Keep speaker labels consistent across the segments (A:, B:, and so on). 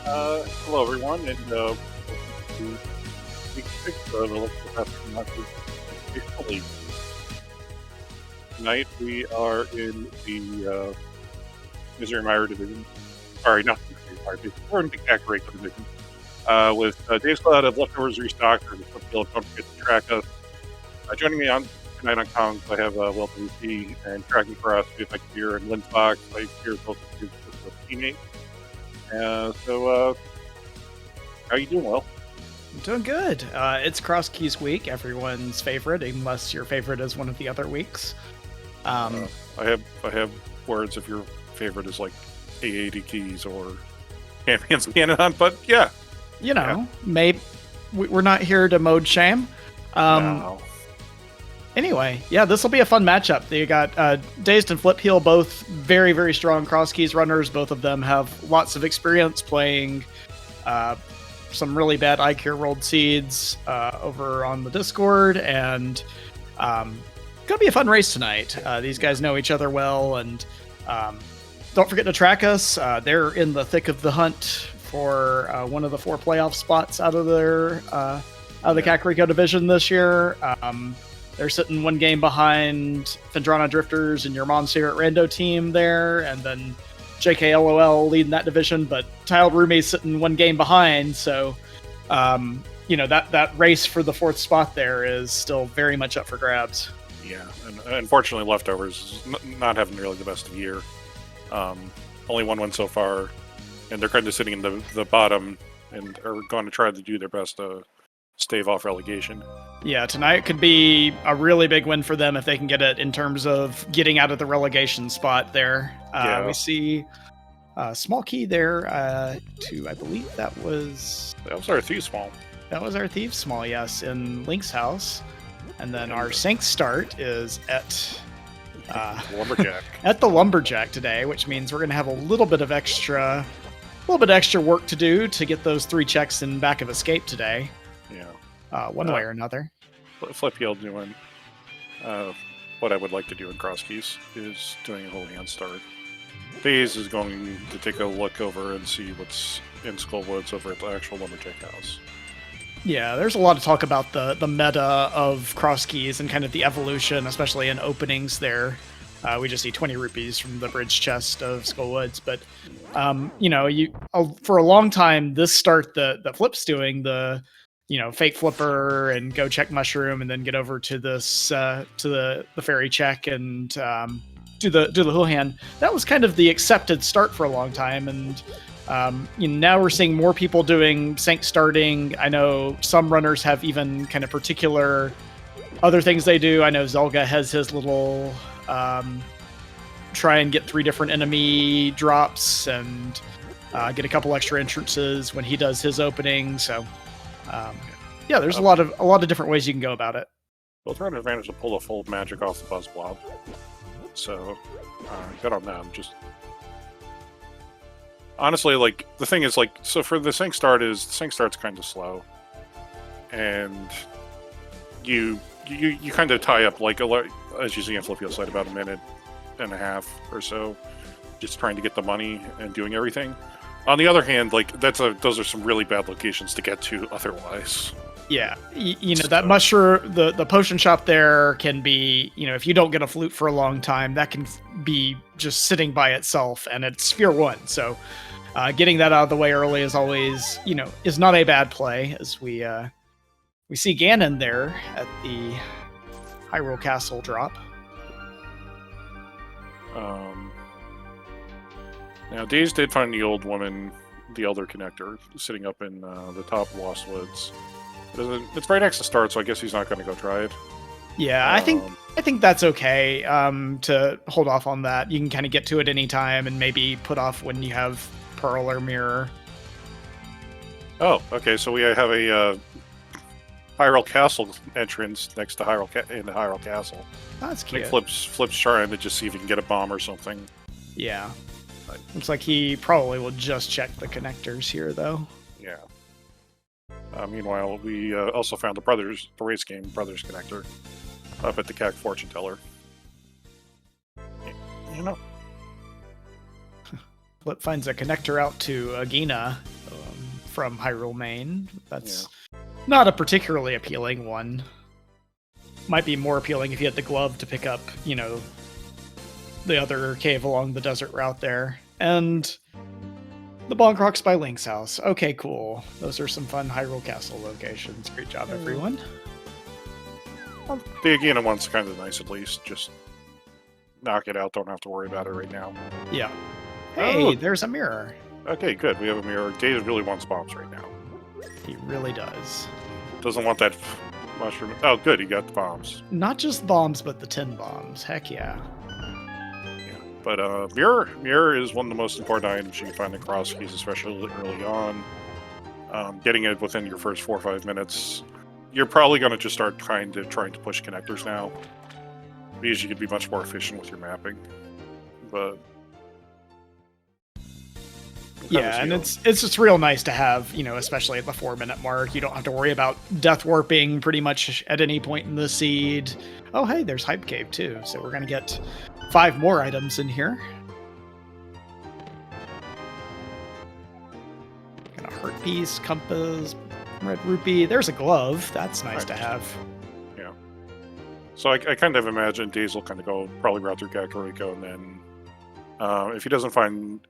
A: Hello, everyone, and welcome to week 6 of the Local Professional Masters Invitational League. Tonight we are in the Missouri Meyer division. Sorry, not the Missouri Meyer division. We're in the Acuraco division with Dave Scott of Leftovers Restocked, or the Flipfield. Don't forget to track us. Joining me on tonight on comms, I have Will WC and tracking for us. We have Mike Beer and Lynn Fox. Mike Beer is also his teammate. So, how you doing, Will?
B: I'm doing good. It's Cross Keys week, everyone's favorite, unless your favorite is one of the other weeks.
A: I have words if your favorite is like A80 keys or Champions Cannon, but yeah.
B: Maybe we're not here to mode shame.
A: No.
B: Anyway, yeah, this will be a fun matchup. You got Dazed and Flip Heel, both very, very strong Cross Keys runners. Both of them have lots of experience playing some really bad IQ rolled seeds over on the Discord, and gonna be a fun race tonight. These guys know each other well, and don't forget to track us. They're in the thick of the hunt for one of the 4 playoff spots out of the Kakariko division this year. They're sitting 1 game behind Fendrana Drifters and your Mom's Favorite Rando team there, and then JKLOL leading that division, but Tiled Rumi's sitting 1 game behind, so that race for the 4th spot there is still very much up for grabs.
A: Yeah, and unfortunately Leftovers is not having really the best of year. Only 1 win so far, and they're kind of sitting in the bottom and are going to try to do their best to stave off relegation.
B: Yeah, tonight could be a really big win for them if they can get it in terms of getting out of the relegation spot there. We see a small key there to, I believe that was
A: our Thieves Small.
B: That was our Thieves Small, yes, in Link's house. And then our Sync start is at
A: Lumberjack.
B: At the Lumberjack today, which means we're going to have a little bit extra work to do to get those 3 checks in back of escape today.
A: Yeah.
B: One way or another.
A: Flip Heel doing what I would like to do in Cross Keys is doing a whole hand start. Daze is going to take a look over and see what's in Skullwoods over at the actual Lumberjack house.
B: Yeah, there's a lot of talk about the meta of Cross Keys and kind of the evolution, especially in openings there. We just see 20 rupees from the bridge chest of Skullwoods, but for a long time, this start that Flip's doing, the fake flipper and go check mushroom and then get over to this to the fairy check and do the whole hand. That was kind of the accepted start for a long time, and now we're seeing more people doing sync starting. I know some runners have even kind of particular other things they do. I know Zelga has his little try and get 3 different enemy drops and get a couple extra entrances when he does his opening. So there's a lot of different ways you can go about it.
A: Well, it's an advantage to pull the full magic off the Buzz Blob. So, good on them. Just honestly, the thing is, so for the sync start's kind of slow, and you kind of tie up as you see on Flip Heel side about 1.5 minutes or so, just trying to get the money and doing everything. On the other hand, those are some really bad locations to get to otherwise.
B: Yeah, that mushroom, the potion shop there can be, if you don't get a flute for a long time, that can be just sitting by itself, and it's Sphere 1. So getting that out of the way early is always, is not a bad play, as we see Ganon there at the Hyrule Castle drop.
A: Now, Daze did find the old woman, the Elder Connector, sitting up in the top of Lost Woods. It's right next to start, so I guess he's not going to go try it.
B: Yeah, I think that's okay to hold off on that. You can kind of get to it anytime and maybe put off when you have Pearl or Mirror.
A: Oh, okay, so we have a Hyrule Castle entrance next to Hyrule Castle.
B: That's cute.
A: I think Flip's trying to just see if he can get a bomb or something.
B: Yeah. Looks like he probably will just check the connectors here, though.
A: Yeah. Meanwhile, we also found the race game Brothers Connector up at the CAC Fortune Teller.
B: Flip finds a connector out to Agina. from Hyrule Main. That's not a particularly appealing one. Might be more appealing if you had the glove to pick up, you know, the other cave along the desert route there. And the Bonk Rocks by Link's house. Okay, cool. Those are some fun Hyrule Castle locations. Great job, everyone.
A: Well, the Agena one's kind of nice, at least. Just knock it out. Don't have to worry about it right now.
B: Yeah. Hey, there's a mirror.
A: Okay, good. We have a mirror. Dave really wants bombs right now.
B: He really does.
A: Doesn't want that mushroom. Oh, good. He got the bombs.
B: Not just bombs, but the 10 bombs. Heck yeah.
A: But mirror is one of the most important items you can find in cross keys, especially early on. Getting it within your first 4 or 5 minutes, you're probably going to just start trying to push connectors now, because you could be much more efficient with your mapping. But
B: yeah, and it's just real nice to have, you know, especially at the 4-minute mark. You don't have to worry about death warping pretty much at any point in the seed. Oh, hey, there's Hype Cave too, so we're going to get 5 more items in here. Got a heart piece, compass, red rupee. There's a glove. That's nice to have.
A: Yeah. So I kind of imagine Days will kind of go probably route through Kakariko, and then if he doesn't find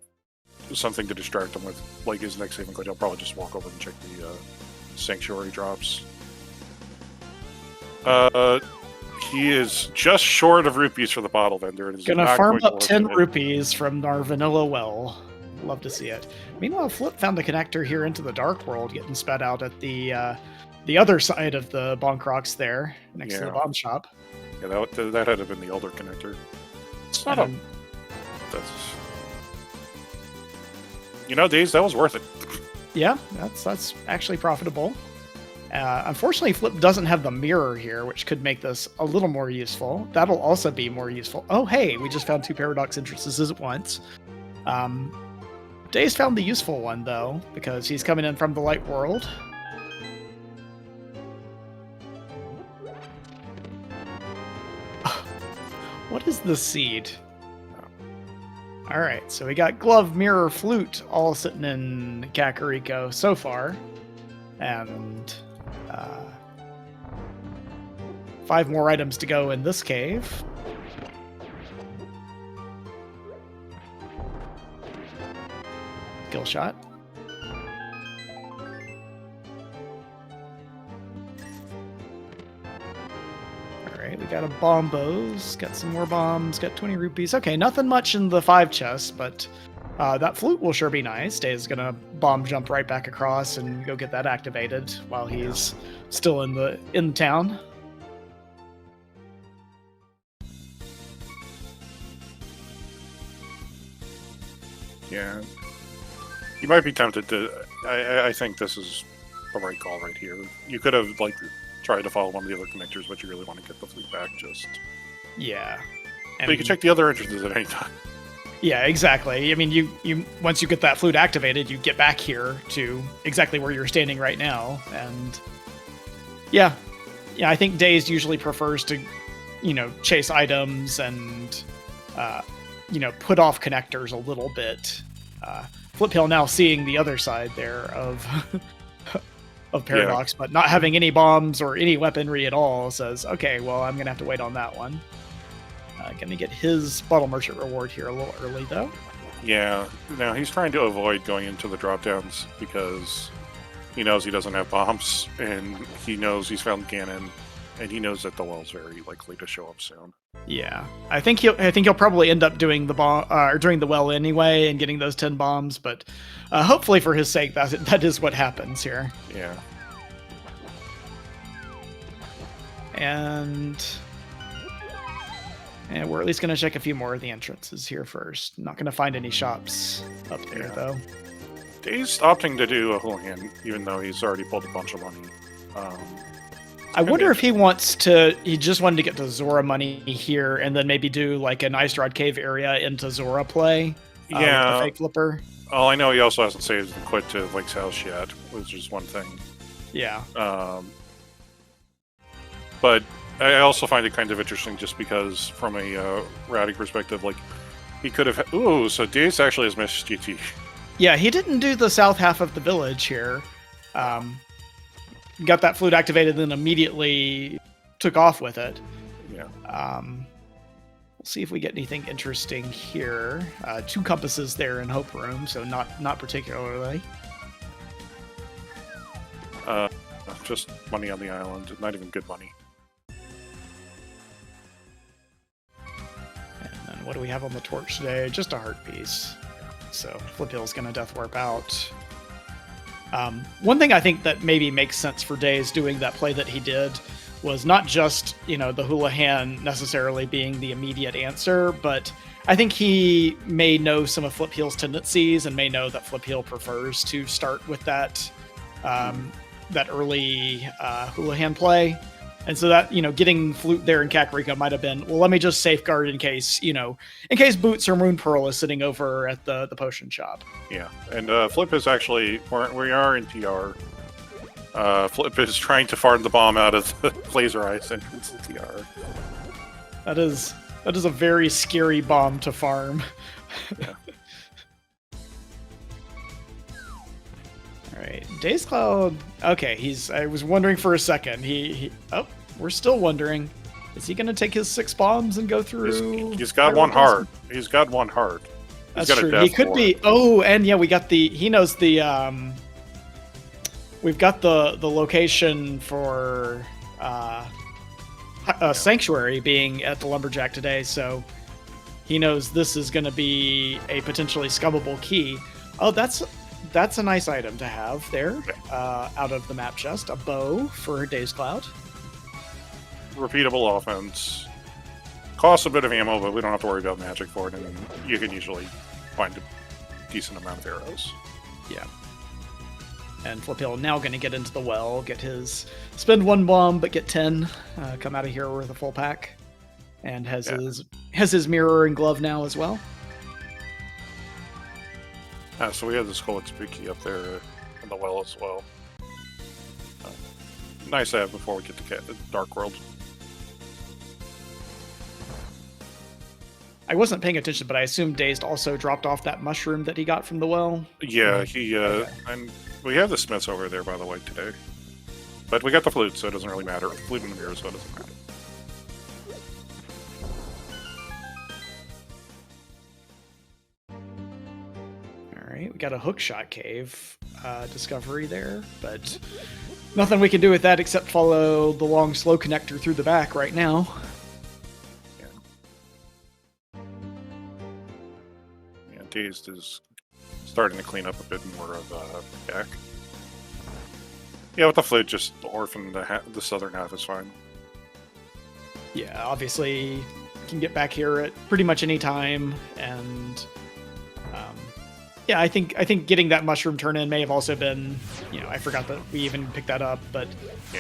A: something to distract him with, like his next saving code, he'll probably just walk over and check the Sanctuary drops. He is just short of rupees for the bottle vendor. It is
B: gonna farm up 10 rupees from our vanilla well. Love to see it. Meanwhile, Flip found a connector here into the Dark World, getting spat out at the other side of the Bonk Rocks there, next to the bomb shop.
A: Yeah, that had to have been the Elder connector. It's not a... That's... You know, Days, that was worth it.
B: Yeah, that's actually profitable. Unfortunately, Flip doesn't have the mirror here, which could make this a little more useful. That'll also be more useful. Oh, hey, we just found 2 paradox entrances at once. Days found the useful one, though, because he's coming in from the light world. What is the seed? All right, so we got glove, mirror, flute, all sitting in Kakariko so far. And 5 more items to go in this cave. Kill shot. Alright, we got a bombos, got some more bombs, got 20 rupees. Okay, nothing much in the 5 chests, but that flute will sure be nice. Dave's gonna bomb jump right back across and go get that activated while he's still in town.
A: Yeah. You might be tempted to... I think this is the right call right here. You could have, like, tried to follow one of the other connectors, but you really want to get the flute back, just...
B: Yeah.
A: But you can check the other entrances at any time.
B: Yeah, exactly. I mean, you once you get that flute activated, you get back here to exactly where you're standing right now, and... Yeah. Yeah, I think Days usually prefers to, you know, chase items and... you know, put off connectors a little bit. Flip Hill now seeing the other side there of Paradox, but not having any bombs or any weaponry at all, says, okay, well, I'm going to have to wait on that one. Going to get his Bottle Merchant reward here a little early, though.
A: Yeah. Now, he's trying to avoid going into the drop-downs because he knows he doesn't have bombs, and he knows he's found Ganon, and he knows that the well's very likely to show up soon.
B: Yeah, I think he'll probably end up doing the bomb or doing the well anyway and getting those 10 bombs. But hopefully, for his sake, that is what happens here.
A: Yeah.
B: And we're at least going to check a few more of the entrances here first. Not going to find any shops up there though.
A: He's opting to do a whole hand, even though he's already pulled a bunch of money.
B: I wonder if he just wanted to get to Zora money here and then maybe do like an Ice Rod Cave area into Zora play. With the fake flipper.
A: Oh, I know he also hasn't saved and quit to Link's house yet, which is one thing.
B: Yeah.
A: But I also find it kind of interesting just because from a routing perspective, like he could have... Ooh, so Dace actually has missed GT.
B: Yeah, he didn't do the south half of the village here. Got that flute activated, then immediately took off with it.
A: Yeah.
B: We'll see if we get anything interesting here. 2 compasses there in Hope Room, so not particularly.
A: Just money on the island. Not even good money.
B: And then what do we have on the torch today? Just a heart piece. So Flip Hill's going to death warp out. One thing I think that maybe makes sense for Days doing that play that he did was not just, the Houlihan necessarily being the immediate answer, but I think he may know some of Flip Heel's tendencies and may know that Flip Heel prefers to start with that that early Houlihan play. And so that, getting Flute there in Kakariko might have been, well, let me just safeguard in case Boots or Moon Pearl is sitting over at the potion shop.
A: Yeah, and Flip is actually, we are in TR. Flip is trying to farm the bomb out of the laser ice entrance in TR.
B: That is a very scary bomb to farm.
A: Yeah.
B: All right, Days Cloud. Okay, I was wondering for a second. We're still wondering. Is he going to take his 6 bombs and go through?
A: He's got one heart. He's got one heart.
B: That's true. He could be. Oh, and yeah, we got the. He knows the. We've got the location for Sanctuary being at the Lumberjack today, so he knows this is going to be a potentially scummable key. Oh, that's a nice item to have there out of the map chest. A bow for Days Cloud.
A: Repeatable offense. Costs a bit of ammo, but we don't have to worry about magic for it, and you can usually find a decent amount of arrows.
B: Yeah. And Flip Hill now going to get into the well, spend 1 bomb, but get 10. Come out of here with a full pack. And has his mirror and glove now as well.
A: So we have this Skull Spooky up there in the well as well. Nice to have before we get to Dark World.
B: I wasn't paying attention, but I assume Dazed also dropped off that mushroom that he got from the well.
A: Yeah, and we have the Smiths over there, by the way, today. But we got the flute, so it doesn't really matter. Flute and the mirror, so it doesn't matter.
B: Alright, we got a hookshot cave discovery there, but nothing we can do with that except follow the long slow connector through the back right now.
A: Dazed is starting to clean up a bit more of back. Yeah, with the flute, just orphan the southern half is fine.
B: Yeah, obviously can get back here at pretty much any time, and yeah, I think getting that mushroom turn in may have also been, I forgot that we even picked that up, but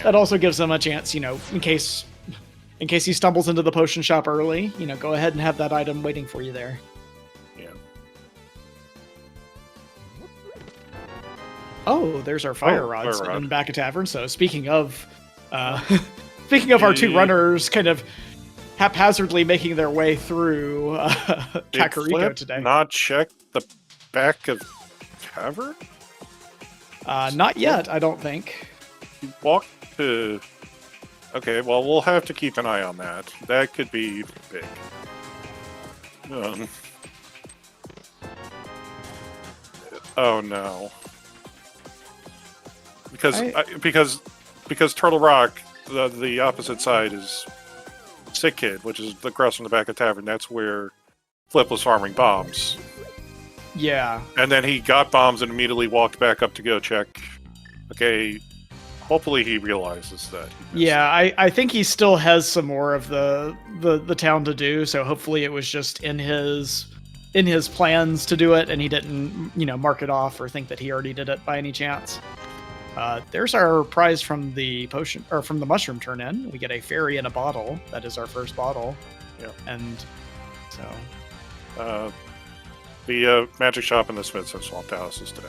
B: that also gives them a chance, in case he stumbles into the potion shop early, go ahead and have that item waiting for you there. Oh, there's our fire rods in the back of tavern. So speaking of our 2 runners kind of haphazardly making their way through Kakariko today.
A: Not check the back of tavern?
B: Not yet, I don't think.
A: You walked to... Okay, well, we'll have to keep an eye on that. That could be big. Oh no. Because Turtle Rock, the opposite side is Sick Kid, which is across from the back of tavern. That's where Flip was farming bombs.
B: Yeah.
A: And then he got bombs and immediately walked back up to go check. Okay, hopefully he realizes that.
B: Yeah, I think he still has some more of the town to do, so hopefully it was just in his plans to do it, and he didn't, mark it off or think that he already did it by any chance. There's our prize from the potion, or from the mushroom turn-in. We get a fairy in a bottle. That is our first bottle.
A: Yeah.
B: And so...
A: the magic shop and the Smiths have swapped houses today.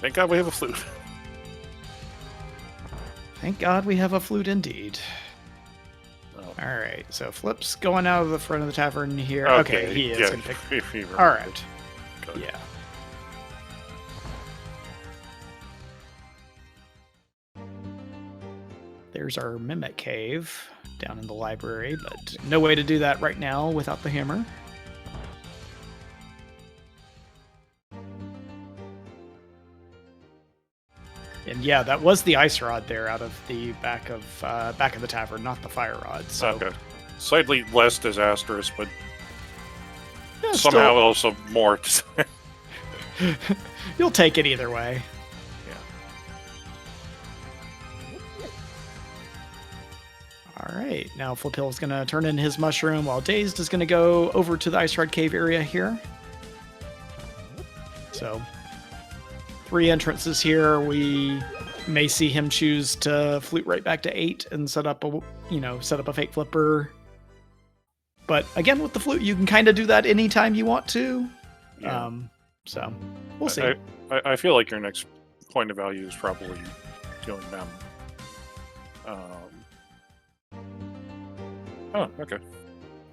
A: Thank God we have a flute.
B: Thank God we have a flute indeed.
A: Oh.
B: All right, so Flip's going out of the front of the tavern here. Okay, he is going to pick. All right.
A: Good.
B: Yeah. There's our Mimic Cave down in the library, but no way to do that right now without the hammer. And yeah, that was the ice rod there out of the back of the tavern, not the fire rod. So
A: Okay. Slightly less disastrous, but
B: yeah,
A: somehow also more.
B: You'll take it either way. All right, now Flip Hill is going to turn in his mushroom while Dazed is going to go over to the Ice Rod Cave area here. So, 3 entrances here. We may see him choose to flute right back to 8 and set up a fake flipper. But again, with the flute, you can kind of do that anytime you want to.
A: Yeah.
B: So, we'll see.
A: I feel like your next point of value is probably killing them. Oh, okay.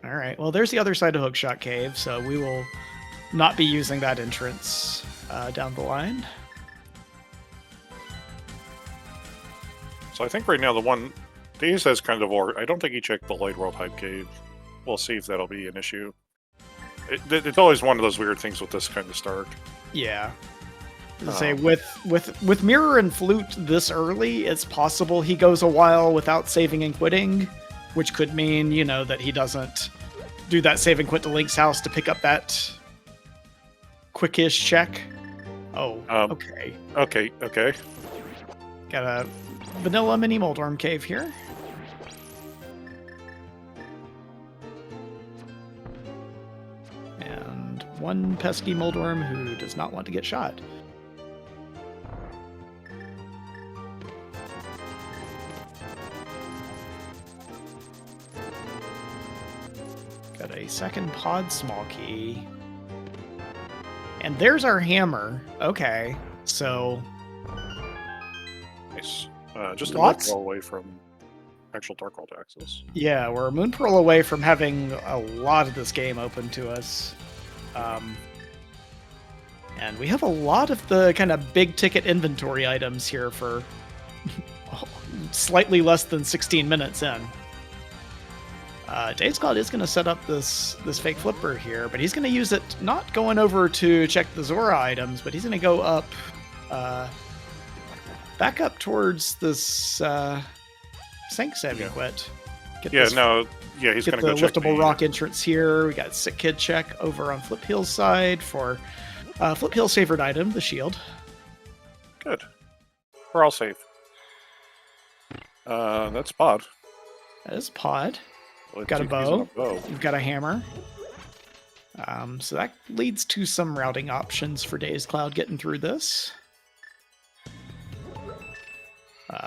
B: All right. Well, there's the other side of Hookshot Cave, so we will not be using that entrance down the line.
A: So I think right now the one Daze has kind of, or I don't think he checked the Light World Hype Cave. We'll see if that'll be an issue. It's always one of those weird things with this kind of start.
B: Yeah. Say with Mirror and Flute this early, it's possible he goes a while without saving and quitting, which could mean, that he doesn't do that save and quit to Link's house to pick up that quickish check. Oh, okay.
A: Okay.
B: Got a vanilla mini Moldworm Cave here. And one pesky Moldworm who does not want to get shot. Got a second pod small key. And there's our hammer. Okay, so...
A: Nice. Just a
B: Lots?
A: moon pearl away from actual Dark World access.
B: Yeah, we're a moon pearl away from having a lot of this game open to us. And we have a lot of the kind of big ticket inventory items here for slightly less than 16 minutes in. Dave's Cloud is going to set up this fake flipper here, but he's going to use it not going over to check the Zora items, but he's going to go up, back up towards this Sank Saving Quit.
A: He's going to go check
B: the liftable rock entrance here. We got Sick Kid check over on Flip Hill's side for Flip Hill's favorite item, the shield.
A: Good. We're all safe. That's Pod.
B: That is Pod.
A: Let's
B: Got a
A: see if he's on
B: bow. We've got a hammer. So that leads to some routing options for Daze Cloud getting through this.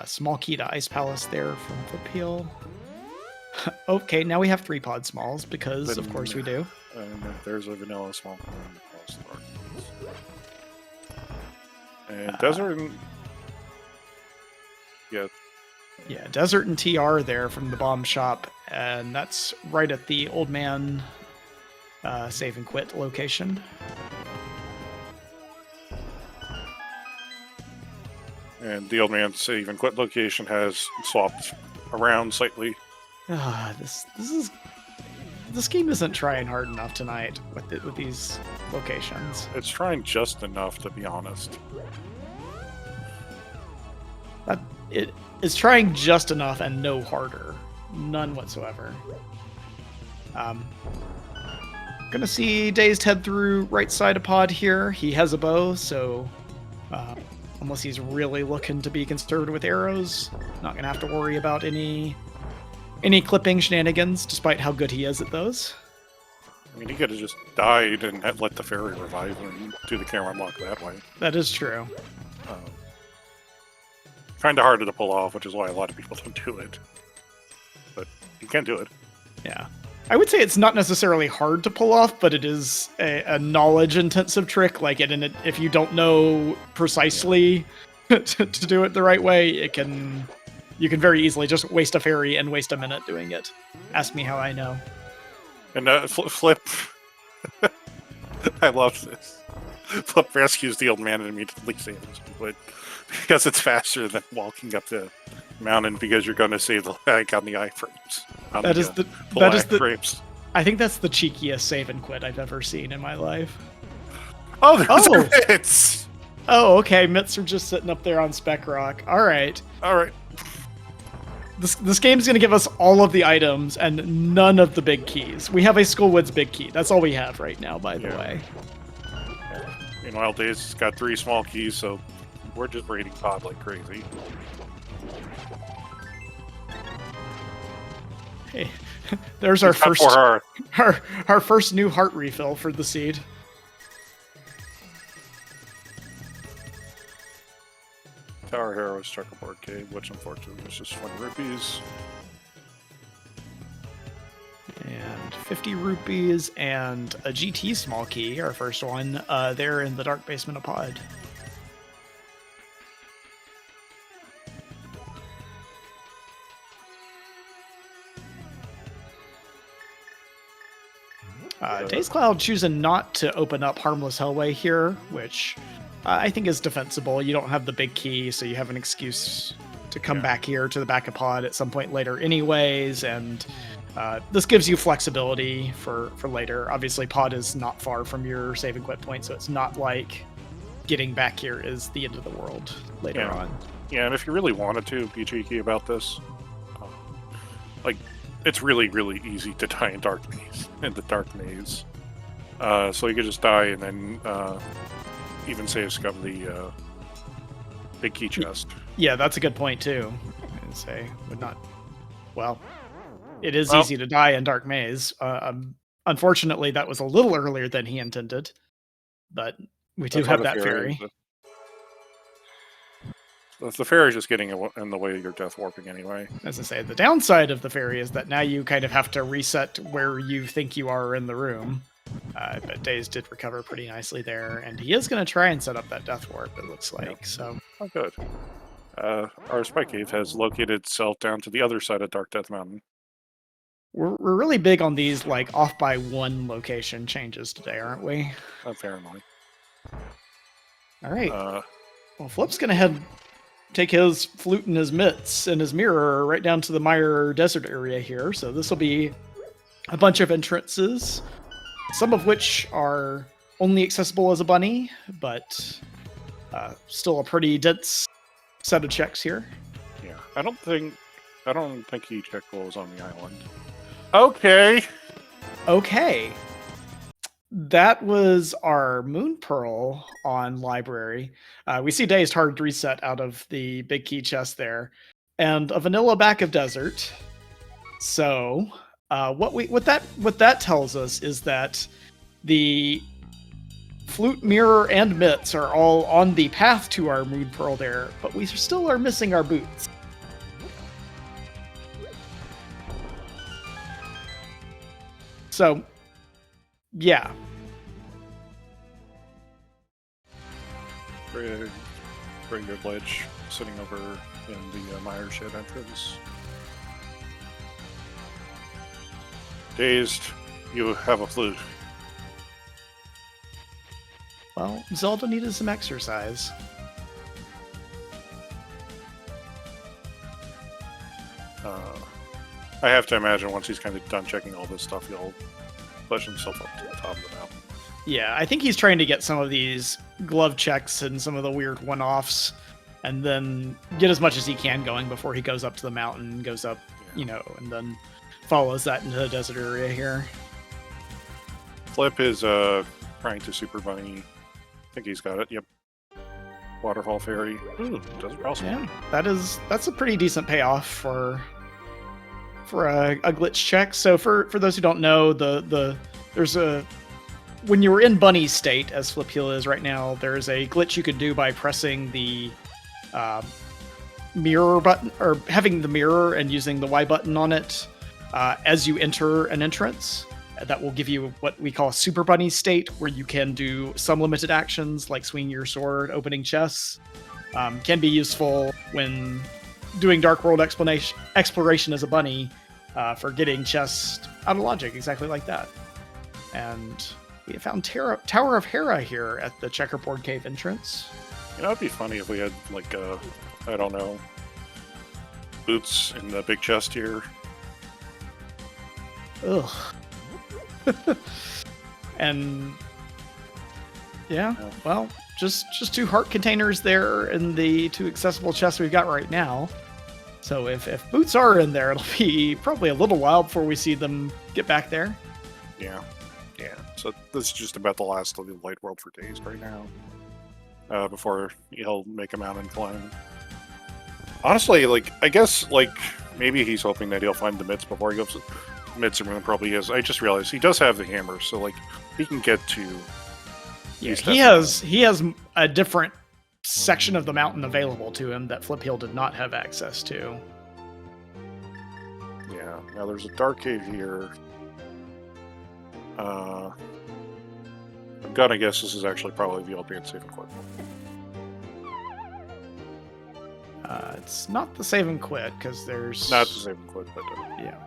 B: Small key to Ice Palace there from Flip Hill. Okay, now we have 3 pod smalls because,
A: Then,
B: of course, we do.
A: And there's a vanilla small across the and Desert and...
B: Yeah, Desert and TR there from the bomb shop, and that's right at the Old Man save and quit location.
A: And the Old Man save and quit location has swapped around slightly.
B: This game isn't trying hard enough tonight with these locations.
A: It's trying just enough, to be honest.
B: It is trying just enough and no harder. None whatsoever. Gonna see Dazed head through right side of pod here. He has a bow, so unless he's really looking to be conservative with arrows, not gonna have to worry about any clipping shenanigans, despite how good he is at those.
A: I mean, he could have just died and had let the fairy revive him and do the camera unlock that way.
B: That is true.
A: Kind of hard to pull off, which is why a lot of people don't do it. But you can do it.
B: Yeah. I would say it's not necessarily hard to pull off, but it is a knowledge-intensive trick. Like, if you don't know precisely to do it the right way, it can you can very easily just waste a fairy and waste a minute doing it. Ask me how I know.
A: And Flip, I love this. Flip rescues the old man and immediately saves him, but because it's faster than walking up the mountain, because you're going to save the lag on the iframes.
B: I think that's the cheekiest save and quit I've ever seen in my life.
A: Oh, there's mitts!
B: Oh, okay. Mitts are just sitting up there on Spec Rock. All right. This game's going to give us all of the items and none of the big keys. We have a Skullwoods big key. That's all we have right now, by the way.
A: Meanwhile, Dave's got 3 small keys, so we're just raiding Pod like crazy.
B: Hey, there's our first our first new heart refill for the seed.
A: Tower Hero Checkerboard Cave, which unfortunately was just 20 rupees.
B: And 50 rupees and a GT small key, our first one, there in the dark basement of Pod. Days Cloud choosing not to open up Harmless Hellway here, which I think is defensible. You don't have the big key, so you have an excuse to come back here to the back of Pod at some point later anyways, and this gives you flexibility for later. Obviously, Pod is not far from your save and quit point, so it's not like getting back here is the end of the world later on.
A: Yeah, and if you really wanted to be cheeky about this, like, it's really, really easy to die in the dark maze. So you could just die and then even save scum the big key chest.
B: Yeah, that's a good point too. I'd say would not. Well, it is easy to die in dark maze. Unfortunately, that was a little earlier than he intended, but we do have that fairy.
A: The fairy's just getting in the way of your death warping anyway.
B: As I say, the downside of the fairy is that now you kind of have to reset where you think you are in the room. But Days did recover pretty nicely there, and he is going to try and set up that death warp, it looks like. So,
A: oh, good. Our Spike Cave has located itself down to the other side of Dark Death Mountain.
B: We're really big on these like off by 1 location changes today, aren't we?
A: Apparently.
B: All right. Well, Flip's going to take his flute and his mitts and his mirror right down to the Mire Desert area here. So this will be a bunch of entrances, some of which are only accessible as a bunny, but still a pretty dense set of checks here.
A: Yeah, I don't think he checked what was on the island. Okay. That was our Moon Pearl on Library. We see Dazed Hard reset out of the big key chest there, and a vanilla back of Desert. So, what that tells us is that the flute, mirror, and mitts are all on the path to our Moon Pearl there, but we still are missing our boots. So, yeah. Very good ledge sitting over in the Mire Shed entrance. Dazed, you have a flute.
B: Well, Zelda needed some exercise.
A: I have to imagine once he's kind of done checking all this stuff, he'll push himself up to the top of the mountain.
B: Yeah, I think he's trying to get some of these glove checks and some of the weird one-offs, and then get as much as he can going before he goes up to the mountain, goes up, and then follows that into the desert area here.
A: Flip is trying to Super Bunny. I think he's got it. Yep. Waterfall Fairy. Ooh, Desert Crossing.
B: Yeah, that's a pretty decent payoff for a glitch check. So for those who don't know, there's when you were in bunny state, as Flip Heel is right now, there's a glitch you could do by pressing the mirror button, or having the mirror and using the Y button on it as you enter an entrance. That will give you what we call a super bunny state, where you can do some limited actions like swinging your sword, opening chests. Can be useful when doing Dark World exploration as a bunny for getting chests out of logic, exactly like that. And we have found Tower of Hera here at the Checkerboard Cave entrance.
A: You know, it'd be funny if we had, like, I don't know, boots in the big chest here.
B: Ugh. And yeah, well, just 2 heart containers there in the 2 accessible chests we've got right now. So if boots are in there, it'll be probably a little while before we see them get back there.
A: Yeah. So this is just about the last of the Light World for Days right now. Before he'll make a mountain climb. Honestly, like, I guess, like, maybe he's hoping that he'll find the mitts before he goes to Mitsumoon. Probably is. I just realized he does have the hammer, so, like, he can get to...
B: Yeah, he has a different section of the mountain available to him that Flip Heel did not have access to.
A: Yeah, now there's a dark cave here. I'm gonna guess this is actually probably the old Save and Quit.
B: It's not the Save and Quit, because there's...
A: Not the Save and Quit, but...
B: Yeah.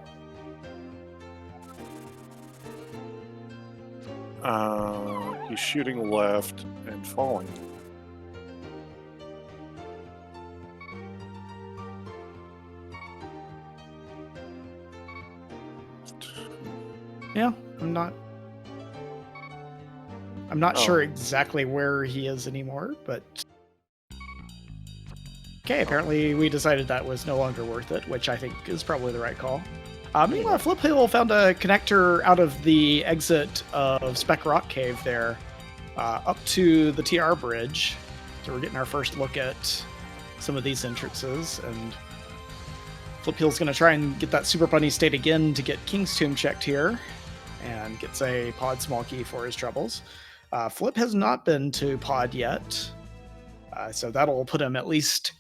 A: He's shooting left and falling.
B: Yeah, I'm not sure exactly where he is anymore, but... Okay, apparently we decided that was no longer worth it, which I think is probably the right call. Meanwhile, Flip Hill found a connector out of the exit of Speck Rock Cave there, up to the TR bridge. So we're getting our first look at some of these entrances, and Flip Hill's going to try and get that Super Bunny state again to get King's Tomb checked here, and gets a Pod Small Key for his troubles. Flip has not been to Pod yet, so that'll put him at least...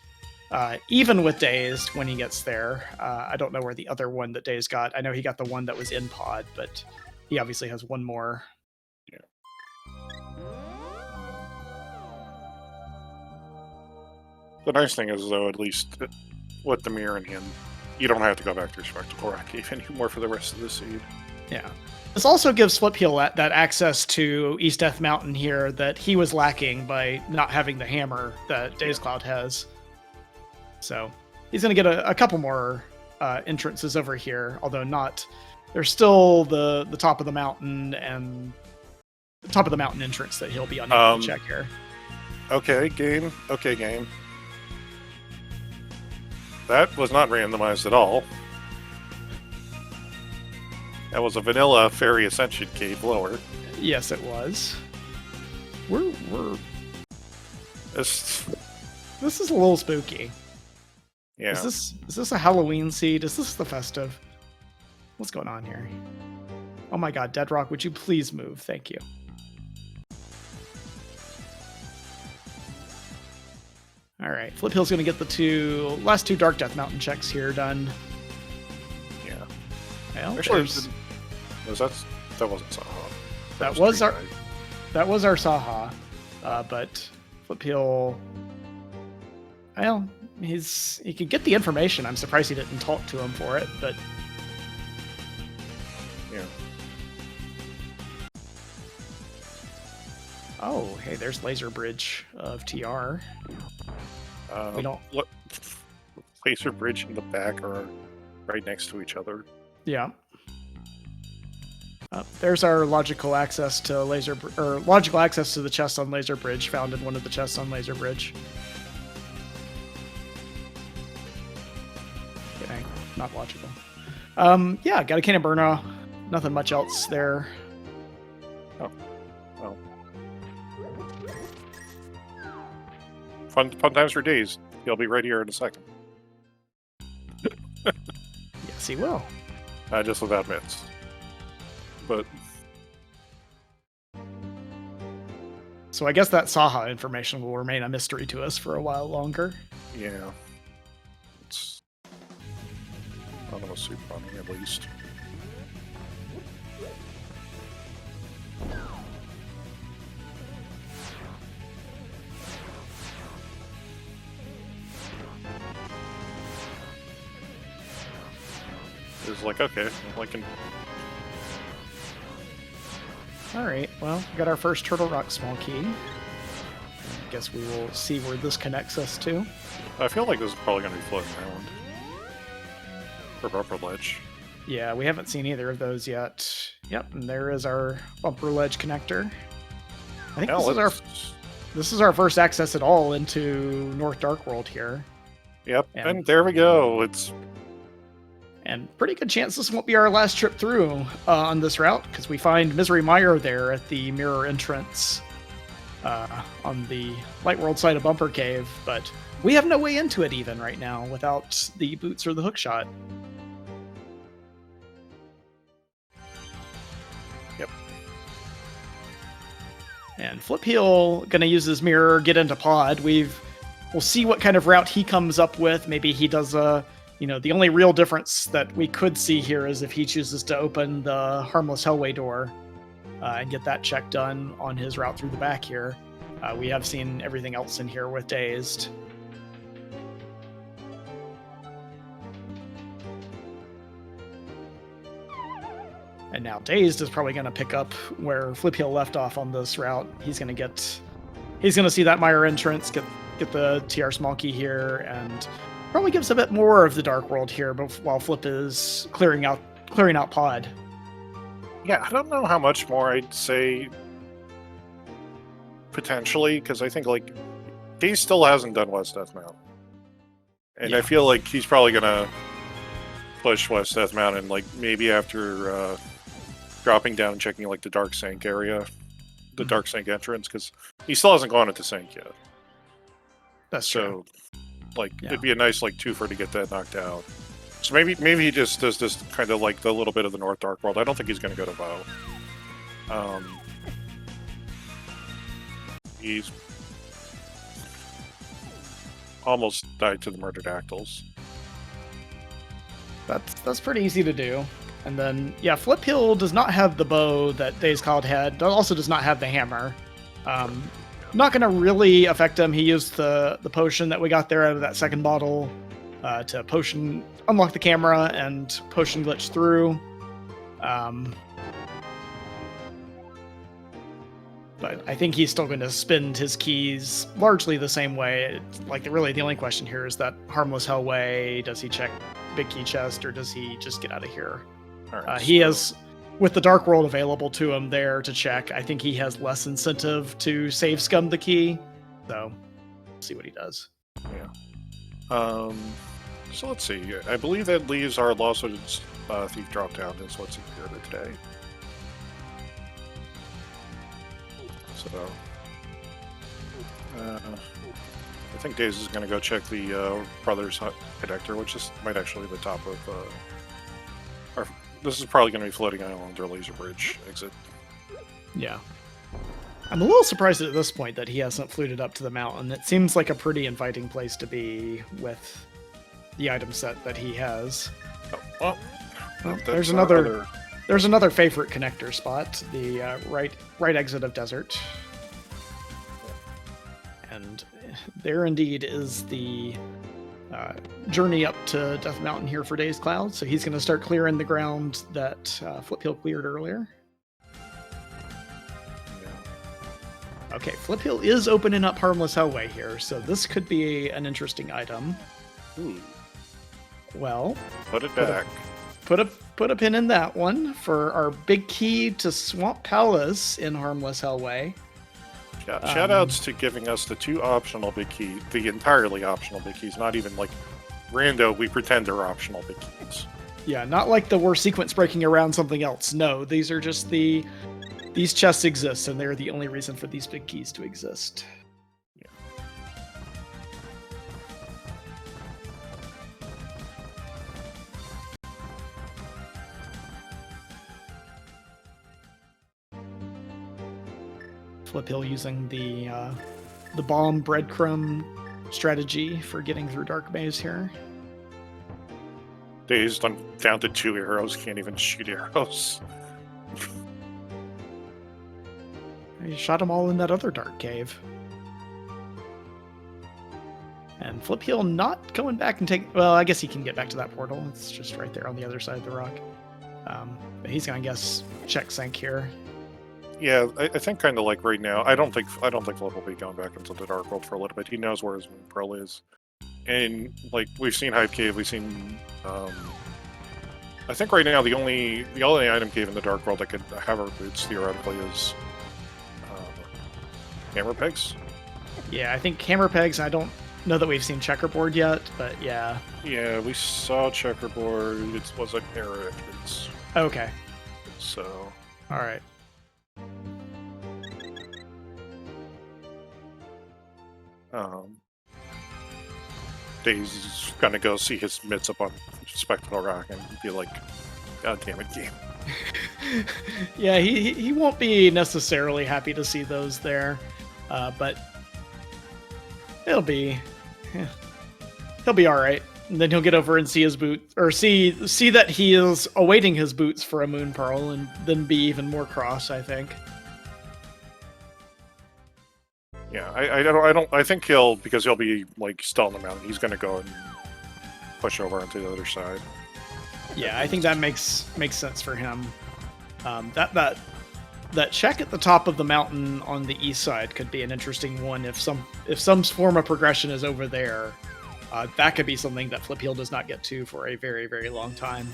B: even with Dazed when he gets there. I don't know where the other one that Dazed got. I know he got the one that was in Pod, but he obviously has one more.
A: Yeah. The nice thing is, though, at least with the mirror in him, you don't have to go back to Spectacle Rock Cave anymore for the rest of the seed.
B: Yeah. This also gives Flip Heel that access to East Death Mountain here that he was lacking by not having the hammer that Dazed Cloud has. So he's going to get a couple more entrances over here, although not... There's still the top of the mountain and the top of the mountain entrance that he'll be unable to check here.
A: Okay, game. That was not randomized at all. That was a vanilla Fairy Ascension cave lower.
B: Yes, it was. We're...
A: This
B: This is a little spooky.
A: Yeah.
B: Is this a Halloween seed? Is this the festive? What's going on here? Oh my god, Deadrock, would you please move? Thank you. Alright, Flip Hill's gonna get the last two Dark Death Mountain checks here done.
A: Yeah.
B: Well,
A: actually, that wasn't Saha.
B: That was our Saha. But Flip Hill, well, he could get the information. I'm surprised he didn't talk to him for it, but
A: yeah.
B: Oh, hey, there's Laser Bridge of TR. We don't
A: look. Laser Bridge in the back are right next to each other.
B: Yeah. There's our logical access to logical access to the chest on Laser Bridge, found in one of the chests on Laser Bridge. Okay, not logical. Yeah, got a Cannon Burner. Nothing much else there.
A: Oh. Fun times for days. He'll be right here in a second.
B: Yes, he will.
A: Just without mitts. But
B: so I guess that Saha information will remain a mystery to us for a while longer.
A: Yeah. It's not a super bunny, at least. He's like, okay, well, I can.
B: All right, well, we got our first Turtle Rock small key. I guess we will see where this connects us to.
A: I feel like this is probably going to be floating island. Or bumper ledge.
B: Yeah, we haven't seen either of those yet. Yep, and there is our bumper ledge connector. I think this is our first access at all into North Dark World here.
A: Yep, and there we go.
B: And pretty good chance this won't be our last trip through on this route, because we find Misery Mire there at the mirror entrance on the Light World side of Bumper Cave, but we have no way into it even right now without the boots or the hookshot.
A: Yep.
B: And Flip Heel gonna use his mirror, get into pod. We'll see what kind of route he comes up with. Maybe he does the only real difference that we could see here is if he chooses to open the Harmless Hellway door and get that check done on his route through the back here. We have seen everything else in here with Dazed. And now Dazed is probably going to pick up where Flip Heel left off on this route. He's going to see that Mire entrance, get the TR small key here, and probably gives a bit more of the Dark World here, but while Flip is clearing out pod.
A: Yeah, I don't know how much more I'd say potentially, because I think like he still hasn't done West Death Mountain. And I feel like he's probably gonna push West Death Mountain, like maybe after dropping down and checking like the Dark Sink area, the Dark Sink entrance, because he still hasn't gone into Sink yet.
B: That's true.
A: Like it'd be a nice like twofer to get that knocked out. So maybe he just does this kind of like the little bit of the North Dark World. I don't think he's going to go to Bow. He's almost died to the Murdered Actyls.
B: That's pretty easy to do. And then Flip Heel does not have the bow that Days Cloud had. Also does not have the hammer. Not going to really affect him. He used the potion that we got there out of that second bottle to potion unlock the camera and potion glitch through. But I think he's still going to spend his keys largely the same way. Really the only question here is that Harmless Hellway. Does he check Big Key Chest or does he just get out of here?
A: Right,
B: he has... With the Dark World available to him there to check, I think he has less incentive to save scum the key. So, we'll see what he does.
A: Yeah. So let's see. I believe that leaves our Lost Woods Thief drop down is what's included today. So, I think Daze is going to go check the Brothers Hut Connector, which might actually be the top of this is probably going to be Floating Island or Laser Bridge exit.
B: Yeah. I'm a little surprised at this point that he hasn't fluted up to the mountain. It seems like a pretty inviting place to be with the item set that he has.
A: Oh, well
B: there's another favorite connector spot, the right exit of Desert. And there indeed is the journey up to Death Mountain here for Days Cloud, so he's going to start clearing the ground that Flip Heel cleared earlier. Yeah. Okay, Flip Heel is opening up Harmless Hellway here, so this could be an interesting item.
A: Ooh.
B: Well,
A: put it back.
B: Put a pin in that one for our big key to Swamp Palace in Harmless Hellway.
A: Shoutouts to giving us the two optional big keys, the entirely optional big keys, not even like rando, we pretend they're optional big keys.
B: Yeah, not like we're sequence breaking around something else. No, these are just these chests exist, and they're the only reason for these big keys to exist.
A: Yeah.
B: Flip Hill using the bomb breadcrumb strategy for getting through Dark Maze here.
A: Dazed, I'm down to 2 arrows, can't even shoot arrows.
B: I shot them all in that other dark cave. And Flip Heel not going back and take... Well, I guess he can get back to that portal. It's just right there on the other side of the rock. But he's going to guess check sync here.
A: Yeah, I think kind of like right now. I don't think Flip will be going back into the Dark World for a little bit. He knows where his Moon Pearl is, and like we've seen Hype Cave, we've seen. I think right now the only item cave in the Dark World that could have our boots theoretically is Hammer Pegs.
B: Yeah, I think Hammer Pegs. I don't know that we've seen Checkerboard yet, but yeah.
A: Yeah, we saw Checkerboard. It was like Eric.
B: Okay.
A: So.
B: All right.
A: Daze is gonna go see his mitts up on Spectral Rock and be like, "God damn it, game."
B: Yeah, he won't be necessarily happy to see those there, but he'll be all right. And then he'll get over and see his boots, or see that he is awaiting his boots for a Moon Pearl, and then be even more cross, I think.
A: Yeah, I think because he'll be like still on the mountain, he's gonna go and push over onto the other side.
B: Yeah, I think that makes sense for him. That check at the top of the mountain on the east side could be an interesting one if some form of progression is over there. That could be something that Flip Heel does not get to for a very, very long time.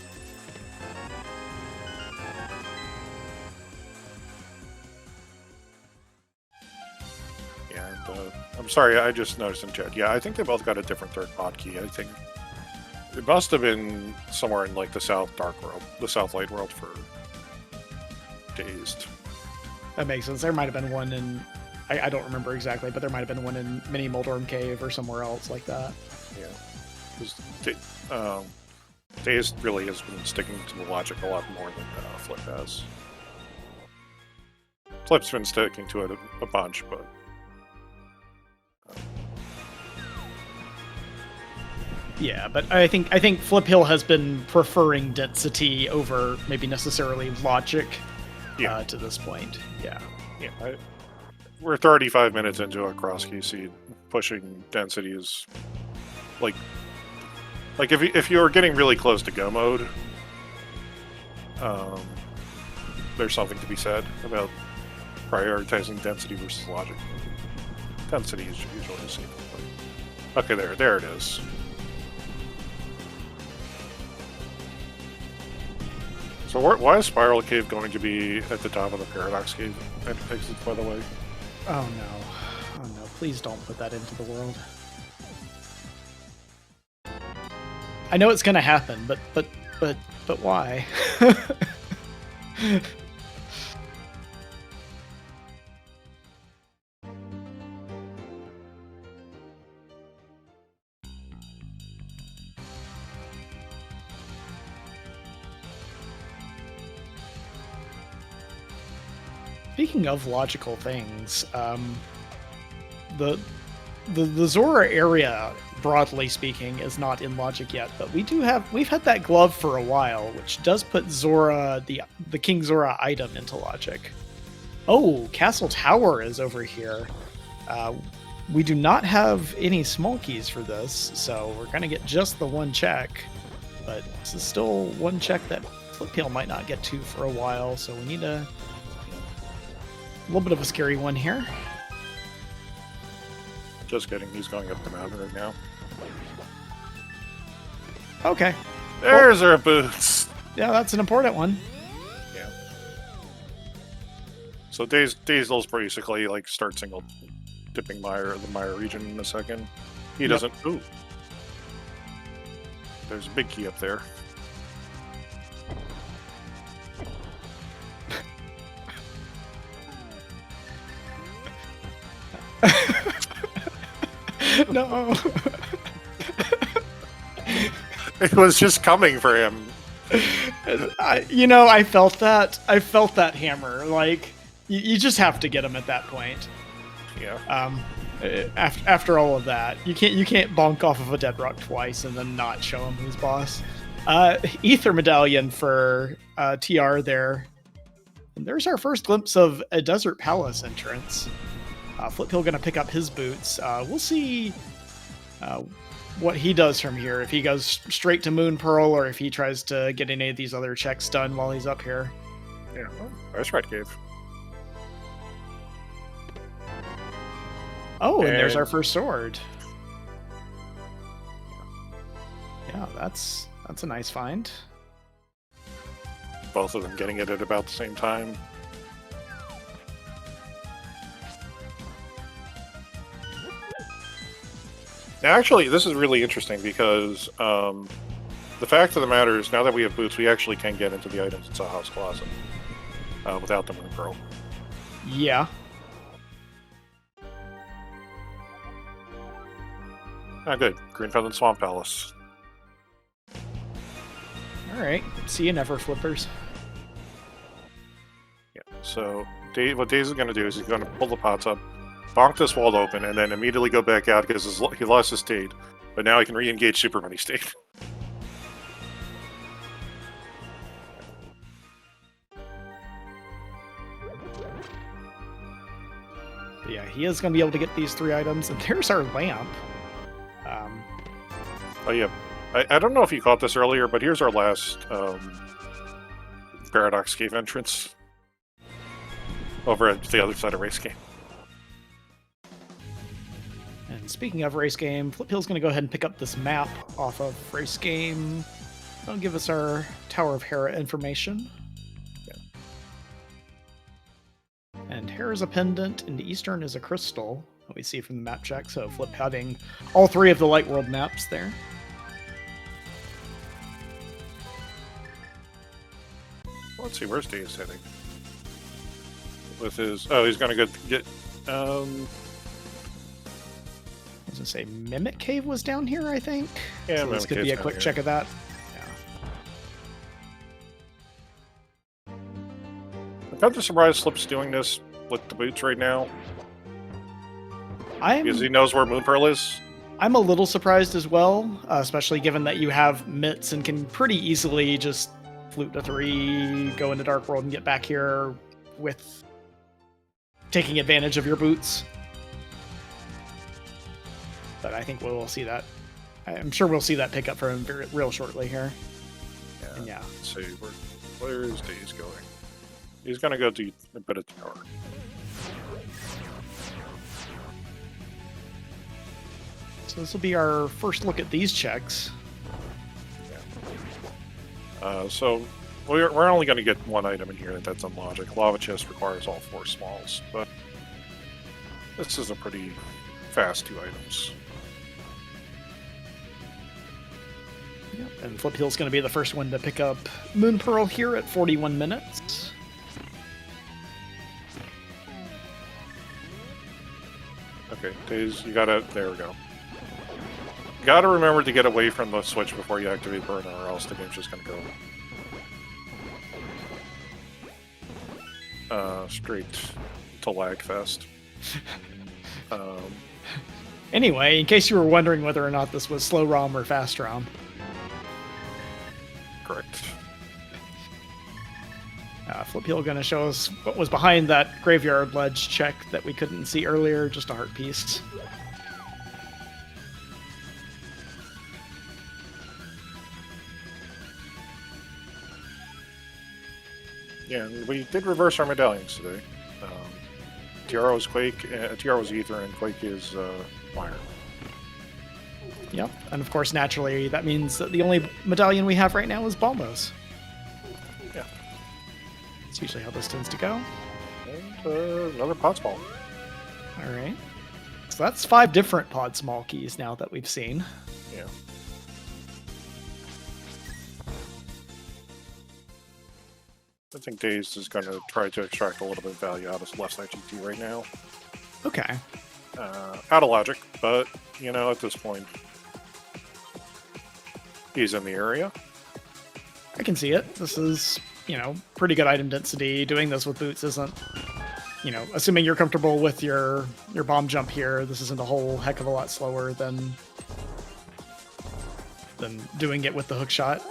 A: I'm sorry, I just noticed in chat. Yeah, I think they both got a different third hotkey. I think it must have been somewhere in like the South Dark World, the South Light World for Dazed.
B: That makes sense. There might have been one in, I don't remember exactly, but there might have been one in Mini Moldorm Cave or somewhere else like that.
A: Yeah, Dazed really has been sticking to the logic a lot more than Flip has. Flip's been sticking to it a bunch, but.
B: Yeah, but I think Flip Hill has been preferring density over maybe necessarily logic to this point. Yeah.
A: We're 35 minutes into a cross QC. Pushing density is like if you're getting really close to go mode, there's something to be said about prioritizing density versus logic. Density is usually the same. Okay, there it is. So why is Spiral Cave going to be at the top of the Paradox Cave exit, by the way?
B: Oh no, please don't put that into the world. I know it's gonna happen, but why? Speaking of logical things, the Zora area, broadly speaking, is not in logic yet, but we've had that glove for a while, which does put Zora, the King Zora item, into logic. Oh, Castle Tower is over here. We do not have any small keys for this, so we're gonna get just the one check, but this is still one check that Flip Heel might not get to for a while, so we need a little bit of a scary one here.
A: Just kidding, he's going up the mountain right now.
B: Okay.
A: There's our boots!
B: Yeah, that's an important one.
A: Yeah. So Dazel's basically like start single dipping the Mire region in a second. He doesn't... Ooh. There's a big key up there.
B: No.
A: It was just coming for him.
B: I felt that. I felt that hammer. Like, you just have to get him at that point.
A: Yeah.
B: After all of that, you can't bonk off of a dead rock twice and then not show him who's boss. Ether medallion for TR there. And there's our first glimpse of a Desert Palace entrance. Flip Hill gonna pick up his boots. We'll see what he does from here. If he goes straight to Moon Pearl, or if he tries to get any of these other checks done while he's up here.
A: Yeah, well, there's Red Cave.
B: Oh, and there's our first sword. Yeah, that's a nice find.
A: Both of them getting it at about the same time. Now, actually, this is really interesting because the fact of the matter is, now that we have boots, we actually can get into the items in Saha's Closet without the Moon Pearl.
B: Yeah.
A: Ah, good. Greenfeather Swamp Palace.
B: Alright. See you, Never Flippers.
A: Yeah, so what Daze is going to do is he's going to pull the pots up, bonk this wall open, and then immediately go back out because he lost his state. But now he can re-engage Super Money state.
B: But yeah, he is going to be able to get these 3 items. And there's our lamp.
A: Oh, yeah. I don't know if you caught this earlier, but here's our last Paradox Cave entrance over at the other side of Race Game.
B: And speaking of Race Game, Fliphill's going to go ahead and pick up this map off of Race Game. That'll give us our Tower of Hera information.
A: Yeah.
B: And Hera is a pendant, and Eastern is a crystal, that we see from the map check. So Flip having all 3 of the Light World maps there.
A: Let's see, where's Daze heading? With his... Oh, he's going to get...
B: I was going to say, Mimic Cave was down here, I think?
A: Yeah,
B: so this could be a quick check of that. Yeah.
A: I'm kind of surprised Slip's doing this with the boots right now. Because he knows where Moon Pearl is.
B: I'm a little surprised as well, especially given that you have mitts and can pretty easily just flute to 3, go into Dark World, and get back here with taking advantage of your boots. But I think we'll see that. I'm sure we'll see that pick up for him real shortly here.
A: Yeah.
B: And yeah.
A: Let's see, where is Daze going? He's going to go to a bit of tower.
B: So this will be our first look at these checks.
A: So we're only going to get 1 item in here that's on logic. Lava Chest requires all 4 smalls, but this is a pretty fast 2 items.
B: Yep. And Fliphill's going to be the first one to pick up Moon Pearl here at 41 minutes.
A: Okay, Daze, you gotta... There we go. You gotta remember to get away from the switch before you activate Burner, or else the game's just gonna go... straight to Lagfest.
B: Anyway, in case you were wondering whether or not this was slow ROM or fast ROM.
A: Correct.
B: Flipill going to show us what was behind that graveyard ledge check that we couldn't see earlier, just a heart piece.
A: Yeah, we did reverse our medallions today. Tiara was Quake, Tiara was Ether, and Quake is Fire.
B: Yep, and of course, naturally, that means that the only medallion we have right now is Balmos.
A: Yeah.
B: That's usually how this tends to go.
A: And another pot small.
B: Alright. So that's 5 different pod small keys now that we've seen.
A: Yeah. I think Dazed is going to try to extract a little bit of value out of left side GT right now.
B: Okay.
A: Out of logic, but, you know, at this point, he's in the area.
B: I can see it. This is, you know, pretty good item density. Doing this with boots isn't, you know, assuming you're comfortable with your bomb jump here, this isn't a whole heck of a lot slower than doing it with the hook shot.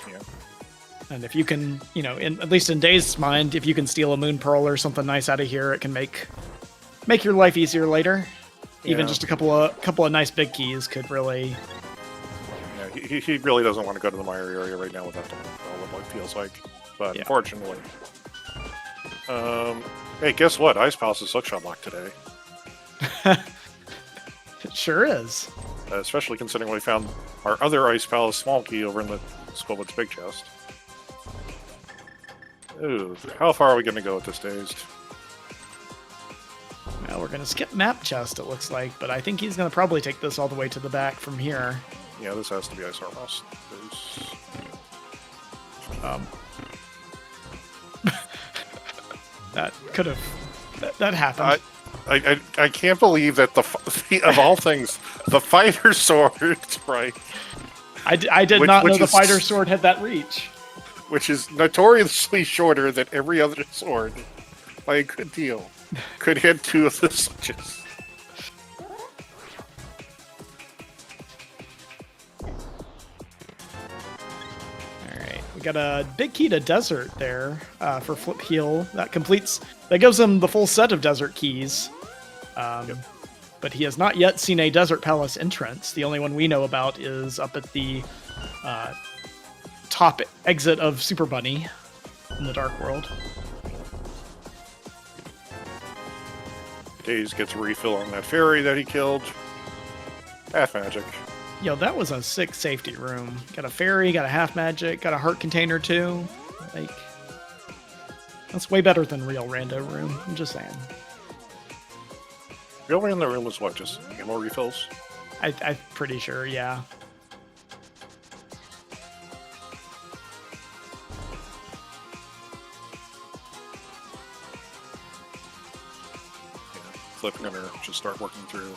A: Yeah.
B: And if you can, you know, at least in Dazed's mind, if you can steal a Moon Pearl or something nice out of here, it can make your life easier later. even
A: Yeah.
B: just a couple of nice big keys could really.
A: Yeah, he really doesn't want to go to the Mire area right now without the what it feels like. But
B: Yeah.
A: unfortunately. Hey, guess what? Ice Palace is Suckshot Lock today.
B: It sure is.
A: Especially considering we found our other Ice Palace small key over in the Squillet's big chest. Ooh, how far are we going to with this Dazed?
B: Well, we're going to skip map chest, it looks like, but I think he's going to probably take this all the way to the back from here.
A: Yeah, this has to be Ice Armhouse.
B: That could have... That happened.
A: I can't believe that of all things, the fighter sword, right?
B: I did not know the fighter sword had that reach.
A: Which is notoriously shorter than every other sword by a good deal. Could hit 2 of the switches.
B: Alright, we got a big key to desert there for Flip Heel. That gives him the full set of desert keys.
A: Yep.
B: But he has not yet seen a Desert Palace entrance. The only one we know about is up at the top exit of Super Bunny in the Dark World.
A: Daze gets a refill on that fairy that he killed. Half magic.
B: Yo, that was a sick safety room. Got a fairy, got a half magic, got a heart container too. Like, that's way better than real rando room. I'm just saying.
A: Real in the room was what? Just ammo refills?
B: I'm pretty sure, yeah.
A: Flip gonna just start working through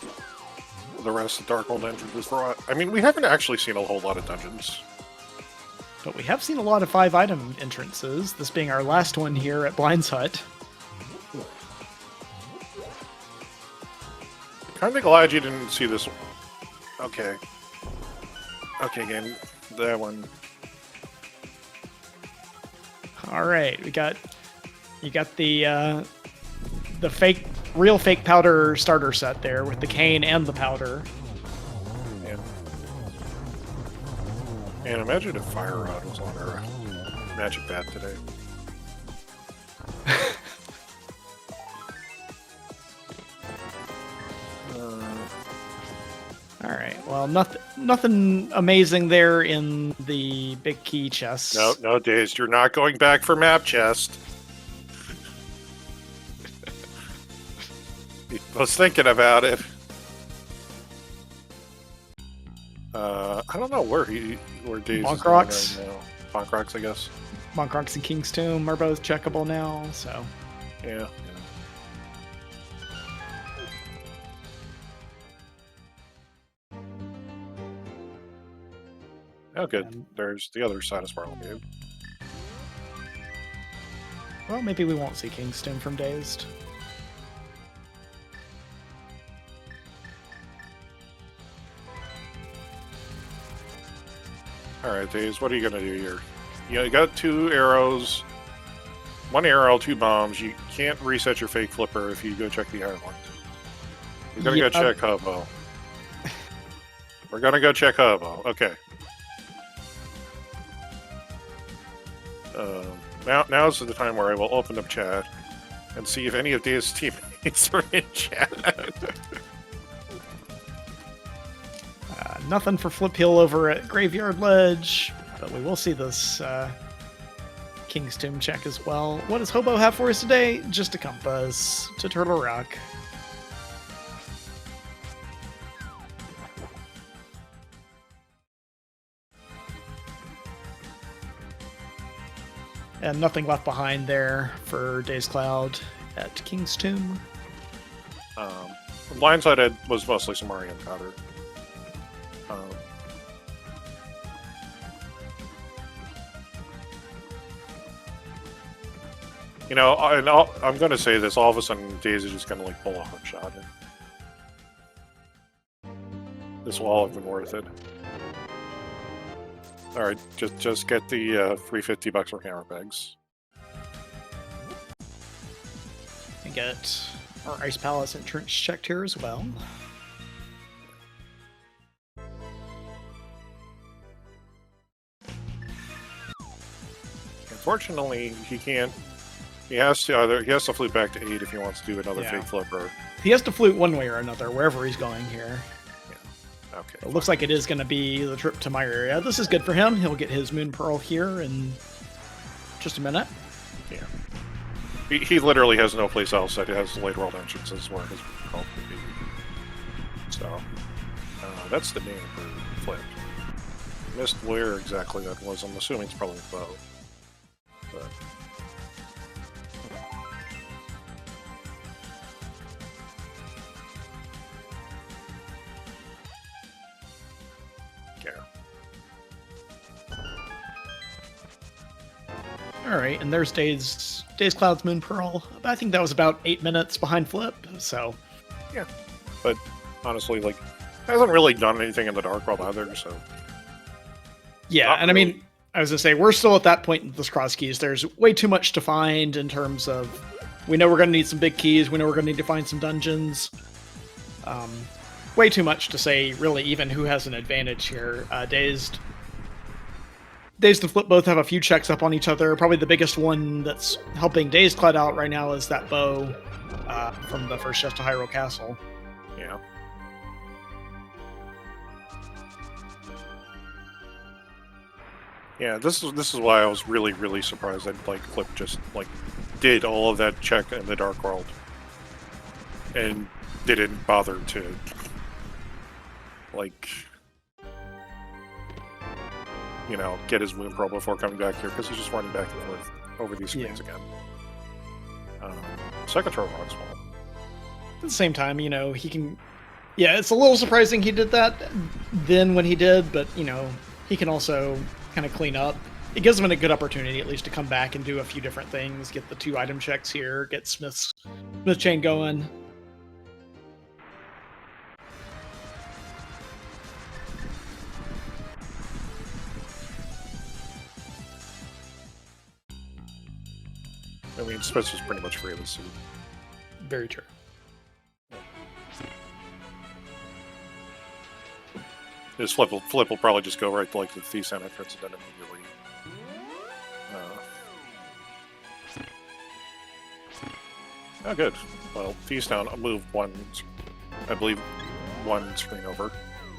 A: the rest of the Dark World entrances for. I mean, we haven't actually seen a whole lot of dungeons.
B: But we have seen a lot of 5-item entrances, this being our last one here at Blind's Hut.
A: Kind of glad you didn't see this one. Okay. Okay, game. That one.
B: All right, you got the real fake powder starter set there with the cane and the powder.
A: And imagine if Fire Rod was on our magic bat today.
B: All right. Well, nothing amazing there in the big key chest.
A: No, Dazed. You're not going back for map chest. I was thinking about it. I don't know where Dazed is
B: Monk
A: going
B: Rocks?
A: right now. Monk Rocks, I guess.
B: Monk Rocks and King's Tomb are both checkable now, so.
A: Yeah. Oh, good. There's the other side of Sparkle Cave.
B: Well, maybe we won't see King's Tomb from Dazed.
A: Alright, Dazed, what are you going to do here? You got 2 arrows, 1 arrow, 2 bombs. You can't reset your fake flipper if you go check the island. You're going to go check Hobo. We're going to go check Hobo. Okay. Now's the time where I will open up chat and see if any of Dazed's teammates are in chat.
B: Nothing for Flip Hill over at Graveyard Ledge, but we will see this King's Tomb check as well. What does Hobo have for us today? Just a compass to Turtle Rock. And nothing left behind there for Dazed Cloud at King's Tomb.
A: Blindside was mostly some Marian powder. You know, I'm going to say this, all of a sudden Daisy is just going to like pull a hook shot. This will all have been worth it. Alright, just get the free $50 for camera bags.
B: And get our Ice Palace entrance checked here as well.
A: unfortunately, he can't. He has to flip back to 8 if he wants to do another fake flip. Or
B: he has to flute one way or another wherever he's going here.
A: Yeah. Okay.
B: It looks like it is going to be the trip to my area. This is good for him. He'll get his Moon Pearl here in just a minute.
A: Yeah. He literally has no place else that has late world entrances where his Moon Pearl could be. So that's the name for flip. Missed where exactly that was. I'm assuming it's probably a bow. But
B: all right, and there's Days Cloud's Moon Pearl. I think that was about 8 minutes behind Flip. So
A: yeah, but honestly, like, hasn't really done anything in the Dark World either. So
B: yeah, and really. I mean, I was gonna say we're still at that point in this cross keys. There's way too much to find in terms of we know we're gonna need some big keys. We know we're gonna need to find some dungeons. Way too much to say really even who has an advantage here. Dazed and Flip both have a few checks up on each other. Probably the biggest one that's helping Dazed Cloud out right now is that bow from the first chest to Hyrule Castle.
A: Yeah. Yeah, this is why I was really surprised that like Flip just like did all of that check in the Dark World and didn't bother to like get his Moon Pearl before coming back here, because he's just running back and forth over these screens again. Second throw rock small.
B: At the same time, he can... Yeah, it's a little surprising he did that then when he did, but, he can also kind of clean up. It gives him a good opportunity, at least, to come back and do a few different things, get the 2 item checks here, get Smith Chain going.
A: I mean, Smith was pretty much free of the suit.
B: Very true.
A: His flip will probably just go right to like the Thief entrance and then immediately. Oh, good. Well, Thief's down. I'll move one. I believe one screen over,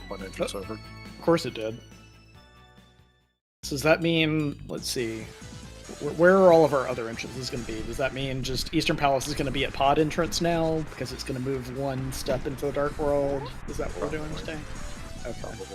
A: one entrance over.
B: Of course it did. So does that mean? Let's see. Where are all of our other entrances going to be? Does that mean just Eastern Palace is going to be at pod entrance now because it's going to move one step into the Dark World? Is that what we're doing today? Okay.
A: Probably.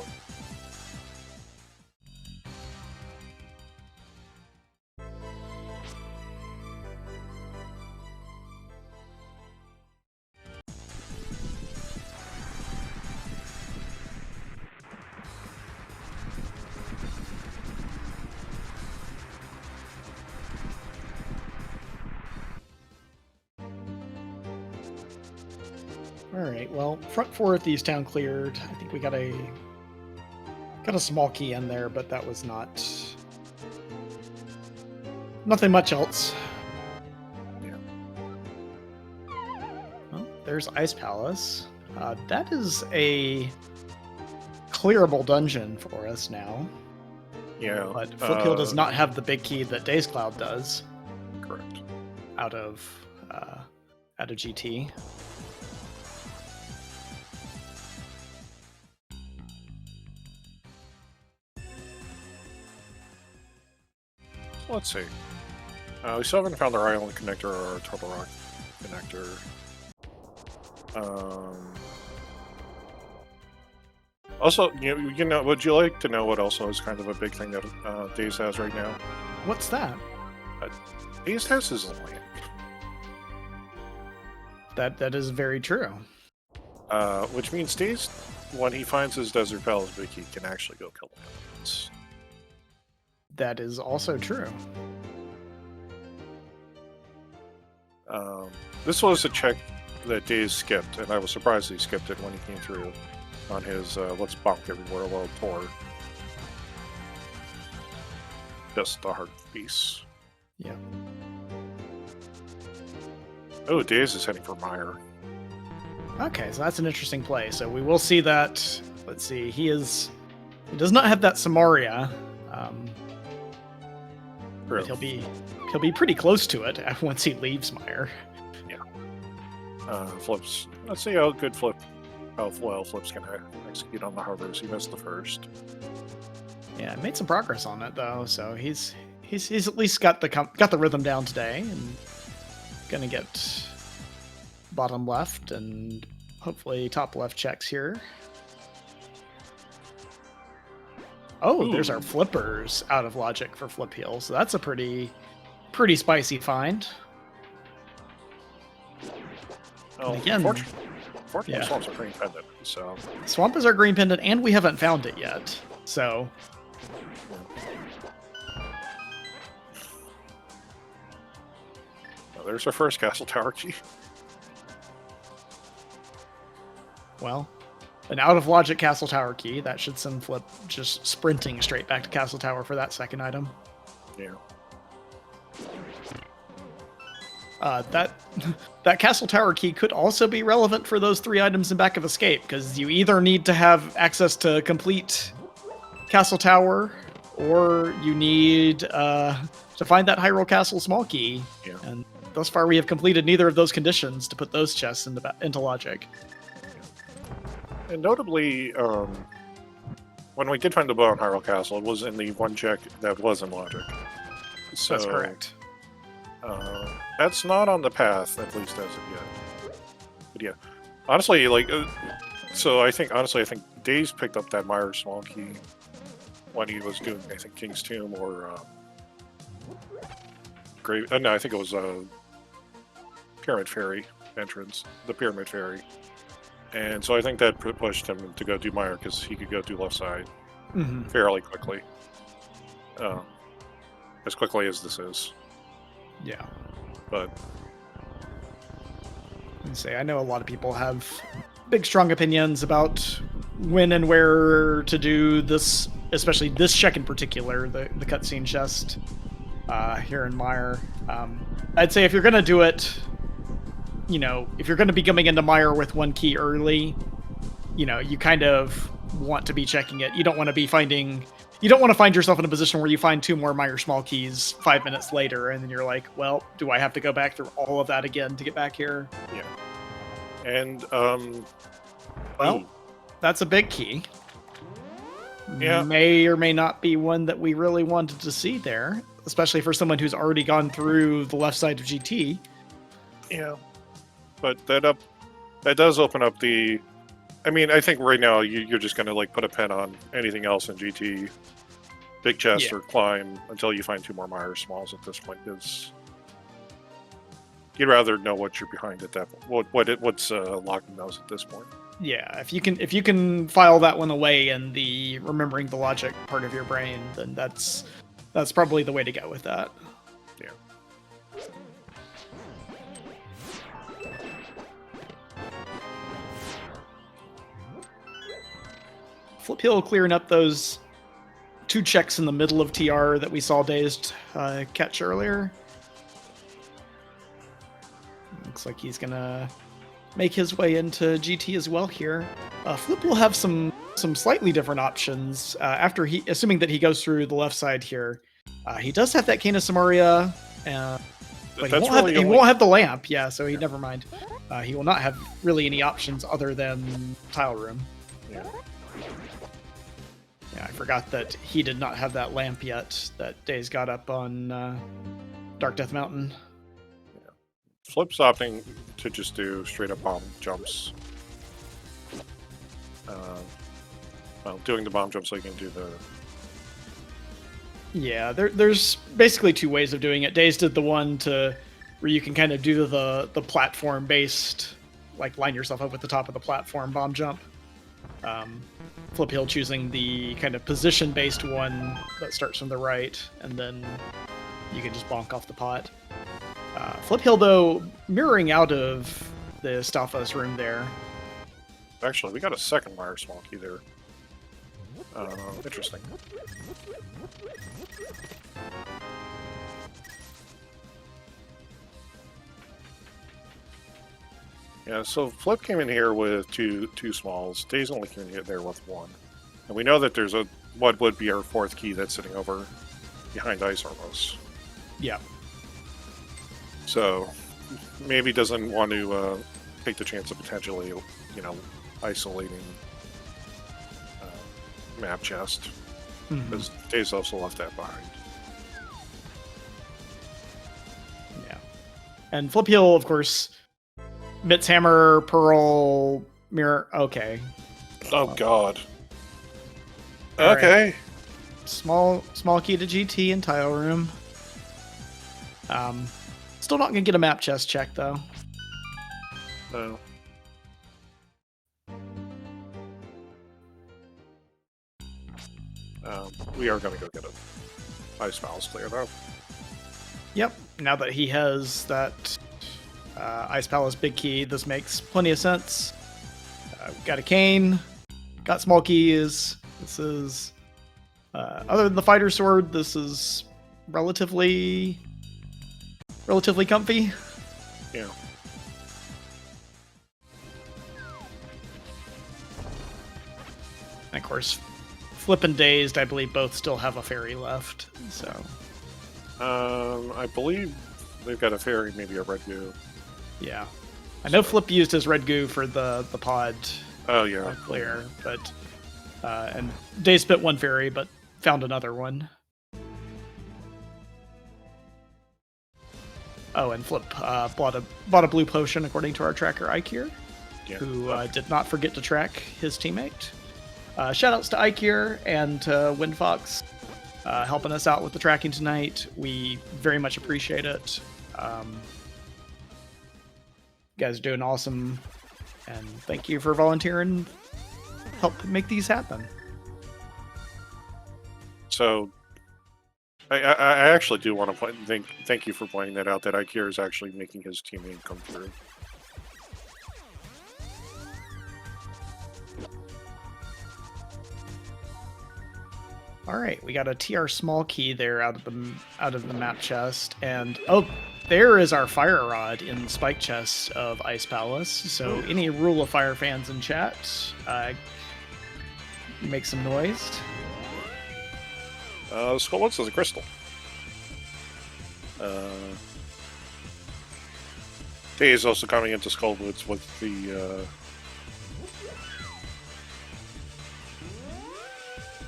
B: Alright, well, front 4 at the East Town cleared. I think we got a small key in there, but that was nothing much else.
A: Yeah.
B: Well, there's Ice Palace. That is a clearable dungeon for us now.
A: Yeah.
B: But Foothill does not have the big key that Days Cloud does.
A: Correct.
B: Out of GT.
A: Let's see. We still haven't found our Island connector or our Turtle Rock connector. Also, would you like to know what also is kind of a big thing that Daze has right now?
B: What's that?
A: Daze has his land.
B: That is very true.
A: Which means Daze, when he finds his Desert Palace big, he can actually go kill the elements.
B: That is also true.
A: This was a check that Daze skipped, and I was surprised he skipped it when he came through on his Let's Bonk Everywhere World Tour. Just a hard piece.
B: Yeah.
A: Oh, Daze is heading for Meyer.
B: Okay, so that's an interesting play. So we will see that. Let's see. He does not have that Samaria. But he'll be pretty close to it once he leaves Meyer.
A: Flips. Let's see how good how well Flip's gonna execute on the hovers. He missed the first.
B: Yeah, made some progress on it though, so he's at least got the rhythm down today, and gonna get bottom left and hopefully top left checks here. Oh,
A: Ooh.
B: There's our flippers out of logic for flip heel, so that's a pretty spicy find.
A: Oh,
B: again,
A: unfortunately,
B: yeah.
A: Swamp's a green pendant, so...
B: Swamp is our green pendant, and we haven't found it yet, so...
A: Well, there's our first castle tower key.
B: Well, an out of logic castle tower key. That should send Flip just sprinting straight back to castle tower for that second item.
A: Yeah.
B: That castle tower key could also be relevant for those 3 items in back of escape, because you either need to have access to complete castle tower, or you need to find that Hyrule Castle small key.
A: Yeah.
B: And thus far, we have completed neither of those conditions to put those chests into logic.
A: And notably, when we did find the bow in Hyrule Castle, it was in the one check that was in logic. So,
B: That's correct.
A: That's not on the path, at least as of yet. But yeah, honestly, like, so I think Daze picked up that Meyer small key when he was doing, I think, King's Tomb or Grave. No, I think it was Pyramid Fairy entrance, the Pyramid Fairy. And so I think that pushed him to go do Meyer because he could go do left side fairly quickly. As quickly as this is.
B: Yeah.
A: But
B: I know a lot of people have big, strong opinions about when and where to do this, especially this check in particular, the cutscene chest here in Meyer. I'd say if you're going to do it, if you're going to be coming into Meyer with 1 key early, you kind of want to be checking it. You don't want to find yourself in a position where you find 2 more Meyer small keys 5 minutes later, and then you're like, well, do I have to go back through all of that again to get back here?
A: Yeah. And,
B: well, that's a big key.
A: Yeah.
B: May or may not be one that we really wanted to see there, especially for someone who's already gone through the left side of GT.
A: Yeah. But that does open up the... I mean, I think right now you're just going to like put a pin on anything else in GT, big chest or climb until you find 2 more Meyer smalls at this point. Because you'd rather know what you're behind at that point. What's locking those at this point?
B: Yeah, if you can file that one away in the remembering the logic part of your brain, then that's probably the way to go with that.
A: Yeah.
B: Flip heel clearing up those 2 checks in the middle of TR that we saw Dazed catch earlier. Looks like he's gonna make his way into GT as well here. Flip will have some slightly different options after assuming that he goes through the left side here. He does have that Cane of Samaria, but he won't have the lamp. Yeah, so never mind. He will not have really any options other than Tile Room.
A: Yeah.
B: Yeah, I forgot that he did not have that lamp yet that Daze got up on Dark Death Mountain.
A: Yeah. Flip's opting to just do straight up bomb jumps. Doing the bomb jump so you can do the...
B: Yeah, there's basically 2 ways of doing it. Daze did the one where you can kind of do the platform-based, like line yourself up at the top of the platform bomb jump. Flip heel choosing the kind of position-based one that starts from the right, and then you can just bonk off the pot. Flip heel, though, mirroring out of the Stalfos room there.
A: Actually, we got a second Meyer small key there. Interesting. Yeah, so Flip came in here with two smalls. Daze only came in there with 1. And we know that there's what would be our 4th key that's sitting over behind Ice Ormos.
B: Yeah.
A: So maybe doesn't want to take the chance of potentially, isolating map chest, because Days also left that behind.
B: Yeah. And Flip Heal, of course, Mit's Hammer, Pearl, Mirror. Okay.
A: Oh, God.
B: All
A: Okay.
B: Right. Small key to GT and Tile Room. Still not gonna get a map chest check though.
A: No. We are gonna go get a Ice Palace clear though.
B: Yep. Now that he has that Ice Palace big key, this makes plenty of sense. Got a cane. Got small keys. This is other than the fighter sword, this is relatively comfy.
A: Yeah.
B: And of course, Flip and Dazed, I believe, both still have a fairy left. So,
A: I believe they've got a fairy, maybe a red goo.
B: yeah, I know Flip used his red goo for the pod.
A: Oh yeah,
B: clear, but and Dazed spent one fairy, but found another one. Oh, and Flip bought a blue potion according to our tracker Ikir, who did not forget to track his teammate. Shoutouts to Ikir and Windfox helping us out with the tracking tonight. We very much appreciate it. You guys are doing awesome, and thank you for volunteering. Help make these happen.
A: So, I actually do want to thank you for pointing that out. That Ikir is actually making his teammate come through.
B: All right, we got a TR small key there out of the map chest, and oh, there is our fire rod in the spike chest of Ice Palace. So any Rule of Fire fans in chat, make some noise.
A: Skullwoods is a crystal. Day is also coming into Skullwoods with the.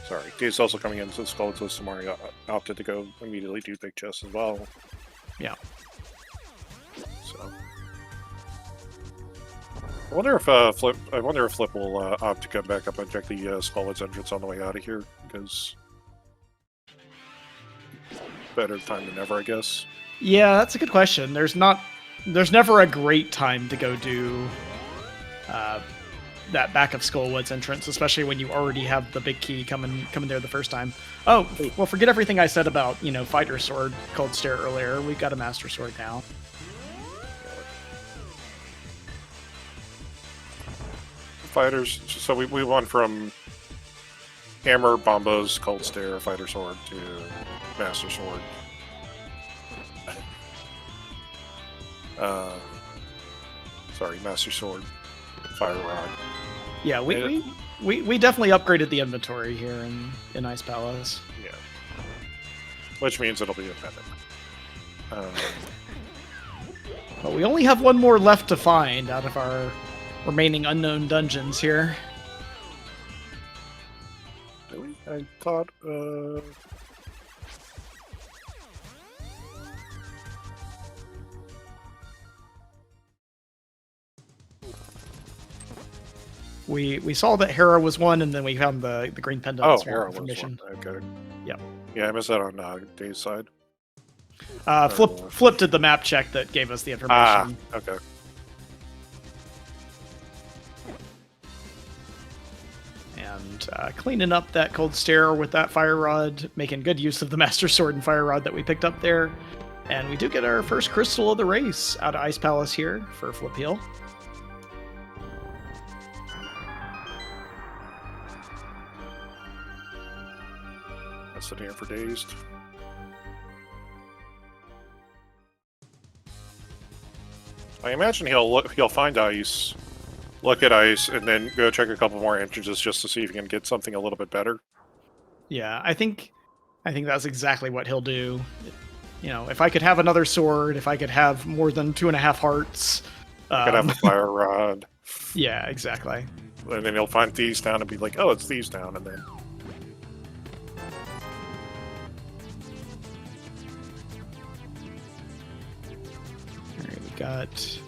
A: Sorry, Dave's also coming into Skullwoods with Samari opted to go immediately do big chest as well.
B: Yeah.
A: So. I wonder if Flip will opt to come back up and check the Skullwoods entrance on the way out of here, because better time than never, I guess.
B: Yeah, that's a good question. There's never a great time to go do that back of Skullwoods entrance, especially when you already have the big key coming there the first time. Oh, well, forget everything I said about, Fighter Sword, Cold Stare earlier. We've got a Master Sword now.
A: Fighters, so we went from Hammer, Bombos, Cold Stare, Fighter Sword to Master Sword. Sorry, Master Sword, Fire Rod.
B: Yeah, we definitely upgraded the inventory here in Ice Palace.
A: Yeah. Which means it'll be a pendant.
B: But we only have one more left to find out of our remaining unknown dungeons here.
A: Really? I thought,
B: We saw that Hera was one, and then we found the green pendant.
A: Oh, Hera was one. Okay.
B: Yep.
A: Yeah, I missed that on Dave's side.
B: Flip did the map check that gave us the information.
A: Okay.
B: And cleaning up that Cold Stare with that Fire Rod, making good use of the Master Sword and Fire Rod that we picked up there. And we do get our first crystal of the race out of Ice Palace here for Flip Heal.
A: Sitting here for Dazed. I imagine he'll find ice, look at ice, and then go check a couple more entrances just to see if he can get something a little bit better.
B: Yeah, I think that's exactly what he'll do. You know, if I could have another sword, if I could have more than 2.5 hearts.
A: You could have a fire rod.
B: Yeah, exactly.
A: And then he'll find Thieves Town and be like, oh, it's Thieves Town, and then...
B: Alright, we got...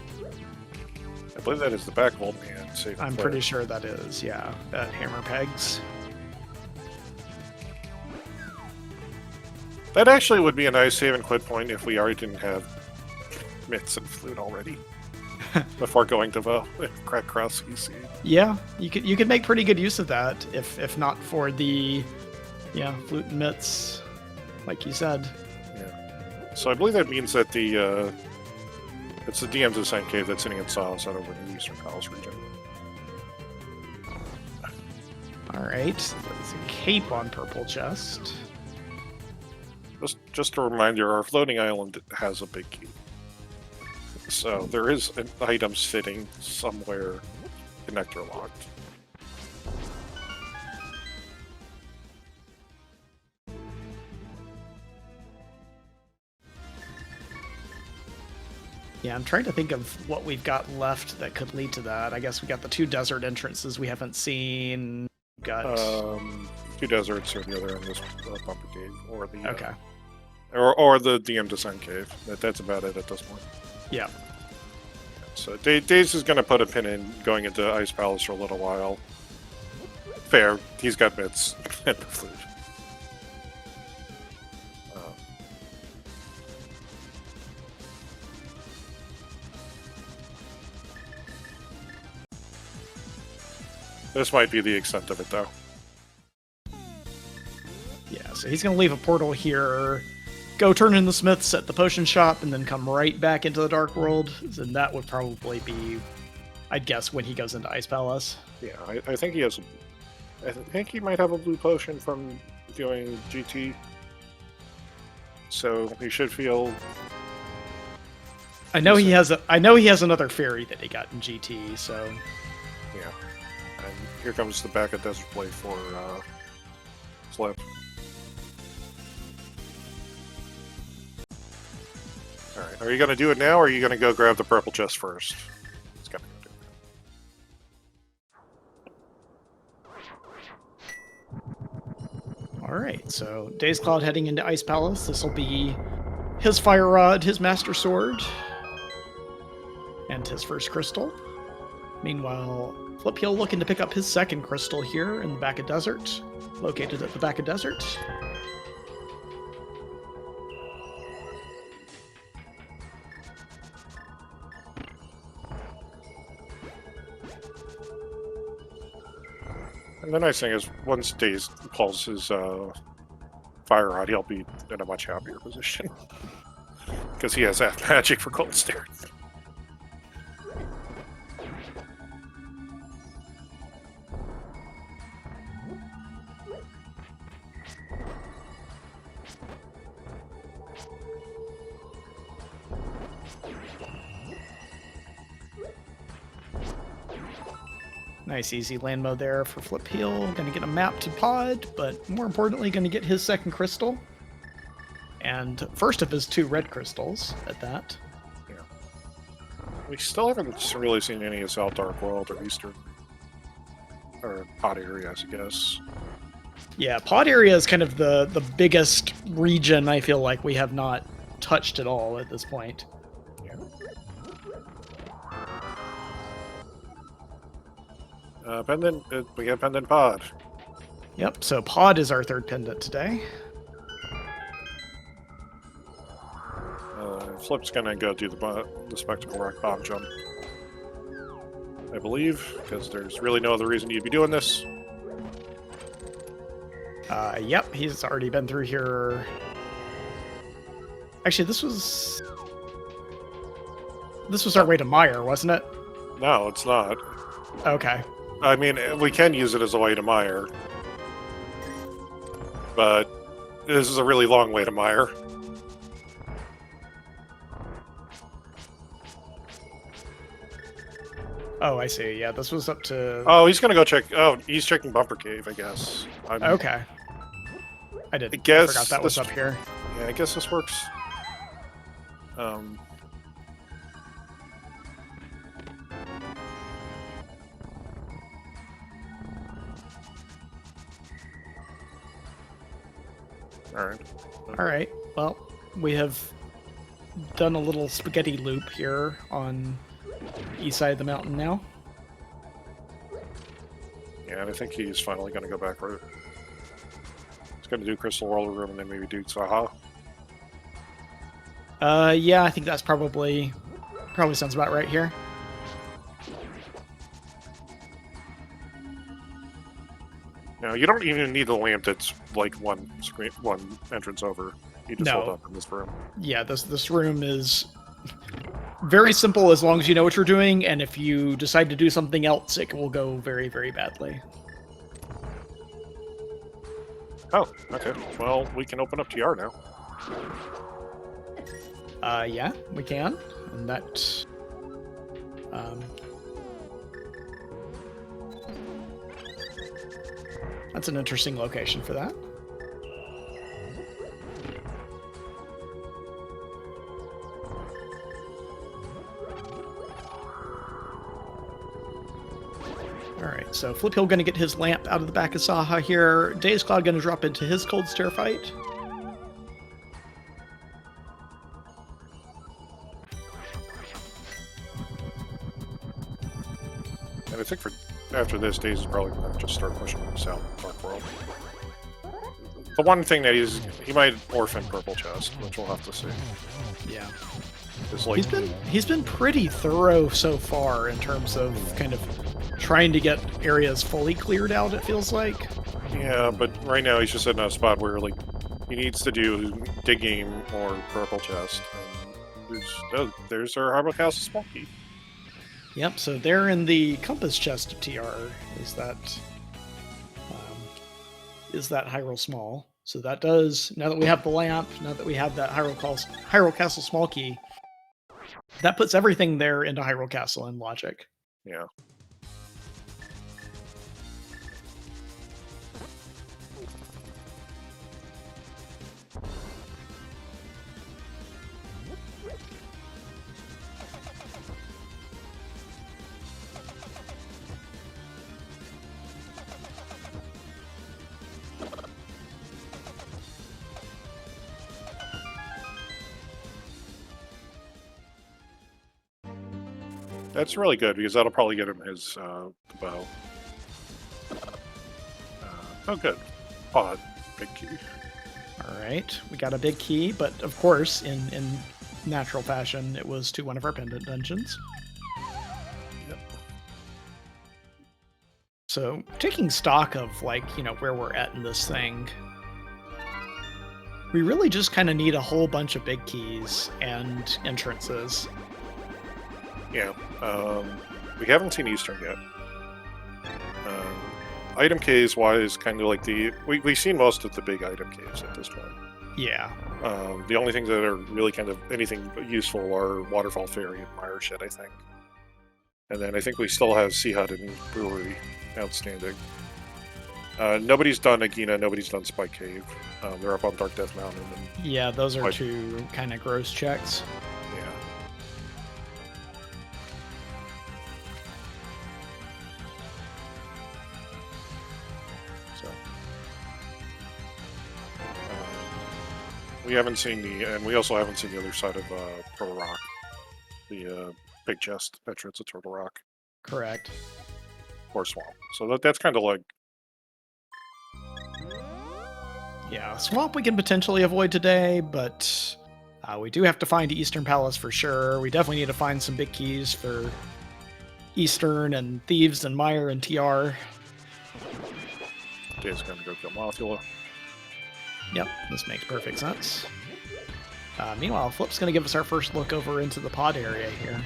A: I believe that is the back old man.
B: I'm pretty sure that is, yeah. Hammer pegs.
A: That actually would be a nice save and quit point if we already didn't have mitts and flute already. Before going to crack cross EC.
B: Yeah, you could make pretty good use of that if not for the flute and mitts, like you said.
A: Yeah. So I believe that means that it's the DM's Ascent Cave that's sitting in Silence out over in the Eastern Palace region.
B: Alright, so there's a cape on purple chest.
A: Just a reminder, our floating island has a big key. So there is an item sitting somewhere connector locked.
B: Yeah, I'm trying to think of what we've got left that could lead to that. I guess we got the 2 desert entrances we haven't seen. Got
A: 2 deserts or the other end of this bumper cave, or the
B: okay,
A: or the DM Descent Cave. That's about it at this point.
B: Yeah.
A: So Daze is going to put a pin in going into Ice Palace for a little while. Fair. He's got mitts and the flute. This might be the extent of it, though.
B: Yeah, so he's going to leave a portal here, go turn in the smiths at the potion shop, and then come right back into the Dark World. And that would probably be, I'd guess, when he goes into Ice Palace.
A: Yeah, I think he has... I think he might have a blue potion from doing GT. So he should feel...
B: I know he has another fairy that he got in GT, so...
A: Yeah. And here comes the back of Desert Play for Flip. Alright, are you going to do it now, or are you going to go grab the purple chest first? It's going to go do
B: it. Alright, so Daze Cloud heading into Ice Palace. This will be his Fire Rod, his Master Sword, and his first crystal. Meanwhile, Flip Heel looking to pick up his second crystal here in the back of Desert, located at the back of Desert.
A: And the nice thing is, once Daze pulls his Fire Rod, he'll be in a much happier position. Because he has that magic for Cold Stare.
B: Nice easy land mode there for Flip Heel. Gonna get a map to Pod, but more importantly, gonna get his second crystal. And first of his 2 red crystals at that.
A: Yeah. We still haven't really seen any of South Dark World or Eastern or Pod areas, I guess.
B: Yeah, Pod area is kind of the biggest region I feel like we have not touched at all at this point.
A: Pendant, we have Pendant Pod.
B: Yep, so Pod is our 3rd pendant today.
A: Flip's gonna go do the Spectacle Rock Bomb Jump. I believe, because there's really no other reason you'd be doing this.
B: Yep, he's already been through here. Actually, this was our way to Mire, wasn't it?
A: No, it's not.
B: Okay.
A: I mean, we can use it as a way to Mire. But this is a really long way to Mire.
B: Oh, I see. Yeah, this was up to...
A: Oh, he's gonna go check... Oh, he's checking Bumper Cave, I guess.
B: Okay. I forgot that was up here.
A: Yeah, I guess this works. All right.
B: All right. Well, we have done a little spaghetti loop here on the east side of the mountain now.
A: Yeah, and I think he's finally going to go back right. He's going to do Crystal Roller Room and then maybe do Saha.
B: Yeah, I think that's probably sounds about right here.
A: Now, you don't even need the lamp that's like one entrance over. You just hold up in this room.
B: Yeah, this room is very simple as long as you know what you're doing, and if you decide to do something else, it will go very, very badly.
A: Oh, okay. Well, we can open up TR now.
B: Yeah, we can. And that... that's an interesting location for that. Alright, so Flip Hill gonna get his lamp out of the back of Saha here. Daze Cloud gonna drop into his Cold Stare fight.
A: And I think after this, Daze is probably going to just start pushing south Dark World. The one thing that he might orphan Purple Chest, which we'll have to see.
B: Yeah.
A: Like,
B: he's been pretty thorough so far in terms of kind of trying to get areas fully cleared out, it feels like.
A: Yeah, but right now he's just in a spot where like he needs to do Dig Game or Purple Chest. And there's our Harbor Castle Small Key.
B: Yep, so they're in the Compass Chest of TR. Is that Hyrule Small? So that does, now that we have the lamp, now that we have that Hyrule Castle Small Key, that puts everything there into Hyrule Castle in logic.
A: Yeah. That's really good because that'll probably get him his bow. Oh, good. Pod. Big key.
B: All right, we got a big key, but of course, in natural fashion, it was to one of our pendant dungeons.
A: Yep.
B: So, taking stock of, like, you know, where we're at in this thing, we really just kind of need a whole bunch of big keys and entrances.
A: Yeah. We haven't seen Eastern yet. Item caves wise, kind of like we've seen most of the big item caves at this point.
B: Yeah.
A: The only things that are really kind of anything useful are Waterfall Ferry and Mire Shed, I think. And then I think we still have Sea Hut and Brewery outstanding. Nobody's done Agina, nobody's done Spike Cave. They're up on Dark Death Mountain. And,
B: yeah, those are two kind of gross checks.
A: Yeah. We haven't seen and we also haven't seen the other side of Turtle Rock, the big chest entrance of Turtle Rock.
B: Correct.
A: Or Swamp. So that's kind of like.
B: Yeah, Swamp we can potentially avoid today, but we do have to find Eastern Palace for sure. We definitely need to find some big keys for Eastern and Thieves and Mire and TR.
A: Dave's gonna go kill Mothula.
B: Yep, this makes perfect sense. Meanwhile, Flip's going to give us our first look over into the pod area here.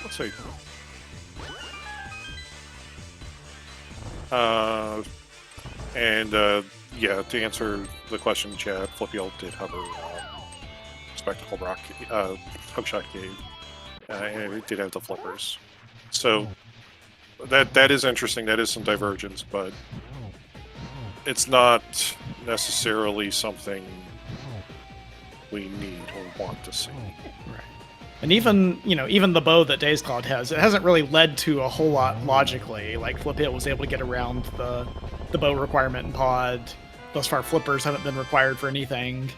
A: Let's see. Yeah, to answer the question in chat, Flippy did have a Spectacle Rock, Hookshot Cave. And it did have the flippers. So, That is interesting. That is some divergence, but it's not necessarily something we need or want to see.
B: Right. And even, even the bow that Days Cloud has, it hasn't really led to a whole lot logically. Like, Flip Hill was able to get around the bow requirement in Pod. Thus far, flippers haven't been required for anything.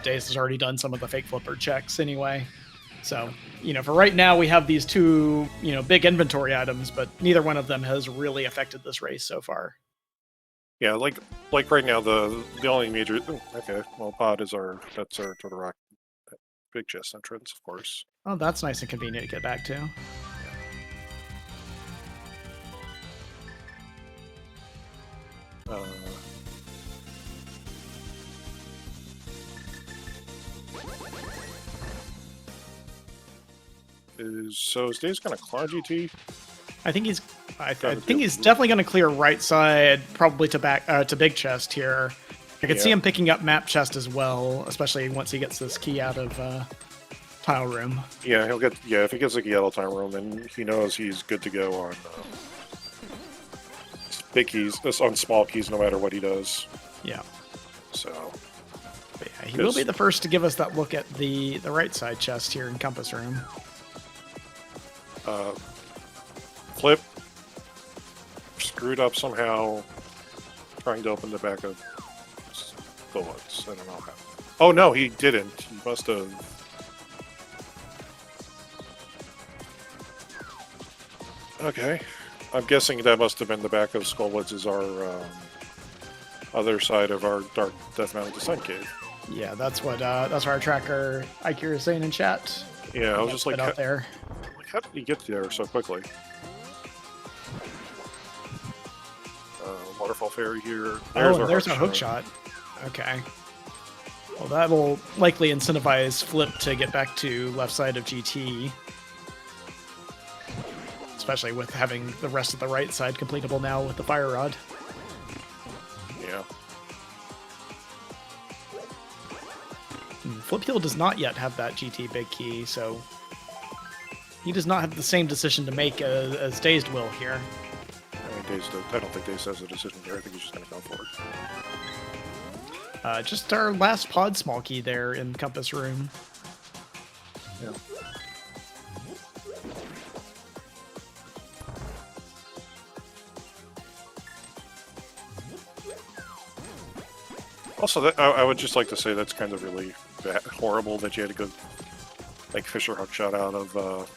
B: Days has already done some of the fake flipper checks anyway. So, for right now, we have these two, big inventory items, but neither one of them has really affected this race so far.
A: Yeah, like right now, the only major... Okay, well, Pod is that's our Totoroki big chest entrance, of course.
B: Oh, that's nice and convenient to get back to.
A: Is Days gonna claw GT?
B: I think he's definitely going to clear right side, probably to big chest here. I could see him picking up map chest as well, especially once he gets this key out of tile room.
A: Yeah, he'll get. Yeah, if he gets a key out of tile room, then he knows he's good to go on big keys, on small keys, no matter what he does.
B: Yeah.
A: So.
B: But yeah, he will be the first to give us that look at the right side chest here in Compass Room.
A: Flip screwed up somehow trying to open the back of bullets. I don't know how. Oh no, he didn't. He must have. Okay. I'm guessing that must have been the back of Skullwoods is our other side of our Dark Death Mountain Descent cave.
B: Yeah, that's what our tracker Ikir is saying in chat.
A: Yeah, I was just like
B: out there.
A: How did he get there so quickly? Waterfall Fairy here.
B: There's our hook shot. Okay. Well, that'll likely incentivize Flip to get back to left side of GT. Especially with having the rest of the right side completable now with the Fire Rod.
A: Yeah.
B: Flip Heel does not yet have that GT big key, so he does not have the same decision to make as Dazed will here.
A: I don't think Dazed has a decision here. I think he's just going to go for it.
B: Just our last pod small key there in Compass Room.
A: Yeah. Also, I would just like to say that's kind of really horrible that you had to go like Fisher Hook shot out of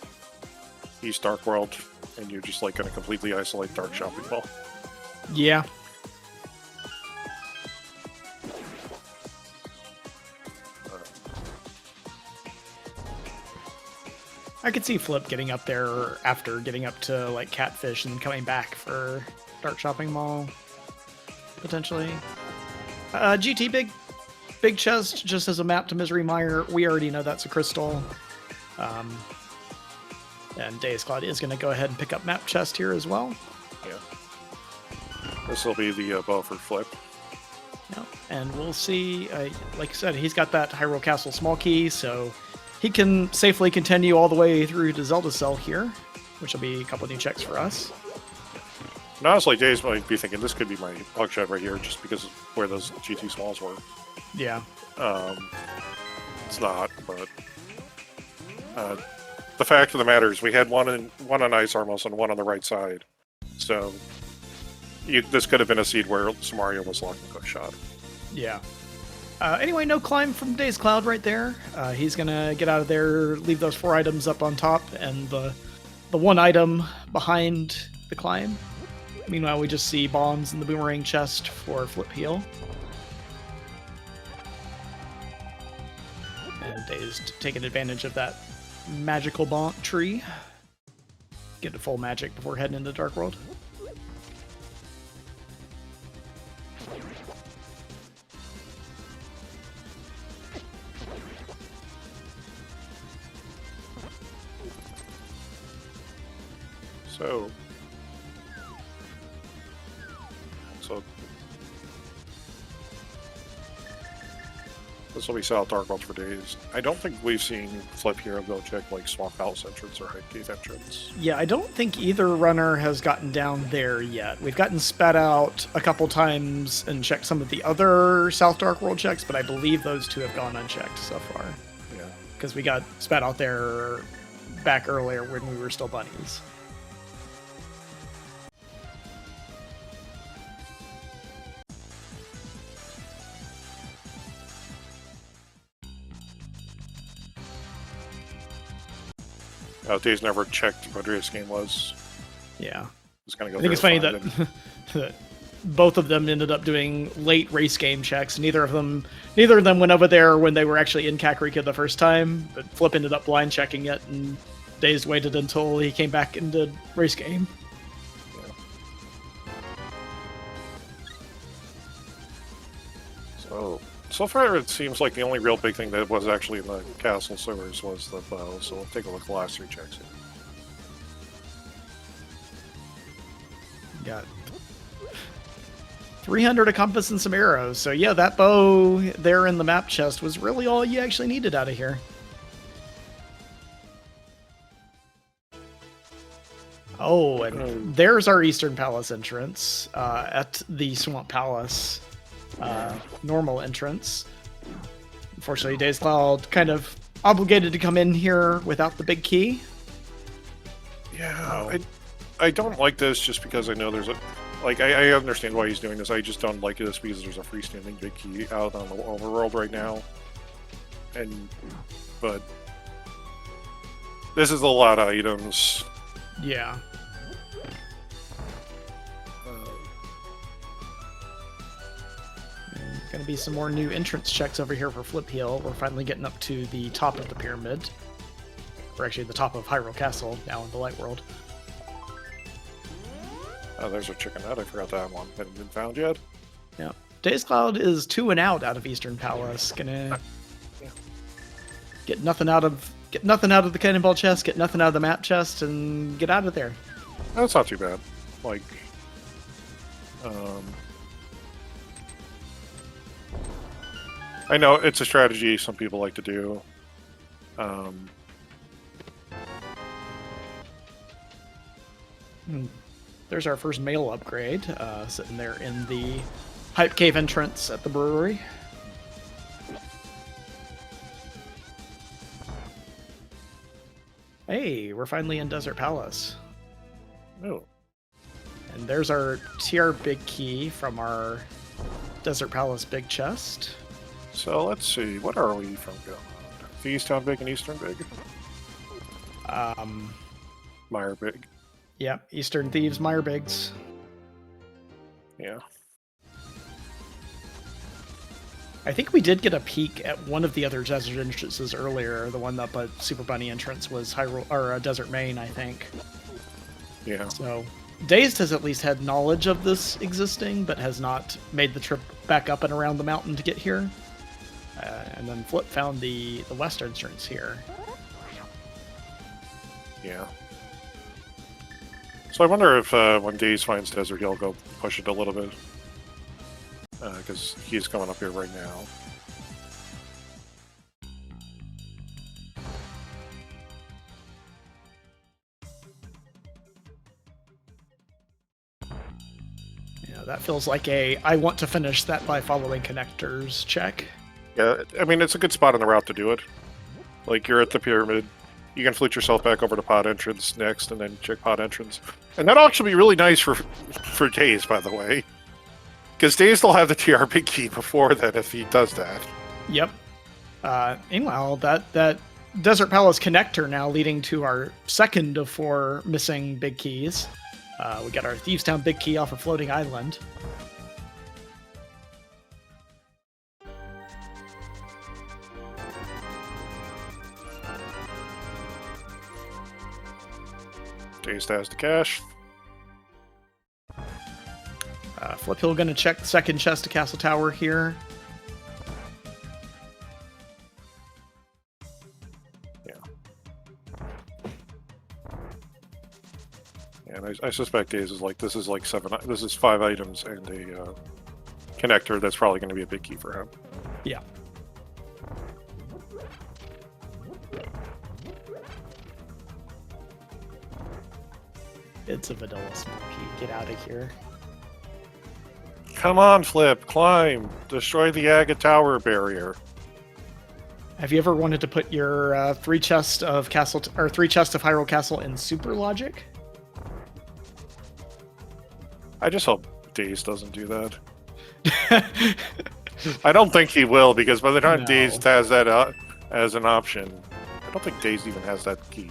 A: East Dark World, and you're just like going to completely isolate Dark Shopping Mall.
B: Yeah. I could see Flip getting up there after getting up to like Catfish and coming back for Dark Shopping Mall, potentially. GT big chest just as a map to Misery Mire. We already know that's a crystal. And Days Cloud is going to go ahead and pick up map chest here as well.
A: Yeah. This will be the bow for Flip.
B: Yeah. And we'll see. Like I said, he's got that Hyrule Castle small key, so he can safely continue all the way through to Zelda Cell here, which will be a couple new checks for us.
A: And honestly, Days might be thinking this could be my hug shot right here, just because of where those GT smalls were.
B: Yeah.
A: It's not, but the fact of the matter is we had one on Ice Armos and one on the right side. So this could have been a seed where Samaria was locking hook shot.
B: Yeah. Anyway, no climb from Days Cloud right there. He's going to get out of there, leave those 4 items up on top, and the one item behind the climb. Meanwhile, we just see bombs in the boomerang chest for Flip Heel. And Dazed taking advantage of that magical bonk tree. Get to full magic before heading into Dark World.
A: So This will be South Dark World for days. I don't think we've seen Flip Hero go check like Swamp Palace entrance or Hype Cave entrance.
B: Yeah, I don't think either runner has gotten down there yet. We've gotten spat out a couple times and checked some of the other South Dark World checks, but I believe those two have gone unchecked so far.
A: Yeah.
B: Because we got spat out there back earlier when we were still bunnies.
A: Days never checked what race game was.
B: Yeah.
A: Just gonna go
B: I think it's funny
A: verify
B: that, that both of them ended up doing late race game checks. Neither of them went over there when they were actually in Kakarika the first time, but Flip ended up blind checking it, and Days waited until he came back and did race game.
A: So far, it seems like the only real big thing that was actually in the castle sewers was the bow, so we'll take a look at the last 3 checks here.
B: Got 300 of compass and some arrows, so yeah, that bow there in the map chest was really all you actually needed out of here. Oh, and there's our Eastern Palace entrance at the Swamp Palace. Normal entrance. Unfortunately, Days Cloud kind of obligated to come in here without the big key.
A: Yeah, I don't like this just because I know there's a... Like, I understand why he's doing this. I just don't like this because there's a freestanding big key out on the overworld right now. But... This is a lot of items.
B: Yeah. Going to be some more new entrance checks over here for Flip Hill. We're finally getting up to the top of the pyramid. Or actually the top of Hyrule Castle, now in the Light World.
A: Oh, there's a chicken nut. I forgot that one. Hadn't been found yet.
B: Yeah. Days Cloud is 2 and out of Eastern Palace. Gonna get nothing out of the cannonball chest, get nothing out of the map chest, and get out of there.
A: That's not too bad. Like, I know it's a strategy some people like to do.
B: There's our first mail upgrade, sitting there in the Hype Cave entrance at the brewery. Hey, we're finally in Desert Palace.
A: Oh.
B: And there's our TR big key from our Desert Palace big chest.
A: So let's see, what are we from going on? The Easttown Big and Eastern Big? Meyer Big.
B: Yeah, Eastern Thieves, Meyer Bigs.
A: Yeah.
B: I think we did get a peek at one of the other desert entrances earlier. The one up at Super Bunny entrance was Hyrule, or Desert Main, I think.
A: Yeah.
B: So, Dazed has at least had knowledge of this existing, but has not made the trip back up and around the mountain to get here. And then Flip found the western entrance here.
A: Yeah. So I wonder if when Daze finds Desert, he'll go push it a little bit. Because he's coming up here right now.
B: Yeah, that feels like a I want to finish that by following connectors check.
A: Yeah, I mean, it's a good spot on the route to do it. Like, you're at the pyramid, you can flute yourself back over to pod entrance next, and then check pod entrance. And that'll actually be really nice for Daze, by the way. Because Daze will have the TR big key before then if he does that.
B: Yep. Meanwhile, that Desert Palace connector now leading to our second of 4 missing big keys. We got our Thieves Town big key off of Floating Island.
A: Daze has the cash.
B: Flip Hill gonna check the second chest to Castle Tower here.
A: Yeah. And I suspect Daze is like, this is 5 items and a connector that's probably going to be a big key for him.
B: Yeah. It's a vanilla monkey. Get out of here.
A: Come on, Flip, climb, destroy the Agate Tower barrier.
B: Have you ever wanted to put your 3 chests of or 3 chests of Hyrule Castle in Super Logic?
A: I just hope Daze doesn't do that. I don't think he will, because by the time Daze has that as an option, I don't think Daze even has that key.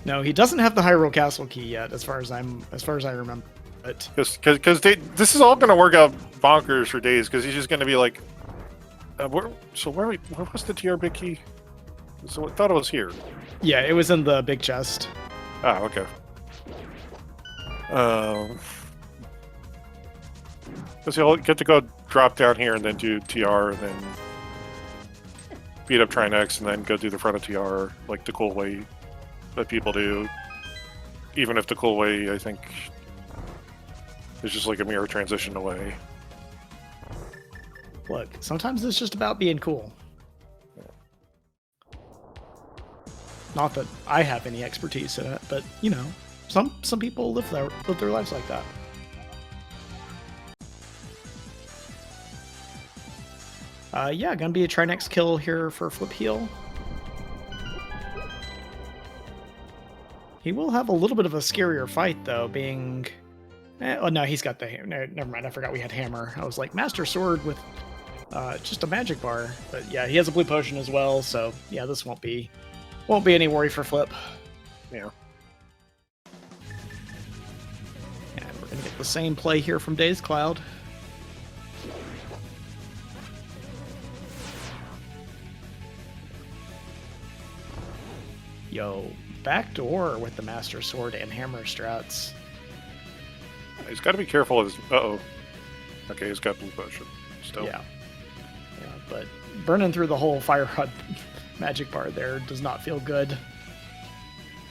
B: No, he doesn't have the Hyrule Castle key yet, as far as I remember. But
A: because this is all going to work out bonkers for Daze, because he's just going to be like, where was the TR big key? So I thought it was here.
B: Yeah, it was in the big chest.
A: Ah, okay. Because he'll get to go drop down here and then do TR and then beat up Trinex and then go do the front of TR like the cool way that people do. Even if the cool way, I think, is just like a mirror transition away.
B: Look, sometimes it's just about being cool. Not that I have any expertise in it, but you know, some people live their lives like that. Yeah, gonna be a Trinex kill here for Flip Heel. He will have a little bit of a scarier fight though, being. Oh no, he's got the hammer. Never mind, I forgot we had hammer. I was like Master Sword with just a magic bar, but yeah, he has a blue potion as well. So yeah, this won't be any worry for Flip.
A: Yeah.
B: And we're gonna get the same play here from Daze Cloud. Yo, backdoor with the Master Sword and hammer strats.
A: He's got to be careful of his... Uh-oh. Okay, he's got blue potion. Still.
B: Yeah, but burning through the whole fire rod magic bar there does not feel good.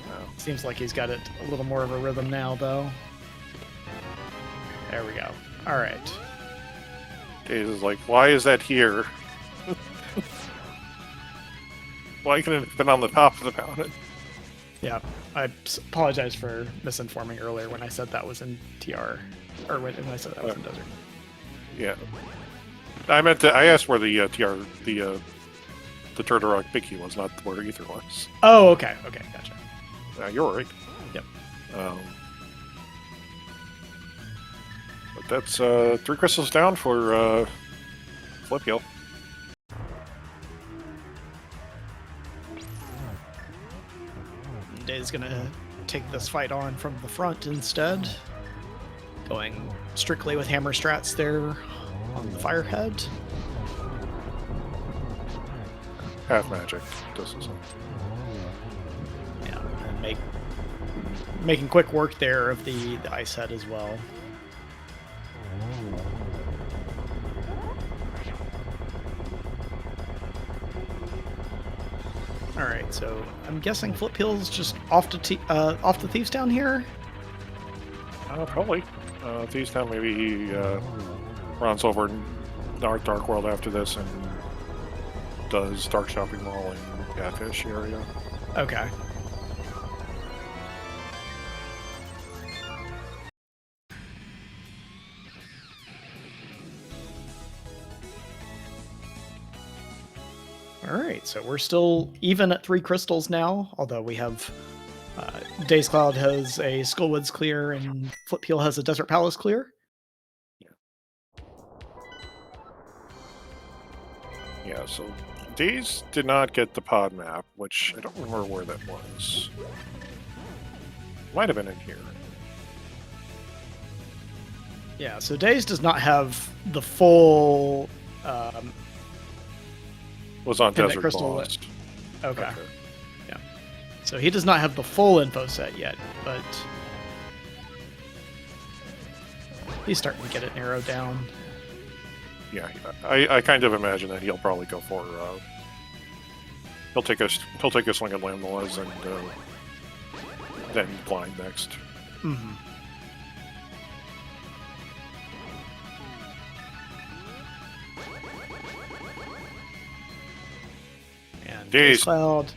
A: No.
B: Seems like he's got it a little more of a rhythm now, though. There we go. All right.
A: Daze is like, why is that here? Why couldn't it have been on the top of the mountain?
B: Yeah, I apologize for misinforming earlier when I said that was in TR, or when I said that was in Desert.
A: Yeah. I asked where the TR, the Turtle Rock Big Key was, not where Ether was.
B: Oh, okay, gotcha.
A: You're right.
B: Yep.
A: But that's 3 crystals down for Flip Heel.
B: Dave's gonna take this fight on from the front instead, going strictly with hammer strats there on the firehead.
A: Half magic, doesn't say.
B: Yeah, and making quick work there of the ice head as well. All right, so I'm guessing Flip Heel's just off to Thieves Town here.
A: Probably. Thieves Town, maybe he runs over in Dark World after this and does Dark Shopping Mall in Catfish area.
B: Okay. Alright, so we're still even at 3 crystals now, although we have Daze Cloud has a Skullwoods clear and Flip Heel has a Desert Palace clear.
A: Yeah, so Daze did not get the pod map, which I don't remember where that was. Might have been in here.
B: Yeah, so Daze does not have the full...
A: was on Desert
B: Crystal
A: Lost.
B: Okay. Yeah. So he does not have the full info set yet, but he's starting to get it narrowed down.
A: Yeah, I kind of imagine that he'll probably go for he'll take a swing at Lamnoas and then blind next.
B: Mm-hmm.
A: Days.
B: Cloud.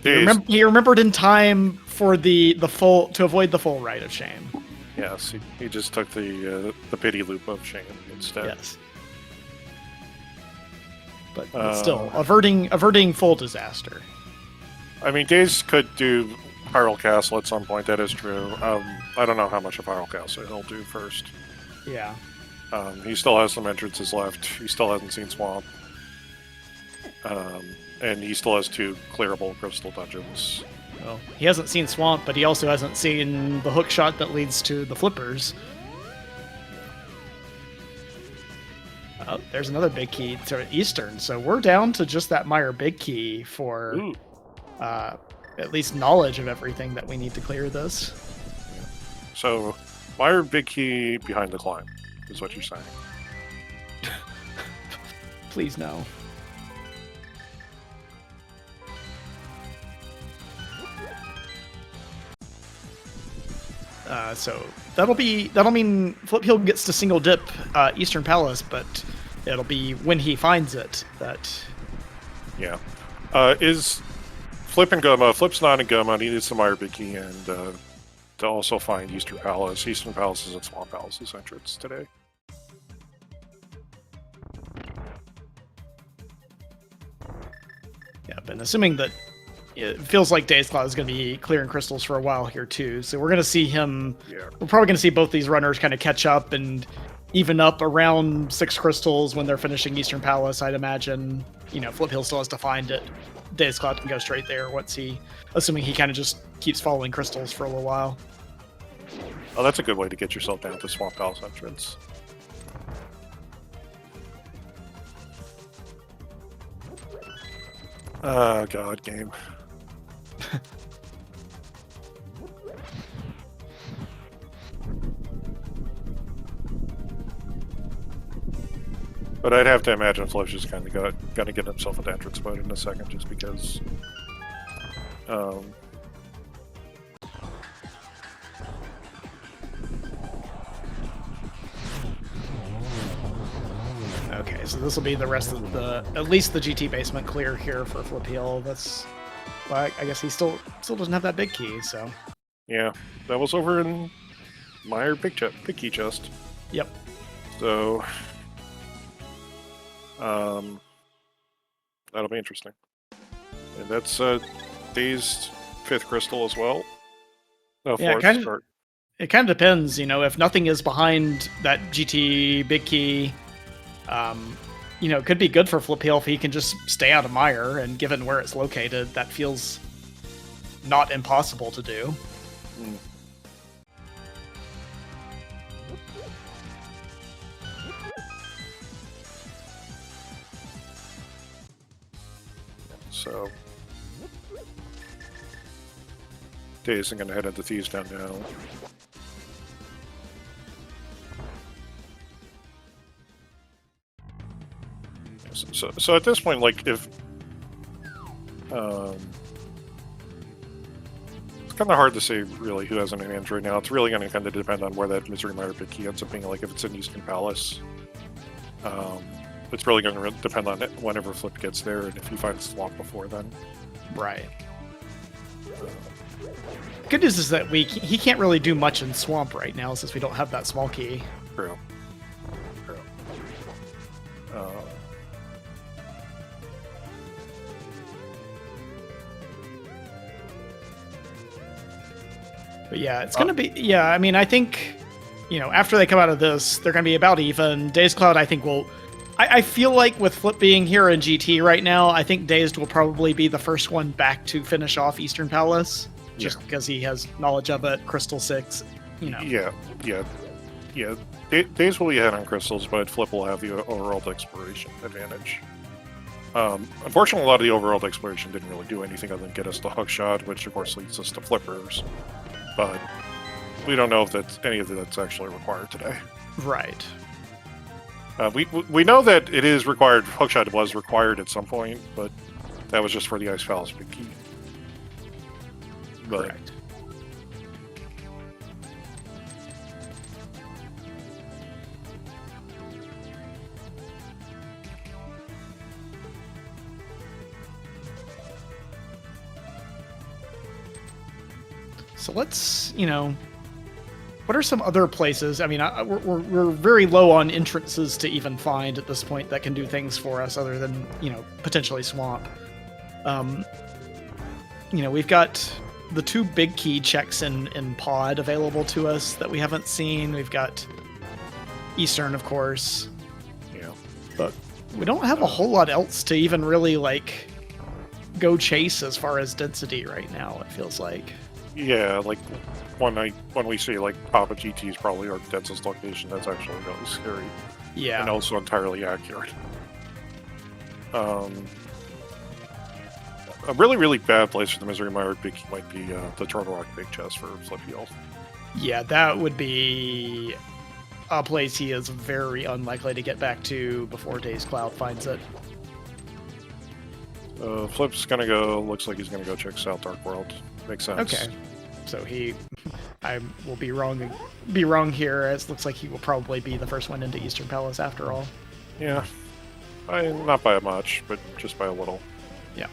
A: Days.
B: He remembered in time for the full to avoid the full rite of shame.
A: Yes, he just took the pity loop of shame instead.
B: Yes. But still, averting full disaster.
A: I mean, Days could do Hyrule Castle at some point. That is true. I don't know how much of Hyrule Castle he'll do first.
B: Yeah.
A: He still has some entrances left. He still hasn't seen Swamp. And he still has 2 clearable crystal dungeons.
B: Well, he hasn't seen Swamp, but he also hasn't seen the hook shot that leads to the flippers. Oh, there's another big key to Eastern. So we're down to just that Meyer big key for at least knowledge of everything that we need to clear this.
A: Yeah. So, Meyer big key behind the climb is what you're saying.
B: Please no. So that'll mean Flip Hill gets to single dip Eastern Palace, but it'll be when he finds it that.
A: Yeah, is Flip and Goma? Flip's not in Goma. And he needs the Meyer big key and to also find Eastern Palace. Eastern Palace is at Swamp Palace's entrance today.
B: Yep, and assuming that it feels like Days Cloud is going to be clearing crystals for a while here too, so we're going to see him.
A: Yeah.
B: We're probably going to see both these runners kind of catch up and even up around 6 crystals when they're finishing Eastern Palace. I'd imagine. Flip Hill still has to find it. Days Cloud can go straight there assuming he kind of just keeps following crystals for a little while.
A: Oh, that's a good way to get yourself down to Swamp Palace entrance. Oh, God, game. But I'd have to imagine Flip's just kind of got to get himself into entrance mode in a second, just because.
B: Okay, so this will be the rest of at least the GT basement clear here for Flip Hill. Well, I guess he still doesn't have that big key, so.
A: Yeah, that was over in Meyer big key chest.
B: Yep.
A: So, that'll be interesting. And that's Dazed 5th crystal as well. No,
B: yeah, it kind of depends, if nothing is behind that GT big key. It could be good for Flip Hill if he can just stay out of Meyer, and given where it's located, that feels not impossible to do.
A: Mm. So, Days, I'm going to head into Thieves Town now. So at this point, like, if it's kind of hard to say really who has an advantage right now. It's really going to kind of depend on where that Misery Miner big key ends up being. Like, if it's in Eastern Palace, it's really going to depend on it whenever Flip gets there, and if he finds Swamp before then.
B: Right. Good news is that he can't really do much in Swamp right now since we don't have that small key.
A: True.
B: But yeah, it's going to be... Yeah, I mean, I think, after they come out of this, they're going to be about even. Days Cloud, I think, will... I feel like with Flip being here in GT right now, I think Dazed will probably be the first one back to finish off Eastern Palace, just because he has knowledge of it, Crystal 6,
A: Yeah. Dazed will be ahead on crystals, but Flip will have the overall exploration advantage. Unfortunately, a lot of the overall exploration didn't really do anything other than get us the hook shot, which of course leads us to flippers. But we don't know if any of that's actually required today.
B: Right.
A: We know that it is required. Hookshot was required at some point, but that was just for the Ice Palace big key. But,
B: correct. So let's, what are some other places? I mean, we're very low on entrances to even find at this point that can do things for us other than, potentially swamp. We've got the 2 big key checks in pod available to us that we haven't seen. We've got Eastern, of course.
A: Yeah.
B: But we don't have a whole lot else to even really, go chase as far as density right now, it feels like.
A: Yeah, when we see Papa GT is probably our densest location, that's actually really scary.
B: Yeah.
A: And also entirely accurate. A really, really bad place for the Misery Mire Big Key might be the Turtle Rock Big Chest for Flip Heel.
B: Yeah, that would be a place he is very unlikely to get back to before Days Cloud finds it.
A: Flip's gonna go. Looks like he's gonna go check South Dark World. Makes sense.
B: Okay, so I will be wrong. Be wrong here. As looks like he will probably be the first one into Eastern Palace after all.
A: Yeah, not by much, but just by a little.
B: Yeah.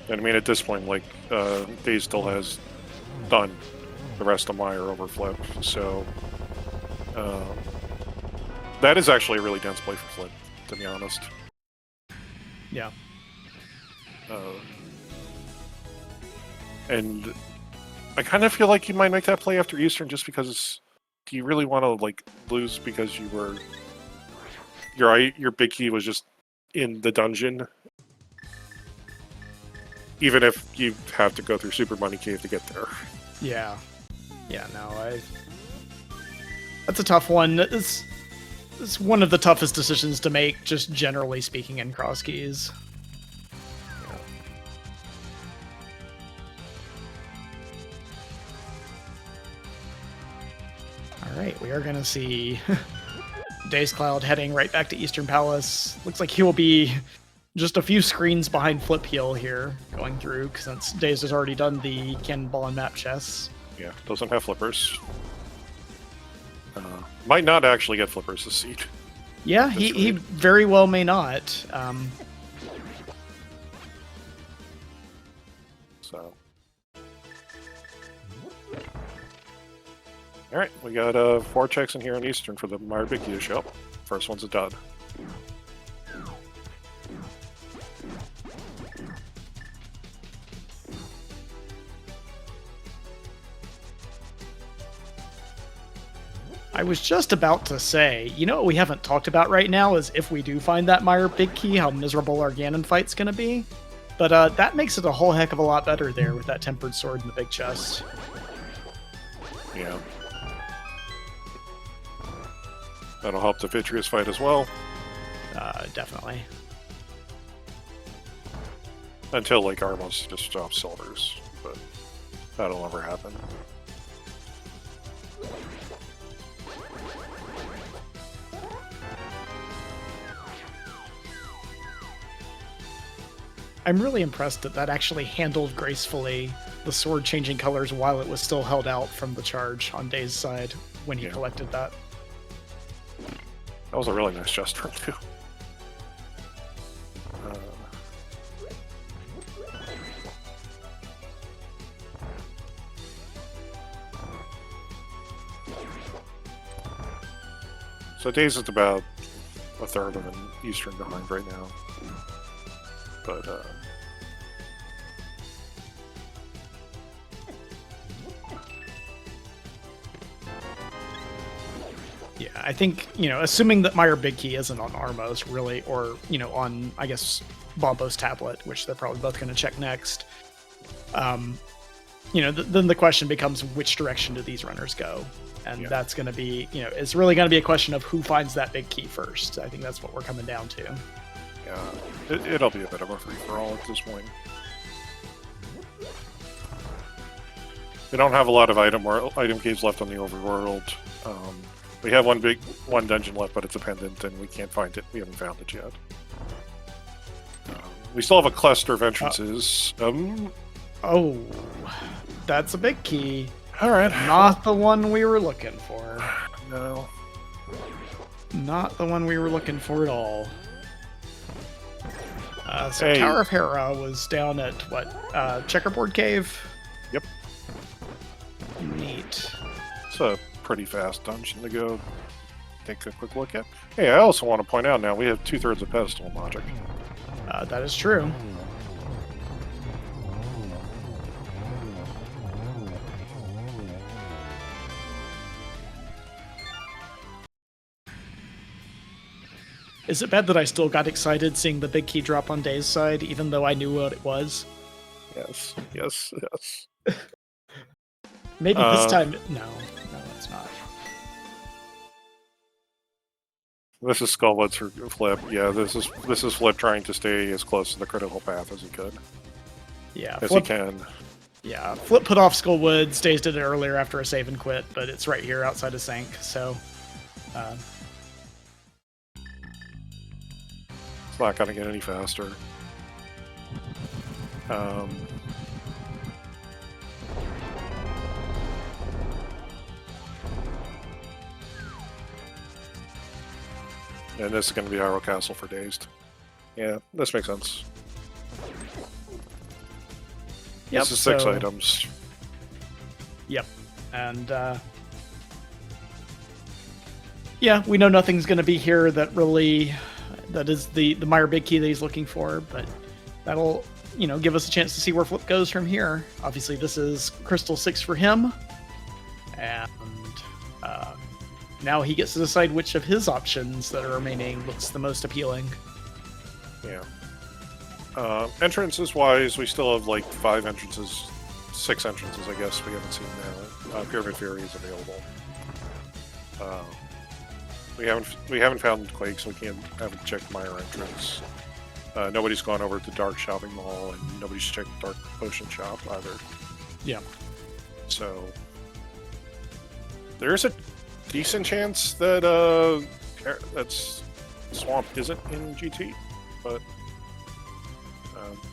A: And I mean, at this point, Days still has done the rest of Mire over Flip, so that is actually a really dense play for Flip, to be honest.
B: Yeah.
A: And I kind of feel like you might make that play after Eastern, just because do you really want to lose because you were your big key was just in the dungeon, even if you have to go through Super Money Cave to get there.
B: Yeah. No, that's a tough one. It's one of the toughest decisions to make, just generally speaking, in cross keys. All right, we are going to see Days Cloud heading right back to Eastern Palace. Looks like he will be just a few screens behind Flip Heel here, going through, since Days has already done the cannonball and map chests.
A: Yeah, doesn't have flippers. Might not actually get flippers this seed.
B: Yeah, he very well may not.
A: So. Alright, we got 4 checks in here in Eastern for the Mire Big Key to show up. First one's a dud.
B: I was just about to say, what we haven't talked about right now is if we do find that Mire Big Key, how miserable our Ganon fight's going to be. But that makes it a whole heck of a lot better there with that Tempered Sword in the big chest.
A: Yeah. That'll help the Vitreous fight as well.
B: Definitely.
A: Until Armos just drops silvers, but that'll never happen.
B: I'm really impressed that actually handled gracefully the sword changing colors while it was still held out from the charge on Days' side when he collected that.
A: That was a really nice gesture, too. So Days is about a third of an Eastern behind right now. But,
B: yeah, I think, assuming that Mire Big Key isn't on Armos, really, or, on, I guess, Bombo's tablet, which they're probably both going to check next, then the question becomes which direction do these runners go? And that's going to be, it's really going to be a question of who finds that big key first. I think that's what we're coming down to.
A: Yeah, it'll be a bit of a free-for-all at this point. We don't have a lot of item caves left on the overworld. We have one dungeon left, but it's a pendant, and we can't find it. We haven't found it yet. We still have a cluster of entrances.
B: Oh, that's a big key.
A: All right.
B: Not the one we were looking for.
A: No.
B: Not the one we were looking for at all. So
A: Hey.
B: Tower of Hera was down at what? Checkerboard Cave?
A: Yep.
B: Neat.
A: It's a pretty fast dungeon to go take a quick look at. Hey, I also want to point out now we have 2/3 of pedestal logic.
B: That is true. Is it bad that I still got excited seeing the big key drop on Dave's side, even though I knew what it was?
A: Yes, yes, yes.
B: Maybe this time... No, it's not.
A: This is Skullwoods for Flip. Yeah, this is Flip trying to stay as close to the critical path as he could.
B: Yeah,
A: As
B: Flip,
A: he can.
B: yeah, Flip put off Skullwoods. Daze did it earlier after a save and quit, but it's right here outside of Sync, so...
A: It's not going to get any faster. And this is going to be Hyrule Castle for Dazed. Yeah, this makes sense.
B: Yep,
A: This is 6
B: so-
A: items.
B: Yep, and yeah, we know nothing's going to be here that really that is the Meyer big key that he's looking for, but that'll give us a chance to see where Flip goes from here. Obviously, this is Crystal 6 for him, and now he gets to decide which of his options that are remaining looks the most appealing.
A: Yeah. Entrances wise, we still have like 5 entrances, 6 entrances, I guess. We haven't seen now. Pyramid Fury is available. We haven't found Quake, so we haven't checked Meyer entrance. Nobody's gone over to Dark Shopping Mall, and nobody's checked Dark Potion Shop either.
B: Yeah.
A: So there's a decent chance that that's Swamp isn't in GT, but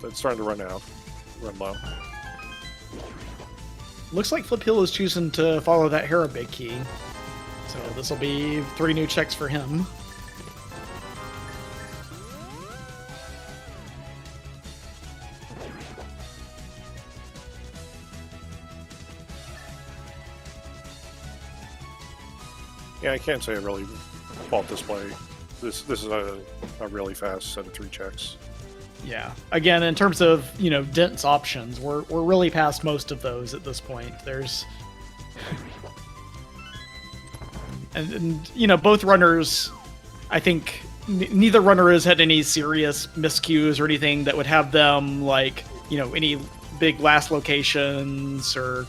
A: that's starting to run low.
B: Looks like Flip Hill is choosing to follow that Hera big key. So this will be 3 new checks for him.
A: Yeah, I can't say I really fault this play. This is a really fast set of 3 checks.
B: Yeah. Again, in terms of, dense options, we're really past most of those at this point. There's and both runners, I think neither runner has had any serious miscues or anything that would have them any big last locations or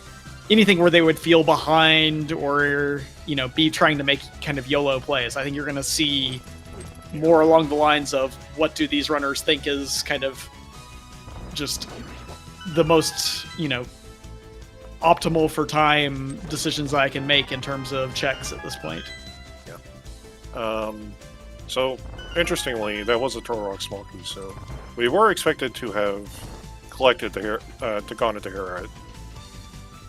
B: anything where they would feel behind or be trying to make kind of YOLO plays. I think you're going to see more along the lines of what do these runners think is kind of just the most optimal for time decisions I can make in terms of checks at this point.
A: Yeah. So interestingly, that was a Torok small key. So we were expected to have collected to gone into Hera at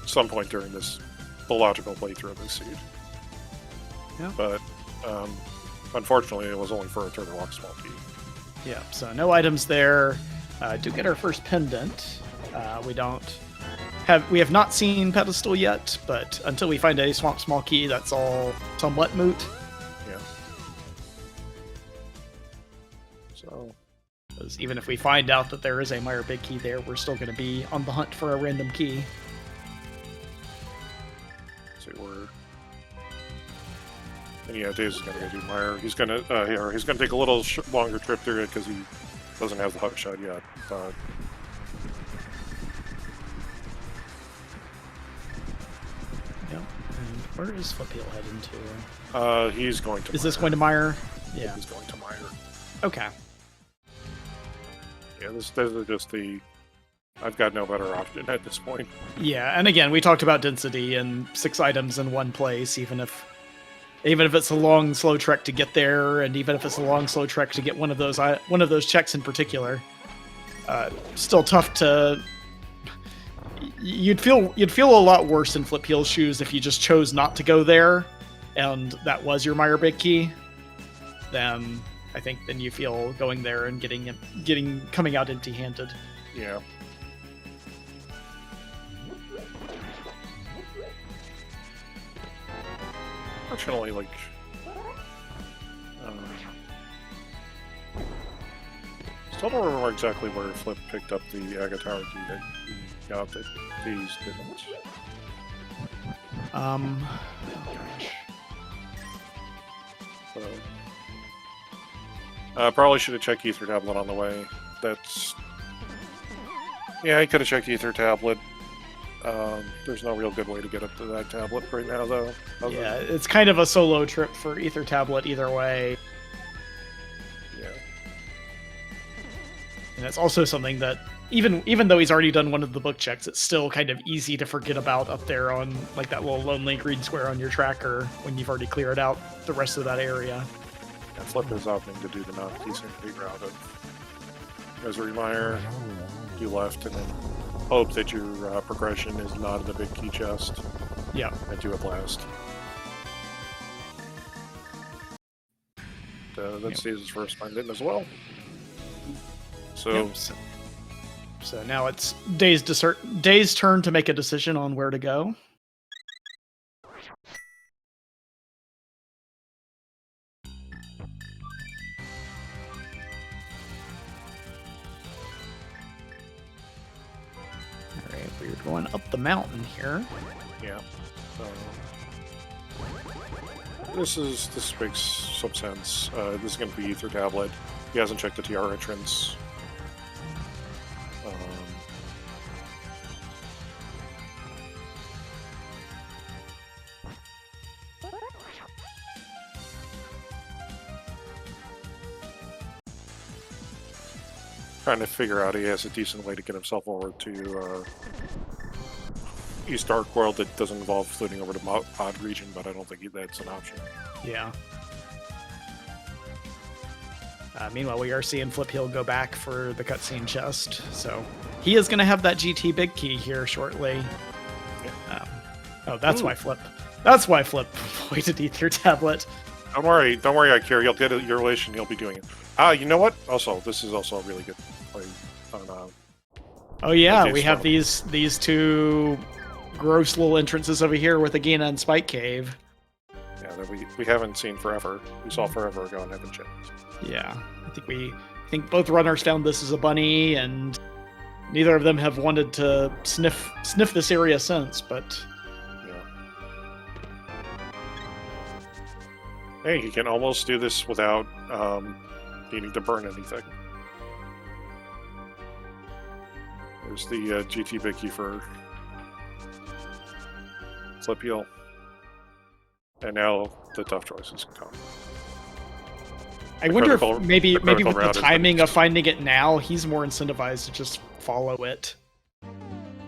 A: some point during the logical playthrough of this seed.
B: Yeah.
A: But unfortunately, it was only for a Turtle small key.
B: Yeah. So no items there. Do get our first pendant. We have not seen pedestal yet, but until we find a swamp small key, that's all somewhat moot.
A: Yeah. So
B: 'Cause even if we find out that there is a Meyer big key there, we're still going to be on the hunt for a random key.
A: And yeah, Daze is gonna go do Meyer. He's gonna take a little longer trip through it because he doesn't have the hook shot yet. But
B: Yep. And where is Flip Hill heading to?
A: he's going to.
B: Is this going to Meyer?
A: Yeah, he's going to Meyer.
B: Okay.
A: Yeah, this is just the. I've got no better option at this point.
B: Yeah, and again, we talked about density and 6 items in one place, even if it's a long, slow trek to get there, and even if it's a long, slow trek to get one of those checks in particular, still tough to. You'd feel a lot worse in Flip Hill's shoes if you just chose not to go there, and that was your Meyer big key, than I think, than you feel going there and coming out empty-handed.
A: Yeah. Fortunately, like, still don't remember exactly where Flip picked up the Agatara key that he got that these didn't.
B: Oh gosh.
A: So, probably should have checked Ether Tablet on the way. Yeah, I could have checked Ether Tablet. There's no real good way to get up to that tablet right now, though.
B: Yeah, it's kind of a solo trip for Ether Tablet either way.
A: Yeah.
B: And it's also something that, even though he's already done one of the book checks, it's still kind of easy to forget about up there on like that little lonely green square on your tracker when you've already cleared out the rest of that area.
A: And Flip is opting to do the non-decent route of Misery Mire, you left, and then hope that your progression is not in the big key chest.
B: Yeah.
A: And do it last. That's Days' first time in as well. So,
B: Yep. So now it's Day's turn to make a decision on where to go. Alright, we're going up the mountain here.
A: yeah. This makes some sense. This is going to be Ether Tablet. He hasn't checked the TR entrance. Trying to figure out he has a decent way to get himself over to East Dark World that doesn't involve fluting over to Mod region, but I don't think that's an option.
B: Yeah. Meanwhile, we are seeing Flip Hill go back for the cutscene chest, so he is going to have that GT big key here shortly.
A: Yeah.
B: Oh, that's why Flip. That's why Flip avoided Ether Tablet.
A: Don't worry, Akira. You'll get your relation. You'll be doing it. You know what? Also, this is also a really good play on.
B: Oh yeah, we have these two gross little entrances over here with Agena and Spike Cave.
A: Yeah, that we haven't seen forever. We saw forever ago and haven't checked.
B: Yeah, I think both runners found this as a bunny, and neither of them have wanted to sniff this area since. But
A: yeah, hey, you can almost do this without needing to burn anything. There's the GT Bicky for Flip Heel, and now the tough choices come.
B: I wonder if maybe with the timing of finding it now, he's more incentivized to just follow it.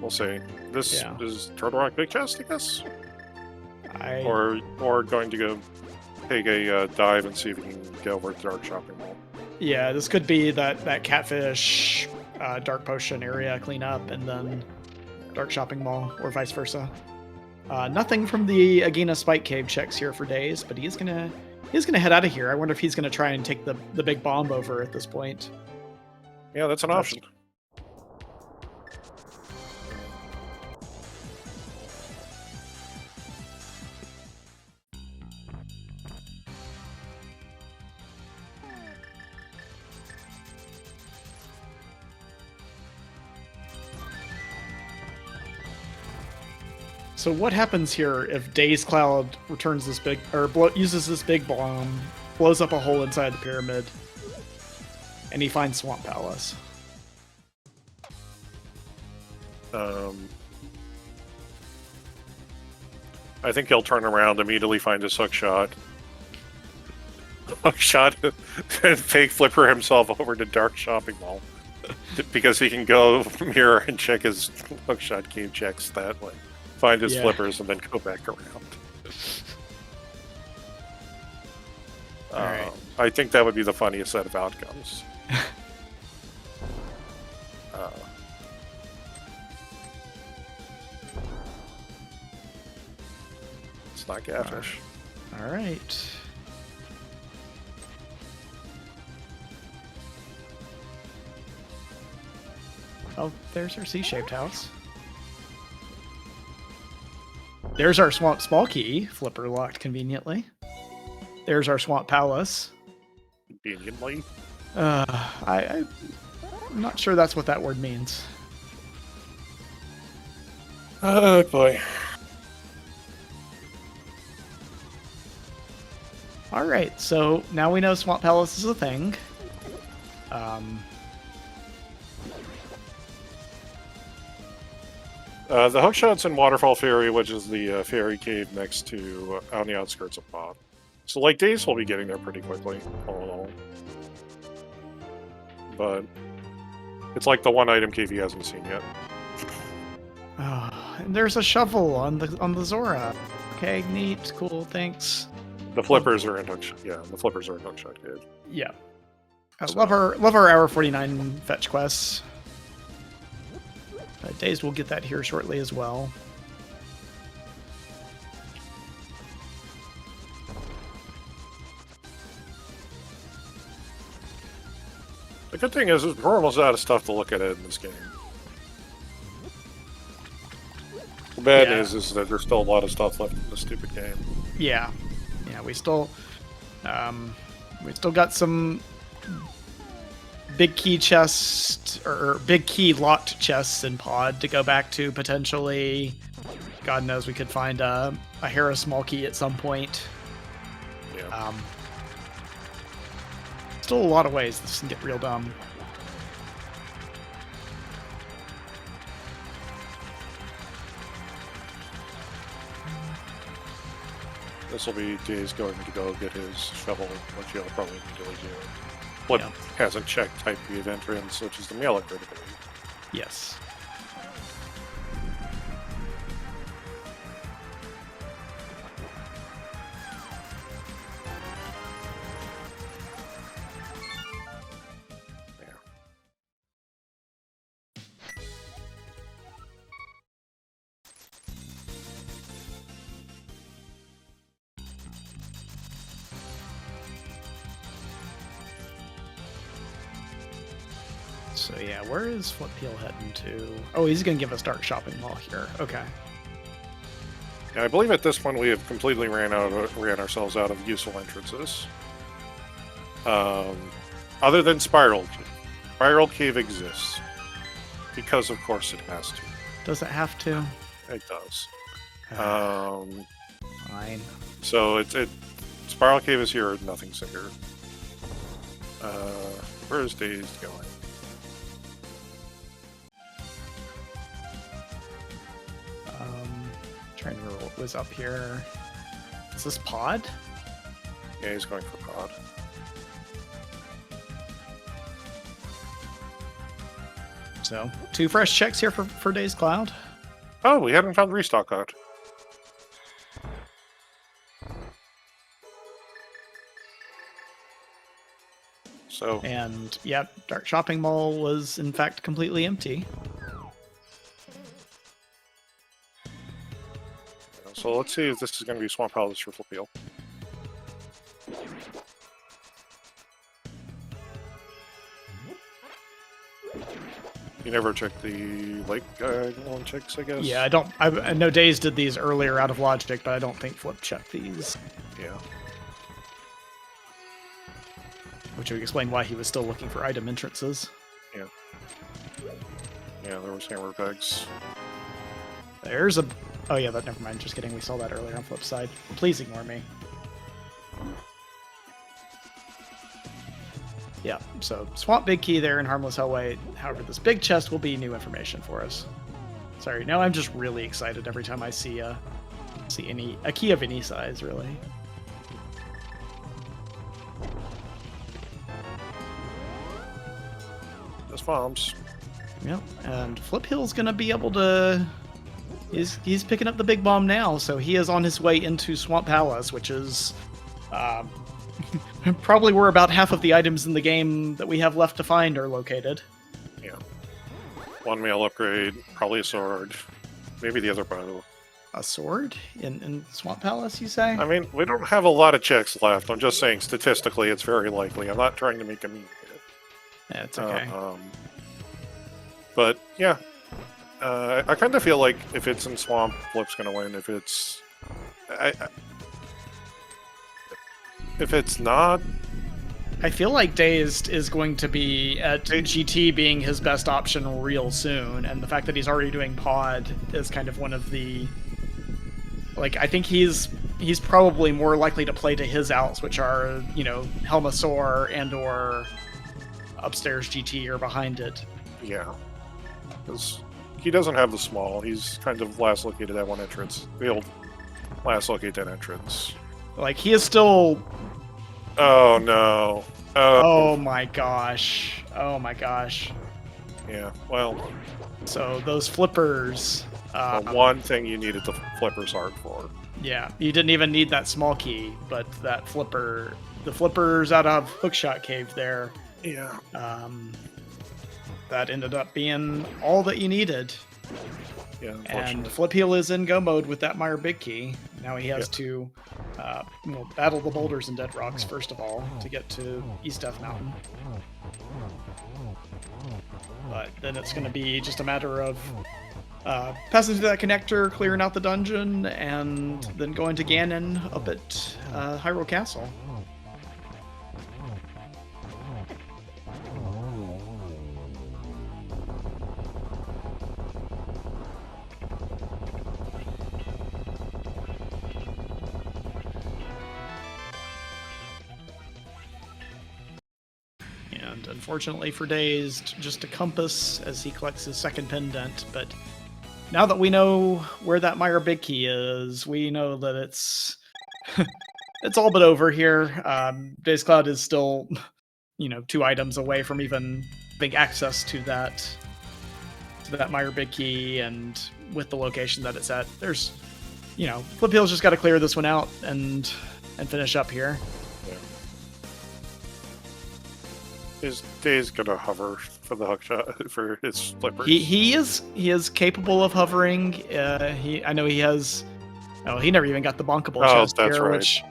A: We'll see. This is Turtle Rock Big Chest, I guess? Or going to go take a dive and see if we can get over to Dark Shopping Mall.
B: Yeah, this could be that Catfish Dark Potion area cleanup and then Dark Shopping Mall, or vice versa. Nothing from the Agena Spike Cave checks here for Days, but he's gonna head out of here. I wonder if he's gonna try and take the big bomb over at this point.
A: Yeah, that's an option.
B: So what happens here if Days Cloud returns this big, or uses this big bomb, blows up a hole inside the pyramid, and he finds Swamp Palace?
A: I think he'll turn around, immediately find his hookshot, and fake flipper himself over to Dark Shopping Mall. Because he can go mirror and check his hookshot game checks that way. Find his flippers and then go back around.
B: Right.
A: I think that would be the funniest set of outcomes. It's not catfish.
B: All right. Oh, there's our C-shaped house. There's our Swamp Small Key, flipper locked conveniently. There's our Swamp Palace.
A: Conveniently.
B: I'm not sure that's what that word means.
A: Oh boy.
B: All right, so now we know Swamp Palace is a thing.
A: The hookshot's in Waterfall Ferry, which is the fairy cave next to on the outskirts of Pod. So, like, Days will be getting there pretty quickly, all in all. But it's like the one item cave he hasn't seen yet.
B: Oh, and there's a shovel on the Zora. Okay, neat, cool, thanks.
A: The flippers are in hookshot. Yeah, the flippers are in hookshot cave.
B: Yeah.
A: So-
B: Love our hour 49 fetch quests. Days will get that here shortly as well.
A: The good thing is we're almost out of stuff to look at in this game. The bad news is that there's still a lot of stuff left in this stupid game.
B: Yeah, we still got some big key chests or big key locked chests in Pod to go back to potentially. God knows we could find a Hera small key at some point.
A: Yeah.
B: Still a lot of ways this can get real dumb.
A: This will be Days going to go get his shovel, which he'll probably immediately do. What hasn't checked Type B of entrance, which is the mail upgrade ability.
B: Yes. So yeah, where is Flip Peel heading to? Oh, he's gonna give us Dark Shopping Mall here. Okay.
A: Yeah, I believe at this point we have completely ran ourselves out of useful entrances. Other than Spiral Cave. Spiral Cave exists. Because of course it has to.
B: Does it have to?
A: It does.
B: Fine.
A: So Spiral Cave is here, nothing's here. Where is Days going?
B: Trying to remember what was up here. Is this Pod?
A: Yeah, he's going for Pod.
B: So, 2 fresh checks here for Days Cloud.
A: Oh, we hadn't found Restocked. So.
B: And, yep, Dark Shopping Mall was in fact completely empty.
A: So let's see if this is going to be Swamp Palace for Flip Peel. You never check the lake one checks, I guess?
B: Yeah, I know Days did these earlier out of logic, but I don't think Flip checked these.
A: Yeah.
B: Which would explain why he was still looking for item entrances.
A: Yeah. Yeah, there was hammer pegs.
B: There's a... Oh yeah, never mind. Just kidding. We saw that earlier on Flip's side. Please ignore me. Yeah, so Swamp Big Key there in Harmless Hellway. However, this big chest will be new information for us. Sorry, now I'm just really excited every time I see a key of any size, really.
A: Just bombs.
B: Yep, and Flip Hill's gonna be able to... He's picking up the big bomb now, so he is on his way into Swamp Palace, which is probably where about half of the items in the game that we have left to find are located.
A: Yeah. 1 mail upgrade, probably a sword, maybe the other bow.
B: A sword? In Swamp Palace, you say?
A: I mean, we don't have a lot of checks left. I'm just saying statistically it's very likely. I'm not trying to make a meme here.
B: Yeah, it's okay.
A: But yeah, I kind of feel like if it's in Swamp, Flip's gonna win. If it's if it's not,
B: I feel like Dazed is going to be at GT being his best option real soon, and the fact that he's already doing Pod is kind of one of the... Like, I think he's probably more likely to play to his outs, which are, you know, Helmasaur and or upstairs GT or behind it.
A: yeah, because he doesn't have the small. He's kind of last located at one entrance. The old last located entrance.
B: Like, he is still...
A: Oh no.
B: Oh my gosh. Oh my gosh.
A: Yeah, well...
B: So, those flippers...
A: the one thing you needed the flippers hard for.
B: Yeah, you didn't even need that small key, but that flipper... The flippers out of Hookshot Cave there...
A: Yeah.
B: That ended up being all that you needed.
A: Yeah,
B: and Flip Heel is in go mode with that Meyer Big Key. Now he has to battle the boulders and dead rocks first of all to get to East Death Mountain. But then it's going to be just a matter of passing through that connector, clearing out the dungeon, and then going to Ganon up at Hyrule Castle. And unfortunately for Dazed, just a compass as he collects his second pendant. But now that we know where that Meyer Big Key is, we know that it's it's all but over here. Dazed Cloud is still, 2 items away from even having access to that Meyer Big Key, and with the location that it's at, there's, Flip Heel's just got to clear this one out and finish up here.
A: His Dave's gonna hover for the hook shot for his flippers.
B: He is capable of hovering. I know he has. Oh, he never even got the bonkable chest
A: that's
B: here,
A: right.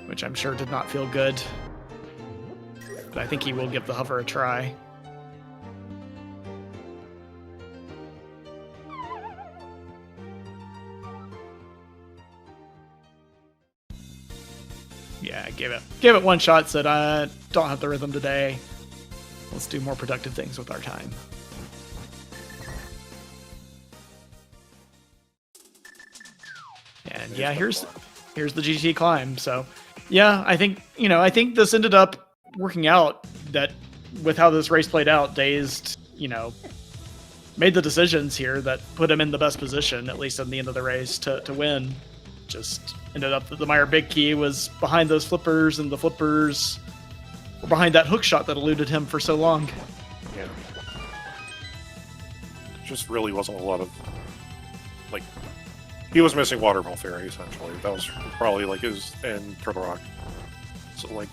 B: which I'm sure did not feel good. But I think he will give the hover a try. Yeah, gave it one shot. Said I don't have the rhythm today. Let's do more productive things with our time. And yeah, here's the GT climb. So yeah, I think this ended up working out, that with how this race played out, Dazed, made the decisions here that put him in the best position, at least at the end of the race, to win. Just ended up that the Meyer Big Key was behind those flippers, and the flippers were behind that hook shot that eluded him for so long.
A: Yeah. Just really wasn't a lot of, he was missing Waterfall Fairy, essentially. That was probably his, and Turtle Rock. So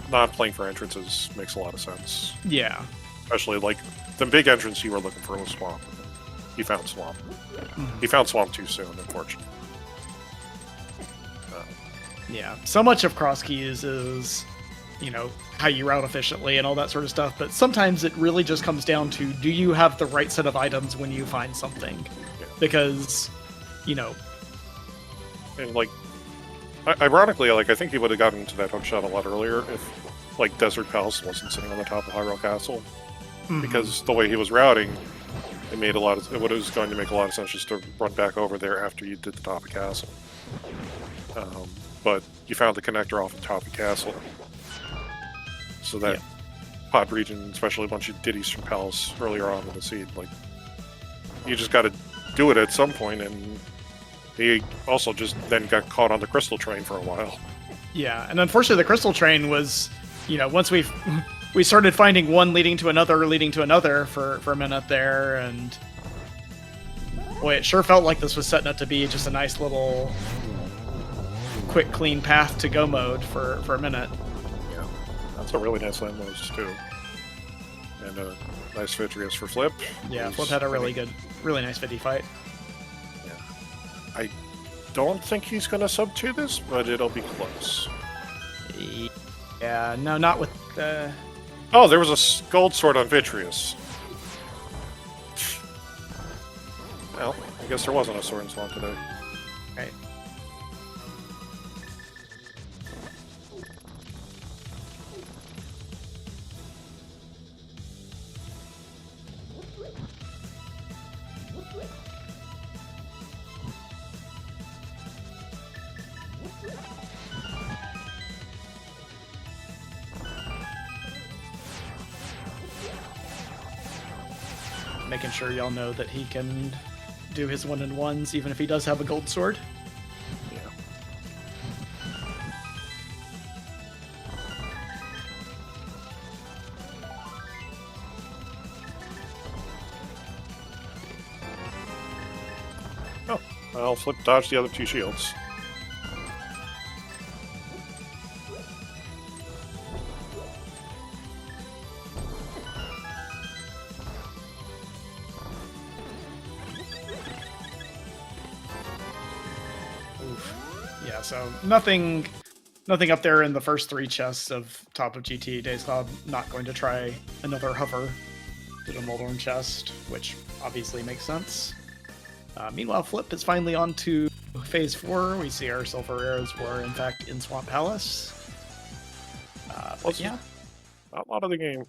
A: not playing for entrances makes a lot of sense.
B: Yeah.
A: Especially the big entrance you were looking for was Swamp. He found Swamp. He found Swamp too soon, unfortunately.
B: Yeah. So much of Cross Keys is, how you route efficiently and all that sort of stuff, but sometimes it really just comes down to, do you have the right set of items when you find something?
A: Yeah.
B: Because,
A: and ironically, I think he would have gotten into that hook shot a lot earlier if, Desert Palace wasn't sitting on the top of Hyrule Castle. Mm-hmm. Because the way he was routing, it was going to make a lot of sense just to run back over there after you did the top of Castle. But you found the connector off the top of Castle. So that pod region, especially once you did Eastern Palace earlier on in the seed, you just got to do it at some point, and he also just then got caught on the crystal train for a while.
B: Yeah, and unfortunately the crystal train was, once we started finding one leading to another for a minute there, and boy, it sure felt like this was setting up to be just a nice little quick, clean path to go mode for a minute.
A: Yeah, that's a really nice land moves too, and a nice Vitrius for Flip.
B: Yeah, Flip had a really nice 50 fight.
A: Yeah, I don't think he's gonna sub to this, but it'll be close.
B: Yeah, no, not with the...
A: Oh, there was a gold sword on Vitrius. guess there wasn't a sword and swamp today.
B: Right. Making sure y'all know that he can do his 1-in-1s even if he does have a gold sword.
A: Yeah. Oh, well, Flip dodged the other two shields.
B: Yeah, so nothing up there in the first 3 chests of top of GT. Days Cloud not going to try another hover to the Moldorm chest, which obviously makes sense. Meanwhile, Flip is finally on to Phase 4. We see our Sulfur Arrows were, in fact, in Swamp Palace. But yeah.
A: Not a lot of the game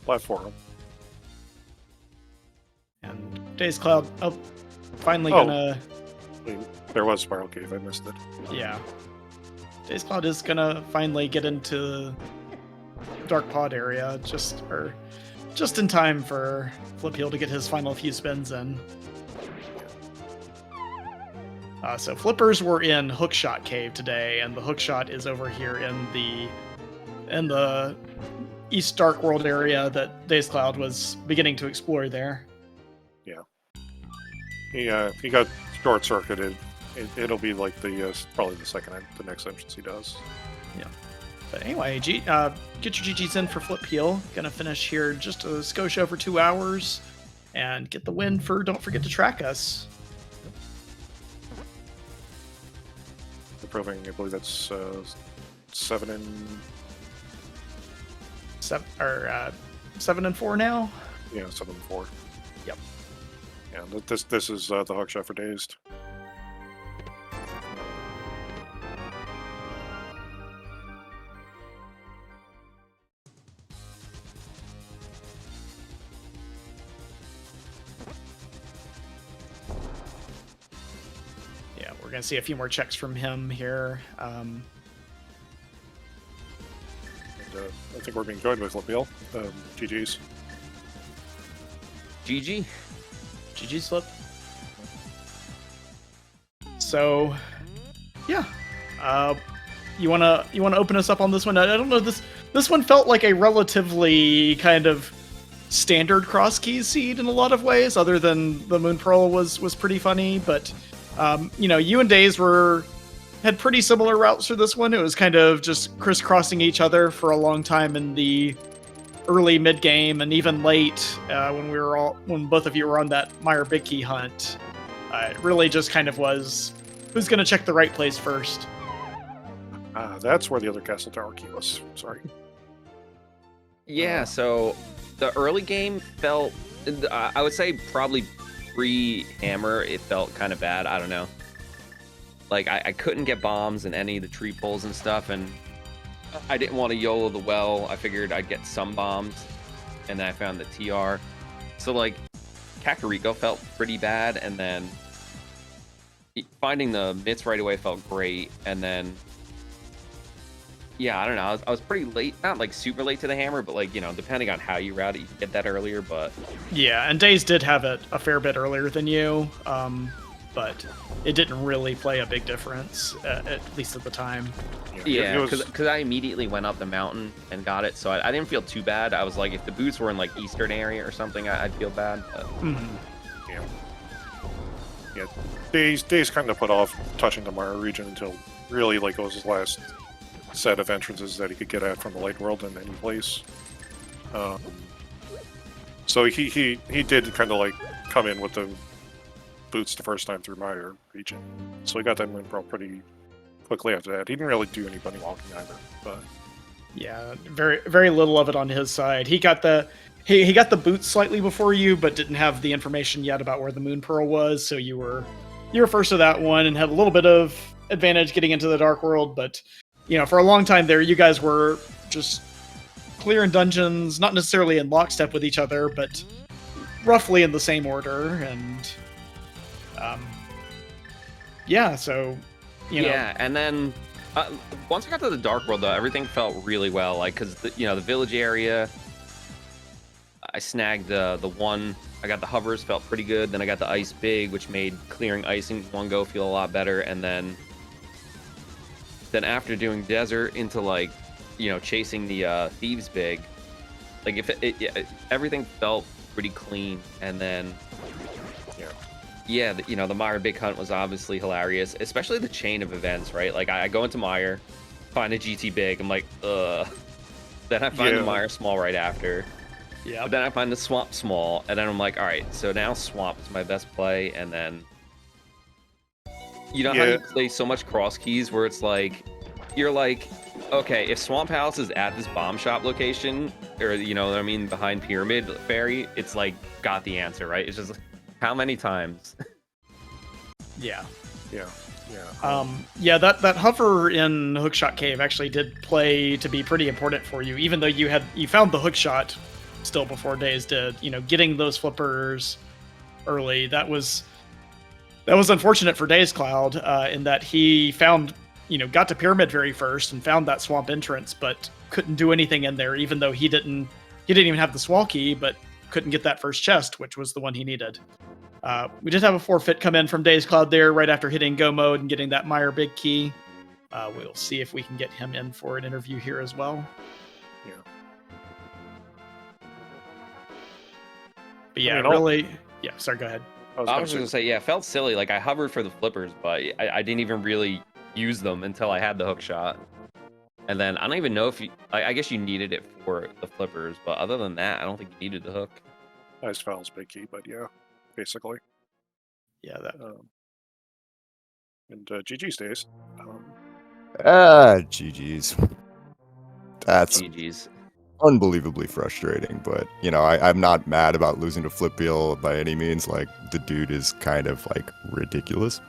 A: platform.
B: And Days Cloud, finally
A: Oh.
B: gonna...
A: Wait, there was Spiral Cave, I missed it.
B: Yeah. Days Cloud is gonna finally get into Dark Pod area, just in time for Flip Heel to get his final few spins in. So Flippers were in Hookshot Cave today, and the Hookshot is over here in the East Dark World area that Days Cloud was beginning to explore there.
A: Yeah. He got short circuited. It'll be like probably the next entrance he does.
B: Yeah. But anyway, get your GGs in for Flip Heel. Gonna finish here just a Scotia for 2 hours and get the win for Don't Forget to Track Us.
A: Proving, I believe that's 7 and
B: 7-4 now.
A: yeah, 7-4.
B: Yep.
A: Yeah, this is the hookshot for Dazed.
B: Yeah, we're gonna see a few more checks from him here.
A: And, I think we're being joined by Flipeel. GG's.
C: GG.
B: GG's Flip. So, yeah. You wanna open us up on this one? I don't know. This one felt like a relatively kind of standard cross keys seed in a lot of ways. Other than the Moon Pearl was pretty funny, but you and Days had pretty similar routes for this one. It was kind of just crisscrossing each other for a long time in the early mid game and even late when both of you were on that Meyer Big Key hunt. It really just kind of was who's going to check the right place first.
A: That's where the other Castle Tower key was. Sorry.
C: Yeah, so the early game felt, I would say probably pre-hammer, it felt kind of bad. I don't know. Like, I couldn't get bombs in any of the tree pulls and stuff, and I didn't want to YOLO the well. I figured I'd get some bombs, and then I found the TR. So, like, Kakariko felt pretty bad, and then finding the mitts right away felt great, and then yeah, I don't know. I was pretty late, not like super late to the hammer, but like, depending on how you route it, you can get that earlier, but
B: Yeah, and Days did have it a fair bit earlier than you, but it didn't really play a big difference, at least at the time.
C: yeah,
A: it was-
C: because I immediately went up the mountain and got it, so I didn't feel too bad. I was like, if the boots were in like eastern area or something, I'd feel bad. But
A: Yeah, Days kind of put off touching the Mara region until really like it was his last set of entrances that he could get at from the light world in any place. So he did kind of like come in with the boots the first time through Maya region. So he got that Moon Pearl pretty quickly after that. He didn't really do any bunny walking either, but
B: Yeah, very very little of it on his side. He got the he got the boots slightly before you, but didn't have the information yet about where the Moon Pearl was. So you were first to that one and had a little bit of advantage getting into the Dark World. But for a long time there, you guys were just clearing dungeons, not necessarily in lockstep with each other, but roughly in the same order. And so
C: Yeah, and then once I got to the Dark World, though, everything felt really well. Like, because the village area, I snagged the one. I got the hovers, felt pretty good. Then I got the ice big, which made clearing ice in one go feel a lot better. And then after doing desert into like, chasing the thieves big, like everything felt pretty clean. And then the Mire Big Hunt was obviously hilarious, especially the chain of events, right? Like, I go into Mire, find a GT Big, I'm like, ugh. Then I find the Mire Small right after.
B: Yeah.
C: But then I find the Swamp Small, and then I'm like, all right, so now Swamp is my best play, and then... how you play so much cross keys where it's like, you're like, okay, if Swamp House is at this bomb shop location, or, behind Pyramid Fairy, it's like, got the answer, right? It's just... How many times?
B: Yeah.
A: Yeah.
B: That hover in Hookshot Cave actually did play to be pretty important for you, even though you found the hookshot still before Days did. Getting those flippers early, that was unfortunate for Days Cloud, in that he found, got to Pyramid very first and found that swamp entrance, but couldn't do anything in there, even though he didn't even have the Swall key, but couldn't get that first chest, which was the one he needed. We did have a forfeit come in from Days Cloud there right after hitting go mode and getting that Mire Big key. We'll see if we can get him in for an interview here as well.
A: Yeah.
B: But really... Yeah, sorry, go ahead.
C: I was going to say, it felt silly. Like, I hovered for the flippers, but I didn't even really use them until I had the hook shot. And then, I don't even know if you... I guess you needed it for the flippers, but other than that, I don't think you needed the hook.
A: Nice fouls, big key, but yeah, basically.
B: Yeah, that...
A: And GG's Days.
D: GG's. That's
C: GG's.
D: unbelievably frustrating, but I'm not mad about losing to Flipwheel by any means. Like, the dude is kind of like ridiculous.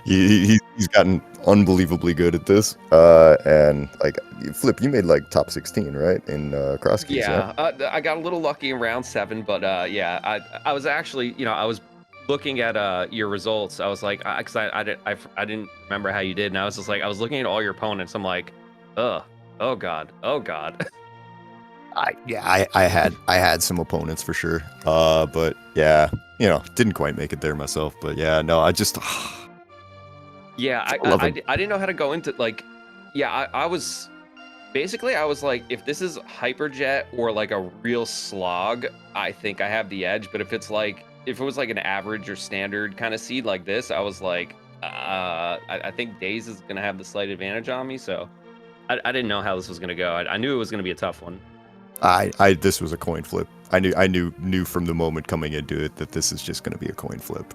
D: He's gotten unbelievably good at this, and like Flip, you made like top 16, right, in cross keys?
C: Yeah, I got a little lucky in round 7, but I was actually, I was looking at your results. I was like, because I didn't remember how you did, and I was just like, I was looking at all your opponents. I'm like, oh god.
D: I had some opponents for sure, but yeah, didn't quite make it there myself. But yeah, no, I just
C: I didn't know how to go into like, I was like, if this is Hyperjet or like a real slog, I think I have the edge. But if it was like an average or standard kind of seed like this, I was like, I think Days is gonna have the slight advantage on me. So I didn't know how this was gonna go. I knew it was gonna be a tough one.
D: This was a coin flip. I knew from the moment coming into it that this is just going to be a coin flip.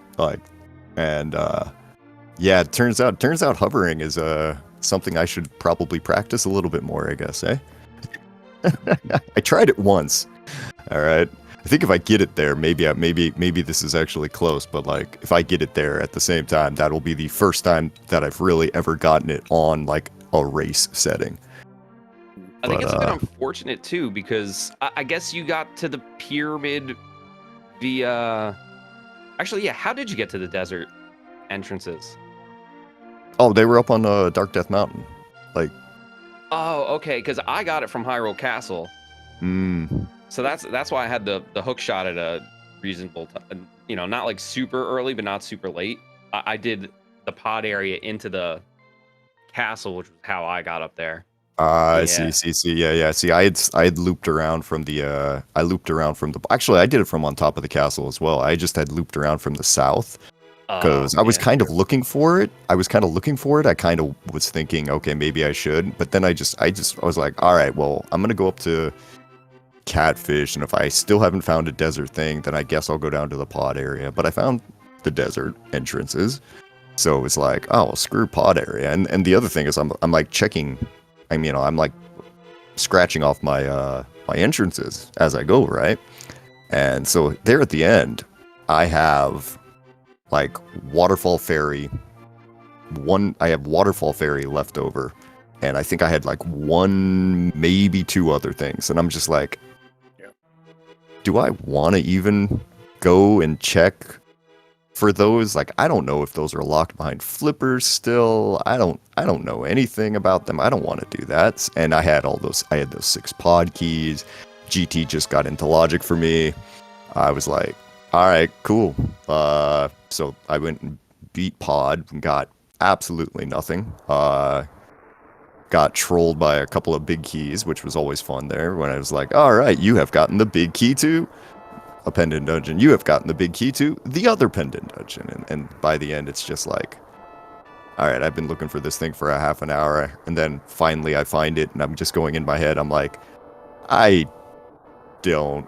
D: It turns out hovering is something I should probably practice a little bit more, I guess, eh? I tried it once. All right. I think if I get it there, maybe this is actually close, but like if I get it there at the same time, that'll be the first time that I've really ever gotten it on like a race setting.
C: I think it's a bit unfortunate too, because I guess you got to the pyramid via... Actually, how did you get to the desert entrances?
D: Oh, they were up on Dark Death Mountain. Like...
C: Oh, okay, because I got it from Hyrule Castle. So that's why I had the hook shot at a reasonable time. Not like super early, but not super late. I did the pod area into the castle, which was how I got up there.
D: See, yeah. See, I had looped around from the, actually, I did it from on top of the castle as well. I just had looped around from the south, because I was kind of looking for it. I kind of was thinking, okay, maybe I should, but then I was like, all right, well, I'm going to go up to Catfish, and if I still haven't found a desert thing, then I guess I'll go down to the pod area, but I found the desert entrances, so it was like, oh, well, screw pod area, and the other thing is I'm like checking, I'm like scratching off my my entrances as I go, right? And so there at the end, I have like Waterfall Ferry. I have Waterfall Ferry left over, and I think I had like one, maybe two other things, and I'm just like, do I want to even go and check for those? Like, I don't know if those are locked behind flippers still. I don't know anything about them. I don't want to do that. And I had those 6 pod keys. GT just got into logic for me. I was like, all right, cool. So I went and beat pod and got absolutely nothing. Got trolled by a couple of big keys, which was always fun there when I was like, all right, you have gotten the big key to a pendant dungeon. You have gotten the big key to the other pendant dungeon. And by the end, it's just like, all right, I've been looking for this thing for a half an hour. And then finally I find it and I'm just going in my head. I'm like, I don't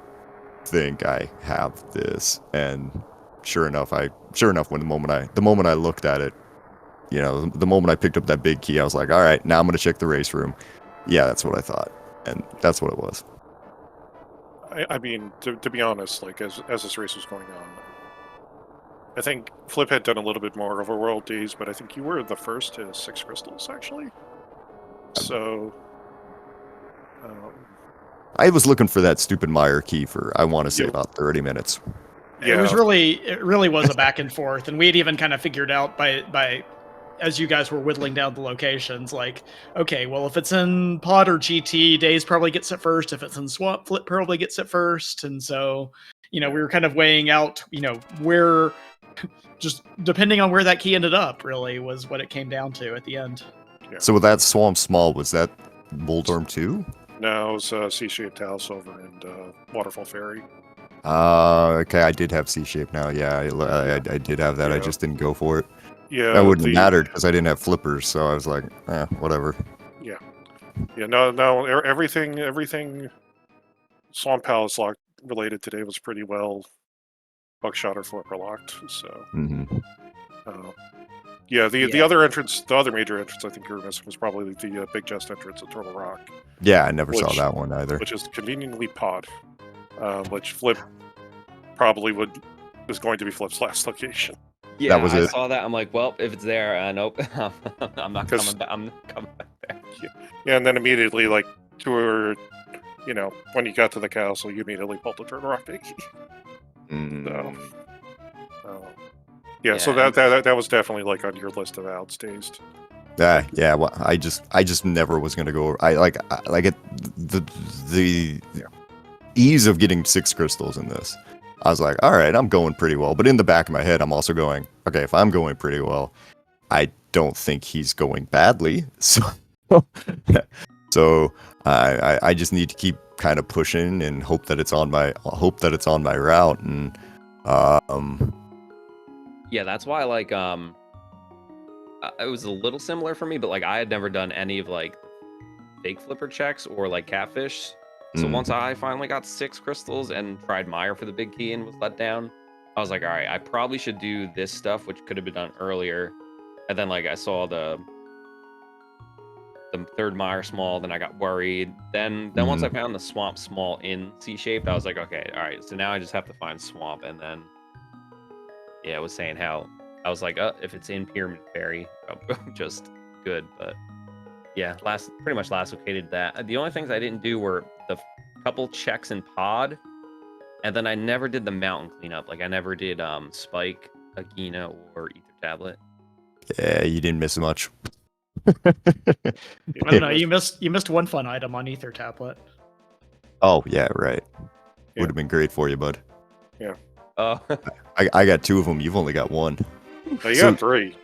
D: think I have this. And sure enough, when the moment I looked at it, you know, the moment I picked up that big key, I was like, all right, now I'm going to check the race room. Yeah, that's what I thought. And that's what it was.
A: I mean, to be honest, like, as this race was going on, I think Flip had done a little bit more overworld days, but I think you were the first to 6 crystals, actually. So...
D: I was looking for that stupid Meyer key for, I want to say, about 30 minutes.
B: Yeah. It really was a back and forth, and we had even kind of figured out by as you guys were whittling down the locations, like, okay, well, if it's in Pod or GT, Days probably gets it first. If it's in Swamp, Flip probably gets it first. And so, you know, we were kind of weighing out, you know, where, just depending on where that key ended up, really, was what it came down to at the end.
A: Yeah.
D: So with that Swamp Small, was that Buldorm 2?
A: No, it was C-shaped house over and Waterfall Ferry.
D: Okay, I did have C-shape now. Yeah, I did have that.
A: Yeah.
D: I just didn't go for it.
A: Yeah,
D: that wouldn't have mattered because I didn't have flippers, so I was like, whatever.
A: Yeah, no, everything Swamp Palace locked related today was pretty well buckshot or flipper locked. So, the other entrance, the other major entrance I think you were missing was probably the Big Chest entrance at Turtle Rock.
D: Yeah, I never saw that one either.
A: Which is conveniently Pod, which Flip probably was going to be Flip's last location.
C: Yeah,
D: that was
C: I
D: it.
C: saw that. I'm like, well, if it's there, nope, I'm not coming back. I'm not coming back there.
A: Yeah, and then immediately, like, when you got to the castle, you immediately pulled the Turtle Rock key. So that was definitely like on your list of outs, Dazed.
D: Yeah. Well, I just never was gonna go. The ease of getting 6 crystals in this. I was like, all right, I'm going pretty well. But in the back of my head, I'm also going, okay, if I'm going pretty well, I don't think he's going badly. So I just need to keep kind of pushing and hope that it's on my route. And
C: yeah, that's why like it was a little similar for me, but like I had never done any of like fake flipper checks or like catfish. So once I finally got 6 crystals and tried Meyer for the big key and was let down, I was like, all right, I probably should do this stuff, which could have been done earlier. And then like I saw the third Meyer small, then I got worried. Then once I found the Swamp Small in C-shaped, I was like, okay, all right, so now I just have to find Swamp. And then, yeah, I was saying how, I was like, if it's in Pyramid Fairy, just good. But yeah, pretty much last located that. The only things I didn't do were the couple checks in Pod, and then I never did the mountain cleanup. Like I never did Spike, Agina, or Ether Tablet.
D: Yeah, you didn't miss much.
B: I don't know. You missed one fun item on Ether Tablet.
D: Oh yeah, right.
A: Yeah.
D: Would have been great for you, bud.
A: Yeah.
D: I got 2 of them. You've only got 1.
A: Oh, you got 3.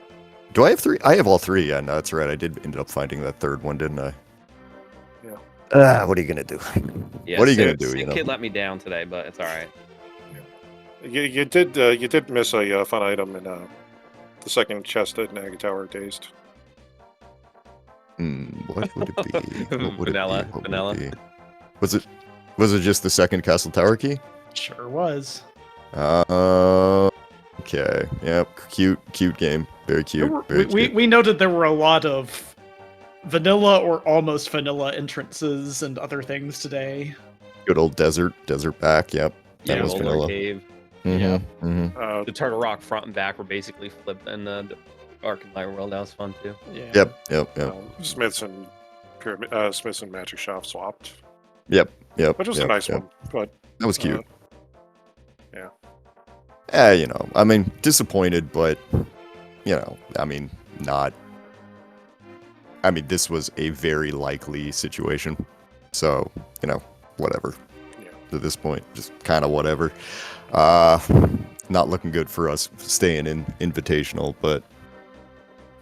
D: Do I have 3? I have all 3. Yeah, no, that's right. I did end up finding that third one, didn't I?
A: Yeah.
D: What are you gonna do?
C: Yeah,
D: what are you gonna do?
C: Sick Kid let me down today, but it's all right.
A: Yeah. You did miss a fun item in the second chest at Naga Tower, Dazed.
D: What would it be? What would
C: Vanilla.
D: it be? What
C: Vanilla.
D: would it be? Was it just the second Castle Tower key?
B: Sure was.
D: Okay. Yep. Cute game. Very cute.
B: We noted there were a lot of vanilla or almost vanilla entrances and other things today.
D: Good old desert back. Yep. That
C: Yeah,
D: was
C: Boulder
D: vanilla.
C: Cave.
D: Mhm,
C: Yeah.
D: mhm.
C: The Turtle Rock front and back were basically flipped in the Ark and Light World. That was fun too.
B: Yeah.
D: Yep.
A: Smiths and Smiths and Magic Shop swapped,
D: Yep.
A: which was a nice one. But
D: That was cute.
A: yeah.
D: You know, I mean, disappointed, but you know, I mean, not. I mean, this was a very likely situation, so you know, whatever.
A: Yeah.
D: At this point, just kind of whatever. Not looking good for us staying in Invitational, but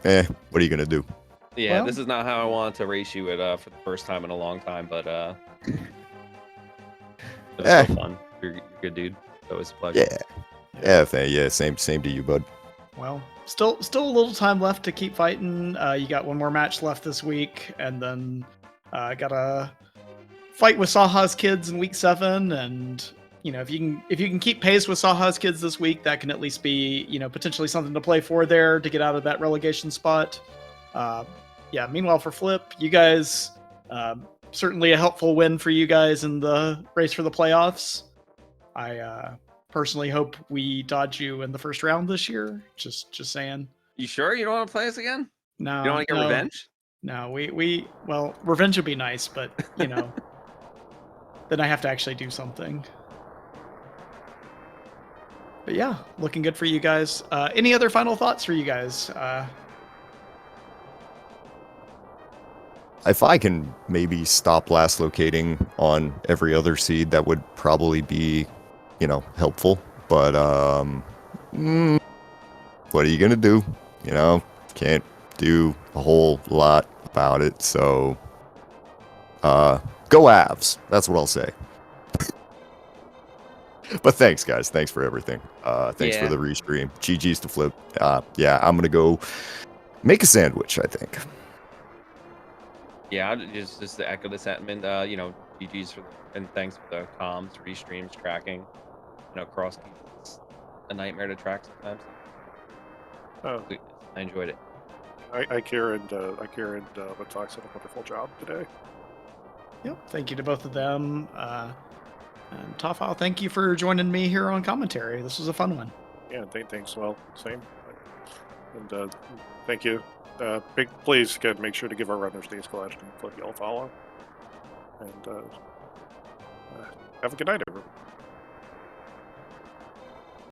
D: what are you gonna do?
C: Yeah,
B: Well-
C: this is not how I wanted to race you it for the first time in a long time, but it was so fun. You're a good dude. That was a pleasure.
D: Yeah, same to you, bud.
B: Well, still a little time left to keep fighting. You got one more match left this week, and then gotta fight with Saha's kids in week 7. And you know, if you can keep pace with Saha's kids this week, that can at least be, you know, potentially something to play for there to get out of that relegation spot. Yeah. Meanwhile, for Flip, you guys, certainly a helpful win for you guys in the race for the playoffs. I personally hope we dodge you in the first round this year. Just saying.
C: You sure you don't want to play us again?
B: No,
C: You don't want to get
B: no,
C: revenge?
B: No, well, revenge would be nice, but you know, then I have to actually do something. But yeah, looking good for you guys. Any other final thoughts for you guys?
D: If I can maybe stop last locating on every other seed, that would probably be, you know, helpful. But what are you gonna do? You know, can't do a whole lot about it. So, go Avs. That's what I'll say. But thanks, guys. Thanks for everything. Thanks for the restream. GG's to Flip. Yeah, I'm gonna go make a sandwich, I think.
C: Yeah, just to echo the sentiment, you know, GG's and thanks for the comms, restreams, tracking. You know, cross keys, a nightmare to track sometimes.
A: Oh,
C: I enjoyed it.
A: Ikira and Matox did a wonderful job today.
B: Yep. Thank you to both of them. And Tafal, thank you for joining me here on commentary. This was a fun one.
A: Yeah, thanks. Well, same. And thank you. Please, again, make sure to give our runners the escalation and click yellow follow. And have a good night, everyone.